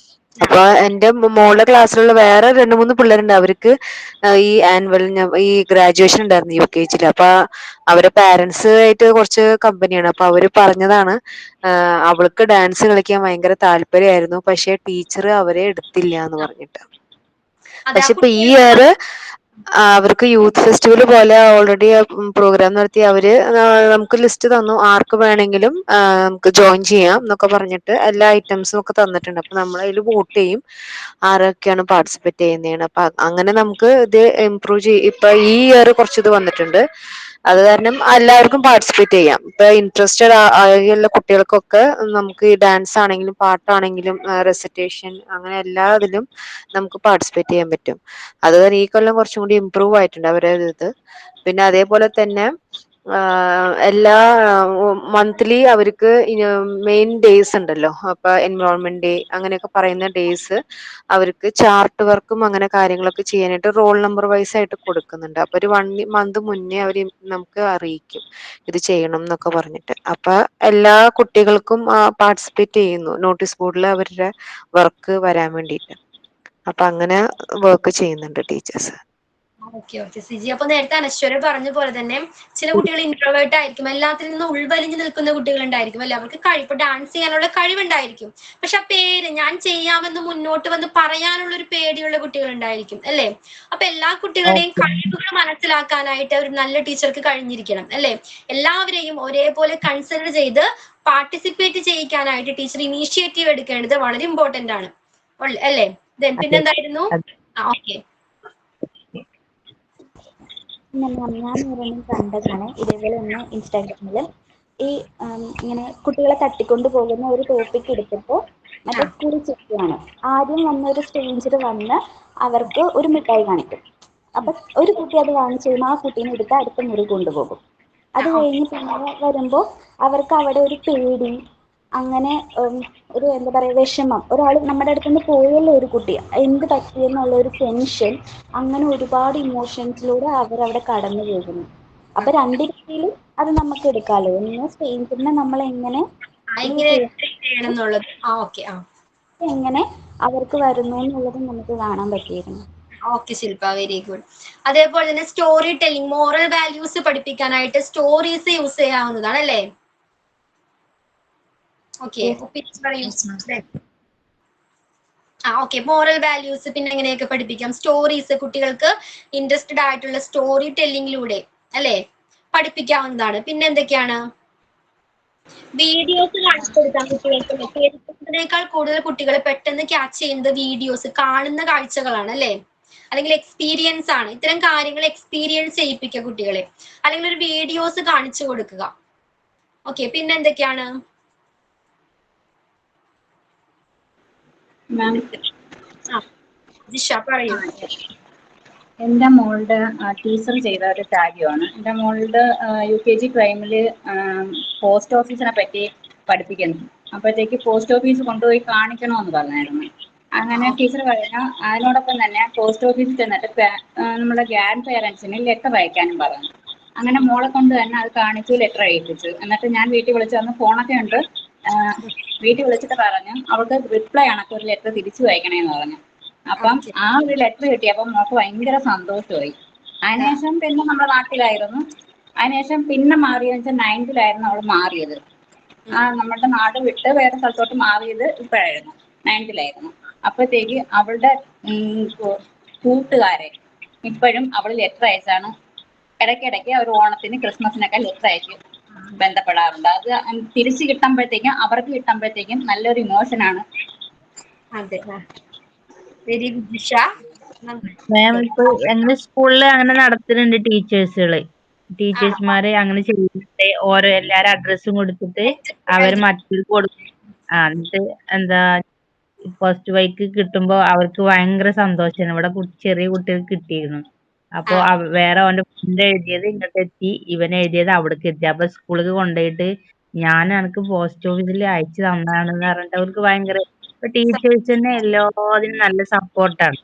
അപ്പൊ എന്റെ മോളുടെ ക്ലാസ്സിലുള്ള വേറെ 2-3 പിള്ളേരുണ്ട്. അവർക്ക് ഈ ഈ ഗ്രാജുവേഷൻ ഉണ്ടായിരുന്നു UKG. അപ്പൊ അവരെ പാരന്റ്സ് ആയിട്ട് കുറച്ച് കമ്പനിയാണ്. അപ്പൊ അവര് പറഞ്ഞതാണ് അവൾക്ക് ഡാൻസ് കളിക്കാൻ ഭയങ്കര താല്പര്യമായിരുന്നു, പക്ഷെ ടീച്ചർ അവരെ എടുത്തില്ല എന്ന് പറഞ്ഞിട്ട്. പക്ഷെ ഇപ്പൊ ഈ ഇയർ അവർക്ക് യൂത്ത് ഫെസ്റ്റിവൽ പോലെ ഓൾറെഡി പ്രോഗ്രാം നടത്തി അവര് നമുക്ക് ലിസ്റ്റ് തന്നു, ആർക്ക് വേണമെങ്കിലും നമുക്ക് ജോയിൻ ചെയ്യാം എന്നൊക്കെ പറഞ്ഞിട്ട് എല്ലാ ഐറ്റംസും ഒക്കെ തന്നിട്ടുണ്ട്. അപ്പൊ നമ്മൾ അതിൽ വോട്ട് ചെയ്യും ആരൊക്കെയാണ് പാർട്ടിസിപ്പേറ്റ് ചെയ്യുന്നതാണ്. അപ്പൊ അങ്ങനെ നമുക്ക് ഇത് ഇംപ്രൂവ് ഇപ്പൊ ഈ ഇയർ കുറച്ച് ഇത് വന്നിട്ടുണ്ട്. അത് കാരണം എല്ലാവർക്കും പാർട്ടിസിപ്പേറ്റ് ചെയ്യാം. ഇപ്പൊ ഇൻട്രസ്റ്റഡ് ആയുള്ള കുട്ടികൾക്കൊക്കെ നമുക്ക് ഈ ഡാൻസ് ആണെങ്കിലും പാട്ടാണെങ്കിലും റെസിറ്റേഷൻ അങ്ങനെ എല്ലാത്തിലും നമുക്ക് പാർട്ടിസിപ്പേറ്റ് ചെയ്യാൻ പറ്റും. അത് ഈ കൊല്ലം കുറച്ചും കൂടി ഇംപ്രൂവ് ആയിട്ടുണ്ട് അവരുടെ ഇത്. പിന്നെ അതേപോലെ തന്നെ എല്ലാ മന്ത്ലി അവർക്ക് മെയിൻ ഡേയ്സ് ഉണ്ടല്ലോ. അപ്പൊ എൻവയോൺമെന്റ് ഡേ അങ്ങനെയൊക്കെ പറയുന്ന ഡേയ്സ് അവർക്ക് ചാർട്ട് വർക്കും അങ്ങനെ കാര്യങ്ങളൊക്കെ ചെയ്യാനായിട്ട് റോൾ നമ്പർ വൈസ് ആയിട്ട് കൊടുക്കുന്നുണ്ട്. അപ്പൊ ഒരു 1 month മുന്നേ അവര് നമുക്ക് അറിയിക്കും ഇത് ചെയ്യണം എന്നൊക്കെ പറഞ്ഞിട്ട്. അപ്പൊ എല്ലാ കുട്ടികൾക്കും പാർട്ടിസിപ്പേറ്റ് ചെയ്യുന്നു നോട്ടീസ് ബോർഡിൽ അവരുടെ വർക്ക് വരാൻ വേണ്ടിയിട്ട്. അപ്പൊ അങ്ങനെ വർക്ക് ചെയ്യുന്നുണ്ട് ടീച്ചേഴ്സ്. ഓക്കെ സിജി, അപ്പൊ നേരത്തെ അനശ്വര പറഞ്ഞ പോലെ തന്നെ ചില കുട്ടികൾ ഇൻട്രോവേർട്ട് ആയിരിക്കും, എല്ലാത്തിൽ നിന്നും ഉൾവലിഞ്ഞു നിൽക്കുന്ന കുട്ടികൾ ഉണ്ടായിരിക്കും അല്ലെ? അവർക്ക് ഇപ്പൊ ഡാൻസ് ചെയ്യാനുള്ള കഴിവുണ്ടായിരിക്കും, പക്ഷെ ആ പേര് ഞാൻ ചെയ്യാമെന്ന് മുന്നോട്ട് വന്ന് പറയാനുള്ള ഒരു പേടിയുള്ള കുട്ടികൾ ഉണ്ടായിരിക്കും അല്ലെ? അപ്പൊ എല്ലാ കുട്ടികളുടെയും കഴിവുകൾ മനസ്സിലാക്കാനായിട്ട് ഒരു നല്ല ടീച്ചർക്ക് കഴിഞ്ഞിരിക്കണം അല്ലെ? എല്ലാവരെയും ഒരേപോലെ കൺസിഡർ ചെയ്ത് പാർട്ടിസിപ്പേറ്റ് ചെയ്യിക്കാനായിട്ട് ടീച്ചർ ഇനീഷ്യേറ്റീവ് എടുക്കേണ്ടത് വളരെ ഇമ്പോർട്ടന്റ് ആണ് അല്ലേ? പിന്നെന്തായിരുന്നു? ഓക്കെ, ഞാൻ ഒരെണ്ണം കണ്ടതാണ് ഇതേപോലെ തന്നെ ഇൻസ്റ്റാഗ്രാമിൽ. ഈ ഇങ്ങനെ കുട്ടികളെ തട്ടിക്കൊണ്ട് പോകുന്ന ഒരു ടോപ്പിക് എടുത്തിട്ട് മറ്റേ സ്കൂൾ ചെക്കാണ്. ആദ്യം വന്ന ഒരു സ്ട്രേഞ്ചർ വന്ന് അവർക്ക് ഒരു മിഠായി കാണിക്കും. അപ്പൊ ഒരു കുട്ടി അത് വാങ്ങിച്ചു കഴിയുമ്പോൾ ആ കുട്ടീനെ എടുത്ത് അടുത്ത മുറി കൊണ്ടുപോകും. അത് കഴിഞ്ഞ് പിന്നെ വരുമ്പോൾ അവർക്ക് അവിടെ ഒരു പേടി, അങ്ങനെ ഒരു എന്താ പറയുക വിഷമം, ഒരാൾ നമ്മുടെ അടുത്തുനിന്ന് പോയല്ലോ ഒരു കുട്ടി, എന്ത് പറ്റിയെന്നുള്ള ഒരു ടെൻഷൻ, അങ്ങനെ ഒരുപാട് ഇമോഷൻസിലൂടെ അവരവിടെ കടന്നു പോകുന്നു. അപ്പൊ രണ്ട് രീതിയിലും അത് നമുക്ക് എടുക്കാമല്ലോ. ഒന്ന് സ്ട്രേഞ്ചറിനെ നമ്മൾ എങ്ങനെ എങ്ങനെ അവർക്ക് വരുന്നു എന്നുള്ളത് നമുക്ക് കാണാൻ പറ്റിയിരുന്നു. ഓക്കെ ശില്പ, വെരി ഗുഡ്. അതേപോലെ തന്നെ സ്റ്റോറി ടെല്ലിംഗ്, മോറൽ വാല്യൂസ് പഠിപ്പിക്കാനായിട്ട് സ്റ്റോറീസ് യൂസ് ചെയ്യാവുന്നതാണ് അല്ലേ? ഓക്കെ, മോറൽ വാല്യൂസ് പിന്നെ എങ്ങനെയൊക്കെ പഠിപ്പിക്കാം? സ്റ്റോറീസ്, കുട്ടികൾക്ക് ഇൻട്രസ്റ്റഡ് ആയിട്ടുള്ള സ്റ്റോറി ടെല്ലിങ്ങിലൂടെ അല്ലെ പഠിപ്പിക്കാവുന്നതാണ്. പിന്നെ എന്തൊക്കെയാണ്? വീഡിയോസ് കാണിച്ചു കൊടുക്കാം കുട്ടികൾക്ക്. കേൾക്കുന്നതിനേക്കാൾ കൂടുതൽ കുട്ടികളെ പെട്ടെന്ന് ക്യാച്ച് ചെയ്യുന്നത് വീഡിയോസ്, കാണുന്ന കാഴ്ചകളാണ് അല്ലെ? അല്ലെങ്കിൽ എക്സ്പീരിയൻസ് ആണ്. ഇത്തരം കാര്യങ്ങൾ എക്സ്പീരിയൻസ് ചെയ്യിപ്പിക്കുക കുട്ടികളെ, അല്ലെങ്കിൽ ഒരു വീഡിയോസ് കാണിച്ചു കൊടുക്കുക. ഓക്കെ, പിന്നെ എന്തൊക്കെയാണ്? മാം, ജിഷ പറയൂ. എൻ്റെ മോളുടെ ടീച്ചർ ചെയ്ത ഒരു കാര്യമാണ്. എൻ്റെ മോളുടെ UKG പ്രൈമിൽ പോസ്റ്റ് ഓഫീസിനെ പറ്റി പഠിപ്പിക്കുന്നു. അപ്പോഴത്തേക്ക് പോസ്റ്റ് ഓഫീസ് കൊണ്ടുപോയി കാണിക്കണമെന്ന് പറഞ്ഞായിരുന്നു. അങ്ങനെ ടീച്ചർ പറഞ്ഞു. അതിനോടൊപ്പം തന്നെ പോസ്റ്റ് ഓഫീസിൽ ചെന്നിട്ട് നമ്മുടെ ഗ്രാൻഡ് പേരൻസിന് ലെറ്റർ അയക്കാനും പറഞ്ഞു. അങ്ങനെ മോളെ കൊണ്ട് തന്നെ അത് കാണിച്ചു, ലെറ്റർ അയപ്പിച്ചു. എന്നിട്ട് ഞാൻ വീട്ടിൽ വിളിച്ച് വന്ന് ഫോണൊക്കെ ഉണ്ട്, വീട്ടിൽ വിളിച്ചിട്ട് പറഞ്ഞു അവൾക്ക് റിപ്ലൈ കണക്ക് ഒരു ലെറ്റർ തിരിച്ചു അയക്കണേന്ന് പറഞ്ഞു. അപ്പം ആ ഒരു ലെറ്റർ കിട്ടിയപ്പോൾ മോൾക്ക് ഭയങ്കര സന്തോഷമായി. അതിനുശേഷം പിന്നെ നമ്മുടെ നാട്ടിലായിരുന്നു. അതിനുശേഷം പിന്നെ മാറിയെന്ന് വെച്ചാൽ 9th അവൾ മാറിയത്. നമ്മുടെ നാട് വിട്ട് വേറെ സ്ഥലത്തോട്ട് മാറിയത് ഇപ്പോഴായിരുന്നു, 9th. അപ്പോഴത്തേക്ക് അവളുടെ കൂട്ടുകാരെ ഇപ്പോഴും അവൾ ലെറ്റർ അയച്ചാണ്. ഇടയ്ക്കിടയ്ക്ക് അവർ ഓണത്തിന് ക്രിസ്മസിനൊക്കെ ലെറ്റർ അയച്ച് ബന്ധപ്പെടാറുണ്ട്. അത് തിരിച്ചു കിട്ടുമ്പോഴത്തേക്കും അവർക്ക് കിട്ടുമ്പോഴത്തേക്കും നല്ലൊരു ഇമോഷനാണ്. അതെ, വെരി ഗുഡ് ജിഷ. മാം, ഇപ്പൊ ഞങ്ങളുടെ സ്കൂളിൽ അങ്ങനെ നടത്തുന്നുണ്ട് ടീച്ചേഴ്സ്മാരെ അങ്ങനെ ചെയ്യുന്നുണ്ട്. ഓരോ എല്ലാരും അഡ്രസ്സും കൊടുത്തിട്ട് അവർ മറ്റൊരു കൊടുക്കും. എന്നിട്ട് എന്താ ഫസ്റ്റ് ബൈക്ക് കിട്ടുമ്പോ അവർക്ക് ഭയങ്കര സന്തോഷമാണ്. ഇവിടെ ചെറിയ കുട്ടികൾക്ക് കിട്ടിയിരുന്നു. അപ്പൊ വേറെ അവന്റെ ഫ്രണ്ട് എഴുതിയത് ഇങ്ങോട്ട് എത്തി, ഇവൻ എഴുതിയത് അവിടേക്ക് എത്തി. അപ്പൊ സ്കൂളിൽ കൊണ്ടുപോയിട്ട് ഞാൻ എനിക്ക് പോസ്റ്റ് ഓഫീസിൽ അയച്ചു തന്നാണെന്ന് പറഞ്ഞിട്ട് അവർക്ക് ഭയങ്കര. ഇപ്പൊ ടീച്ചേഴ്സ് തന്നെ എല്ലാത്തിനും നല്ല സപ്പോർട്ടാണ്.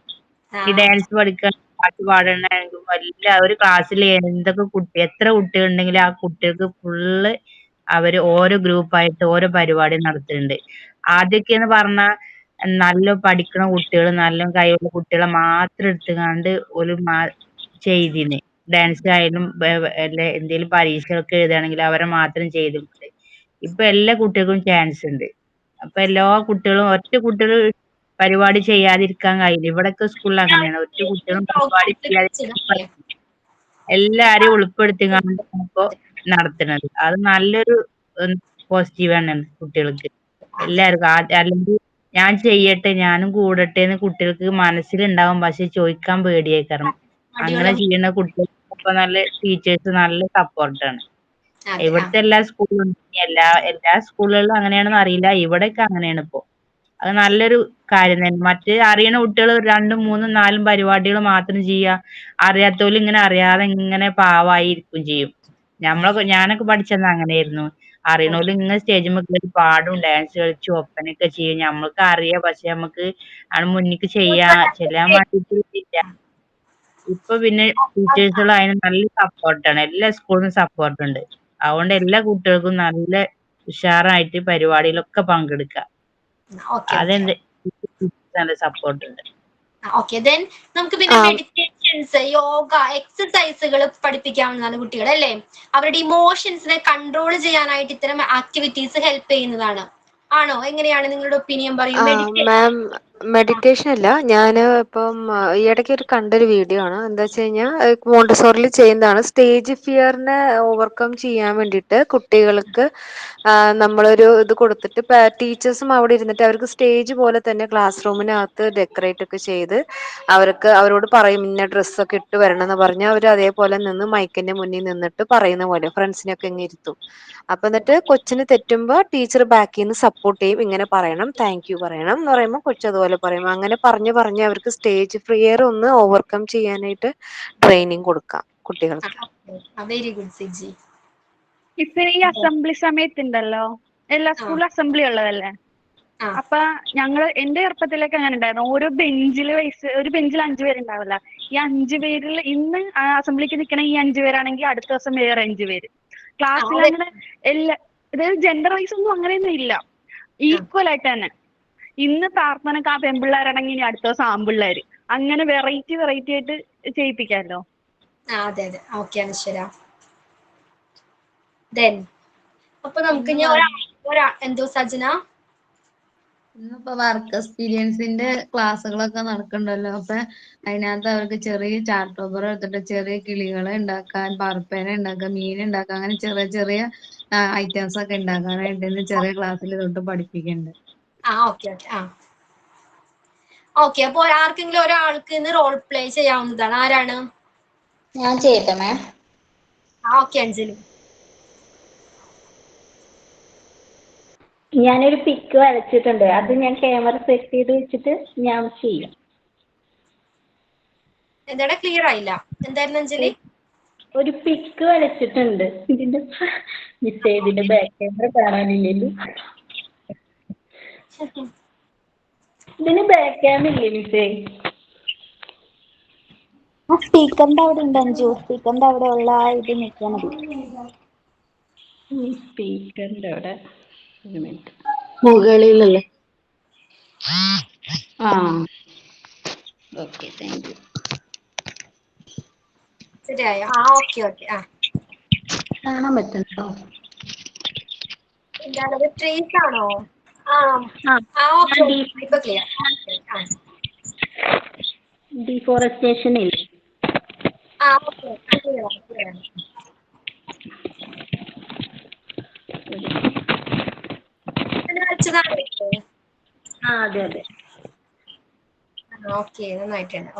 ഈ ഡാൻസ് പഠിക്കാൻ, പാട്ട് പാടണമെങ്കിലും ഒരു ക്ലാസ്സിൽ എത്ര കുട്ടികൾ ഉണ്ടെങ്കിലും ആ കുട്ടികൾക്ക് ഫുള്ള് അവര് ഓരോ ഗ്രൂപ്പായിട്ട് ഓരോ പരിപാടി നടത്തുന്നുണ്ട്. ആദ്യമൊക്കെയെന്ന് പറഞ്ഞാൽ നല്ല പഠിക്കണ കുട്ടികൾ, നല്ല കഴിവുള്ള കുട്ടികളെ മാത്രം എടുത്തുകൊണ്ട് ഒരു ചെയ്തിന്. ഡാൻസ് ആയാലും എന്തെങ്കിലും പരീക്ഷകളൊക്കെ എഴുതുകയാണെങ്കിൽ അവരെ മാത്രം ചെയ്തിട്ടുണ്ട്. ഇപ്പൊ എല്ലാ കുട്ടികൾക്കും ചാൻസ് ഉണ്ട്. അപ്പൊ എല്ലാ കുട്ടികളും ഒറ്റ കുട്ടികൾ പരിപാടി ചെയ്യാതിരിക്കാൻ കഴിയില്ല. ഇവിടൊക്കെ സ്കൂളിൽ അങ്ങനെയാണ്. ഒറ്റ കുട്ടികളും പരിപാടി ചെയ്യാതിരിക്കാൻ എല്ലാരെയും ഉൾപ്പെടുത്തിയാണ് ഇപ്പൊ നടത്തുന്നത്. അത് നല്ലൊരു പോസിറ്റീവാണ് കുട്ടികൾക്ക് എല്ലാവർക്കും. അല്ലെങ്കിൽ ഞാൻ ചെയ്യട്ടെ, ഞാനും കൂടട്ടെ എന്ന് കുട്ടികൾക്ക് മനസ്സിലുണ്ടാവും. പക്ഷെ ചോദിക്കാൻ പേടിയേക്കാരം. അങ്ങനെ ചെയ്യുന്ന കുട്ടികൾക്ക് നല്ല ടീച്ചേഴ്സ് നല്ല സപ്പോർട്ടാണ്. ഇവിടുത്തെ എല്ലാ സ്കൂളിലും, എല്ലാ സ്കൂളുകളിലും അങ്ങനെയാണെന്ന് അറിയില്ല. ഇവിടെയൊക്കെ അങ്ങനെയാണ് ഇപ്പൊ. അത് നല്ലൊരു കാര്യം തന്നെ. മറ്റ് അറിയണ കുട്ടികൾ 2, 3, 4 പരിപാടികൾ മാത്രം ചെയ്യുക. അറിയാത്തവരും ഇങ്ങനെ അറിയാതെ ഇങ്ങനെ പാവായിരിക്കും ചെയ്യും. ഞാനൊക്കെ പഠിച്ചെന്ന് അങ്ങനെയായിരുന്നു. അറിയണോലും ഇങ്ങനെ സ്റ്റേജിൽ കയറി പാടും, ഡാൻസ് കളിച്ചും ഒപ്പനയൊക്കെ ചെയ്യും. നമ്മൾക്ക് അറിയാം, പക്ഷെ നമുക്ക് മുന്നിക്ക് ചെല്ലാൻ വേണ്ടിയിട്ടില്ല. ഇപ്പൊ പിന്നെ ടീച്ചേഴ്സുകൾ അതിന് നല്ല സപ്പോർട്ടാണ്. എല്ലാ സ്കൂളിലും സപ്പോർട്ടുണ്ട്. അതുകൊണ്ട് എല്ലാ കുട്ടികൾക്കും നല്ല ഉഷാറായിട്ട് പരിപാടിയിലൊക്കെ പങ്കെടുക്കാം. അതെന്ത് നല്ല സപ്പോർട്ട് ഉണ്ട്. ഓക്കെ, ദെൻ നമുക്ക് പിന്നെ മെഡിറ്റേഷൻസ്, യോഗ, എക്സസൈസുകൾ പഠിപ്പിക്കാവുന്നതാണ് കുട്ടികൾ അല്ലേ? അവരുടെ ഇമോഷൻസിനെ കൺട്രോൾ ചെയ്യാനായിട്ട് ഇത്തരം ആക്ടിവിറ്റീസ് ഹെൽപ്പ് ചെയ്യുന്നതാണ്. ആണോ? എങ്ങനെയാണ് നിങ്ങളുടെ ഒപ്പീനിയൻ പറയൂ. മാം, മെഡിറ്റേഷൻ അല്ല, ഞാൻ ഇപ്പം ഈ ഇടയ്ക്ക് കണ്ടൊരു വീഡിയോ ആണ്. എന്താ വെച്ച് കഴിഞ്ഞാൽ മോണ്ടിസോറിൽ ചെയ്യുന്നതാണ്. സ്റ്റേജ് ഫിയറിനെ ഓവർകം ചെയ്യാൻ വേണ്ടിയിട്ട് കുട്ടികൾക്ക് നമ്മളൊരു ഇത് കൊടുത്തിട്ട് ടീച്ചേഴ്സും അവിടെ ഇരുന്നിട്ട് അവർക്ക് സ്റ്റേജ് പോലെ തന്നെ ക്ലാസ് റൂമിനകത്ത് ഡെക്കറേറ്റ് ഒക്കെ ചെയ്ത് അവരോട് പറയും ഇന്ന ഡ്രസ്സൊക്കെ ഇട്ട് വരണം എന്ന് പറഞ്ഞാൽ അവർ അതേപോലെ നിന്ന് മൈക്കിന്റെ മുന്നിൽ നിന്നിട്ട് പറയുന്ന പോലെ ഫ്രണ്ട്സിനൊക്കെ ഇങ്ങനെ ഇരുത്തും. അപ്പൊ എന്നിട്ട് കൊച്ചിന് തെറ്റുമ്പോൾ ടീച്ചർ ബാക്കിൽ നിന്ന് സപ്പോർട്ട് ചെയ്യും. ഇങ്ങനെ പറയണം, താങ്ക് യു പറയണം എന്ന് പറയുമ്പോൾ കൊച്ചതുപോലെ പറയും. അങ്ങനെ പറഞ്ഞ് അവർക്ക് സ്റ്റേജ് ഫിയർ ഒന്ന് ഓവർകം ചെയ്യാനായിട്ട് ട്രെയിനിങ് കൊടുക്കാം കുട്ടികൾക്ക്. Very good Siji. ഇപ്പൊ ഈ അസംബ്ലി സമയത്തുണ്ടല്ലോ, എല്ലാ സ്കൂളിലും അസംബ്ലി ഉള്ളതല്ലേ? അപ്പൊ എന്റെ ചെറുപ്പത്തിലൊക്കെ അങ്ങനെ ഉണ്ടായിരുന്നു. ഓരോ ഒരു ബെഞ്ചിൽ 5 പേരുണ്ടാവില്ല. ഈ 5 പേരിൽ ഇന്ന് അസംബ്ലിക്ക് നിൽക്കണ ഈ 5 പേരാണെങ്കിൽ അടുത്ത ദിവസം വേറെ 5 പേര്. ക്ലാസ്സിൽ അങ്ങനെ അതായത് ജെൻഡർ വൈസ് ഒന്നും അങ്ങനെയൊന്നും ഇല്ല, ഈക്വൽ ആയിട്ട് തന്നെ. ഇന്ന് പ്രാർത്ഥനക്ക് ആ പെൺപിള്ളേരാണെങ്കിൽ ഇനി അടുത്ത ദിവസം ആൺപിള്ളേര്. അങ്ങനെ വെറൈറ്റി ആയിട്ട് ചെയ്യിപ്പിക്കാമല്ലോ. അതെ അതെ, ഓക്കെ അനശ്വര. അപ്പൊ നമുക്ക് എന്തോ സജന, ഇന്നിപ്പോ വർക്ക് എക്സ്പീരിയൻസിന്റെ ക്ലാസ്സുകളൊക്കെ നടക്കണ്ടല്ലോ. അപ്പൊ അതിനകത്ത് അവർക്ക് ചെറിയ ചാർട്ട് പേപ്പർ എടുത്തിട്ട് ചെറിയ കിളികളെ ഉണ്ടാക്കാൻ, പറപ്പേനെ ഉണ്ടാക്കാൻ, മീൻ ഉണ്ടാക്കാൻ, അങ്ങനെ ചെറിയ ഐറ്റംസ് ഒക്കെ ഉണ്ടാക്കാനായിട്ട് ഇന്ന് ചെറിയ ക്ലാസ്സിൽ തൊട്ട് പഠിപ്പിക്കുന്നുണ്ട്. ഓക്കെ. അപ്പൊ ആർക്കെങ്കിലും ഒരാൾക്ക് ഇന്ന് റോൾ പ്ലേ ചെയ്യാവുന്നതാണ്. ആരാണ്? ഞാൻ ചെയ്യട്ടെ മാം. ഓക്കെ അഞ്ജലി. ഞാനൊരു പിക്ക് വരച്ചിട്ടുണ്ട്. അത് ഞാൻ ക്യാമറ സെറ്റ് ചെയ്ത് വെച്ചിട്ട് ഞാൻ ചെയ്യാം. എന്താണ് ക്ലിയർ ആയില്ല? എന്തായിരുന്നു അഞ്ജലി? ഒരു പിക്ക് വരച്ചിട്ടുണ്ട്. ഇതിന്റെ മിസ്സേ ഇതിന്റെ ബാക്ക് ക്യാമറ കാണാനില്ലല്ലോ. ഇതിന് ബാക്ക് ക്യാമറ ഇല്ലേ മിസ്സേ? ആ സ്പീക്കറിന്റെ അവിടെ ഉണ്ട് അഞ്ജു. സ്പീക്കറിന്റെ അവിടെ ഉള്ള ആ ഇത് നിൽക്കാൻ മതി. സ്പീക്കറിന്റെ അവിടെ ഒരു മിനിറ്റ്. മുകളിലല്ലേ? ആ ഓക്കെ, താങ്ക് യു. ശരിയായോ? ആ ഓക്കെ ഓക്കെ. ആ കാണാൻ പറ്റുന്നുണ്ടോ? എന്താണത്? ട്രീസ് ആണോ? ആ ഓക്കെ, ഇപ്പൊ ക്ലിയർ. ഡിഫോറസ്റ്റേഷൻ ഇല്ലേ? ആ ഓക്കെ, ക്ലിയർ ക്ലിയർ. വെച്ചതാണ്. ആ അതെ അതെ. ഓക്കെ, നന്നായിട്ടുണ്ട്.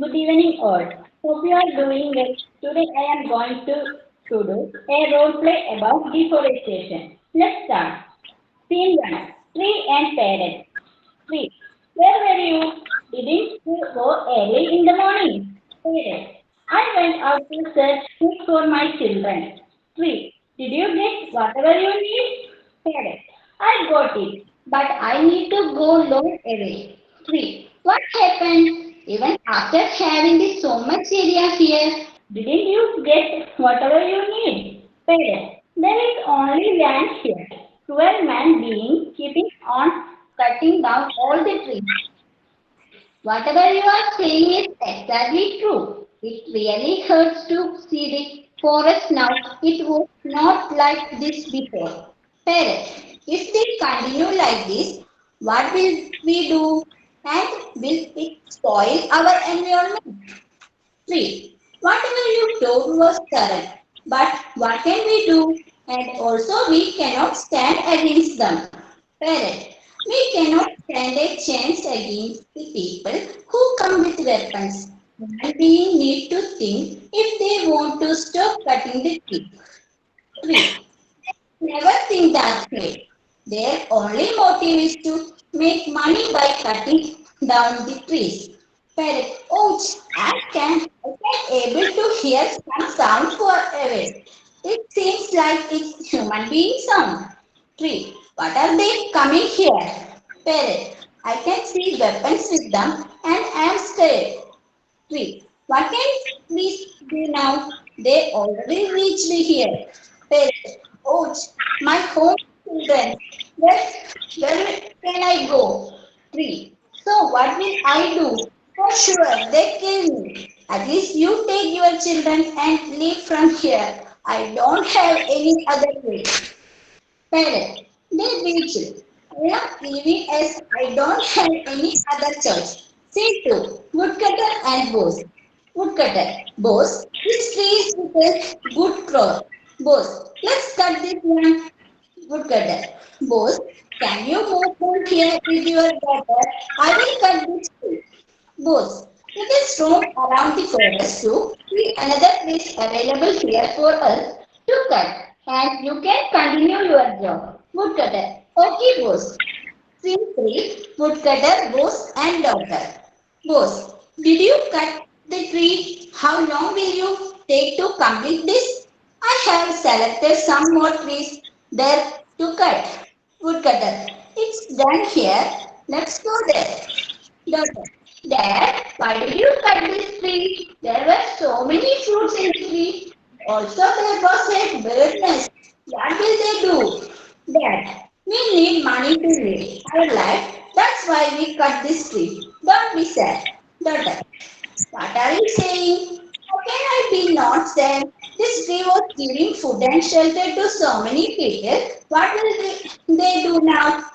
Good evening all. Hope you are doing well. Today I am going to do a role play about deforestation. Let's start. Scene 1. Tree and parents. Tree. Where were you? Didn't you go early in the morning? Parents. I went out to search food for my children. Tree. Did you get whatever you need? Parents. I got it, but I need to go long away. Tree. What happened? Even after having this so much area here, didn't you get whatever you need? Parents. There is only land here. 12 men being keeping on cutting down all the trees. Whatever you are saying is exactly true. It really hurts to see the forest now. It was not like this before. Parents, if we continue like this, what will we do? And will it spoil our environment? 3. Whatever you told was correct. But what can we do? And also we cannot stand against them. Parents, we cannot stand a chance against the people who come with weapons. And we need to think if they want to stop cutting the tree. 3. Never think that way. Their only motive is to make money by cutting down the trees. Parrot, ouch! I can able to hear some sound far away. It seems like it's human being sound. Tree, what are they coming here? Parrot, I can see weapons with them and I am scared. Tree, what can we do now? They already reached here. Parrot, ouch! My home children. Where can I go? Tree, so what will I do? For sure, they kill me. At least you take your children and leave from here. I don't have any other way. Parent, they reach it. I am leaving as I don't have any other choice. See to woodcutter and boss. Woodcutter, boss, this tree is with a good crop. Boss, let's cut this one. Woodcutter, boss, can you move from here with your daughter? I will cut this tree. Boss, let us roam around the forest to see another place available here for us to cut. And you can continue your job. Woodcutter, okay, boss. Scene 3, Woodcutter, boss and daughter. Boss, did you cut the tree? How long will you take to complete this? I have selected some more trees there to cut. Woodcutter, it's done here. Let's go there. Daughter, Dad, why did you cut this tree? There were so many fruits in the tree. Also, there was a bird nest. What will they do? Dad, we need money to live our life. That's why we cut this tree. Don't be sad. Daughter, what are you saying? How can I be not sad? This tree was giving food and shelter to so many people. What will they do now?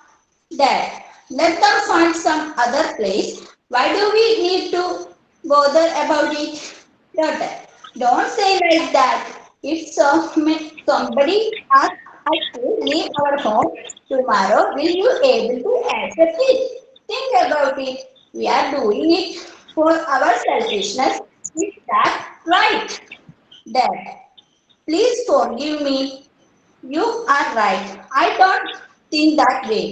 Dad, let them find some other place. Why do we need to bother about it? Daughter, don't say like that. If somebody asks us to leave our home tomorrow, will you able to accept it? Think about it. We are doing it for our selfishness. Is that right? Dad, Please forgive me. You are right. I don't think that way.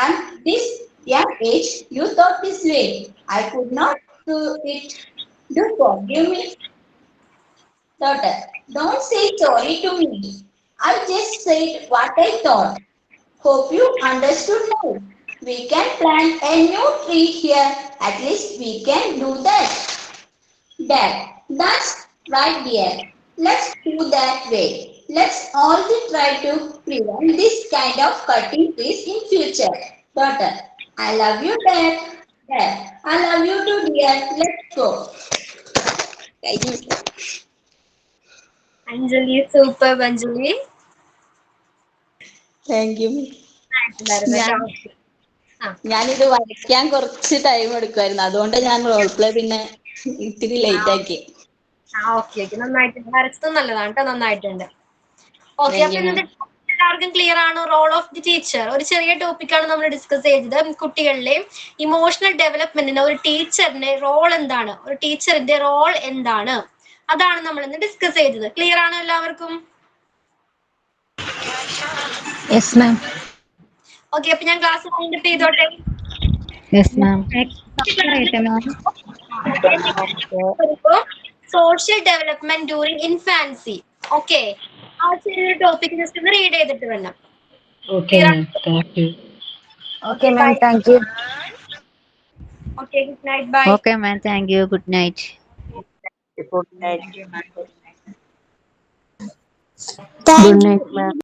And this young age, you thought this way. I could not do it. Do forgive me. Daughter, don't say sorry to me. I just said what I thought. Hope you understood now. We can plant a new tree here. At least we can do that. Dad, that's right, dear. Let's do that way. Let's all try to prevent this kind of cutting trees in future. Daughter, I love you, Dad. Dad, I love you too, dear. Let's go. Anjali, super Anjali. Thank you. ഉണ്ടായിരുന്നു. ഞാനിത് വരയ്ക്കാൻ കുറച്ച് time എടുക്കുമായിരുന്നു, അതുകൊണ്ട് ഞാൻ role play പിന്നെ ഇത്തിരി late ആക്കി. Okay നന്നായിട്ടുണ്ട്. വരച്ചതും നല്ലതാണ് കേട്ടോ, നന്നായിട്ടുണ്ട്. ഓക്കെ, അപ്പൊ ഇന്നത്തെ എല്ലാവർക്കും ക്ലിയർ ആണ്? റോൾ ഓഫ് ദി ടീച്ചർ ഒരു ചെറിയ ടോപ്പിക്കാണ് നമ്മൾ ഡിസ്കസ് ചെയ്തത്. കുട്ടികളിലെയും ഇമോഷണൽ ഡെവലപ്മെന്റിന് ഒരു ടീച്ചറിന്റെ റോൾ എന്താണ്, ഒരു ടീച്ചറിന്റെ റോൾ എന്താണ്, അതാണ് നമ്മൾ ഇന്ന് ഡിസ്കസ് ചെയ്തത്. ക്ലിയർ ആണോ എല്ലാവർക്കും? ഓക്കെ, അപ്പൊ ഞാൻ ക്ലാസ് വൈൻഡപ്പ് ചെയ്തോട്ടെ. Social development during infancy. Okay, ആ ചെറിയൊരു ടോപ്പിക് ജസ്റ്റ് ഒന്ന് റീഡ് ചെയ്തിട്ട് വേണം. Okay, ma'am. Thank you. Okay, ma'am. Thank you. Okay, good night. Bye. Okay, ma'am. Thank you. Good night. Good night, ma'am.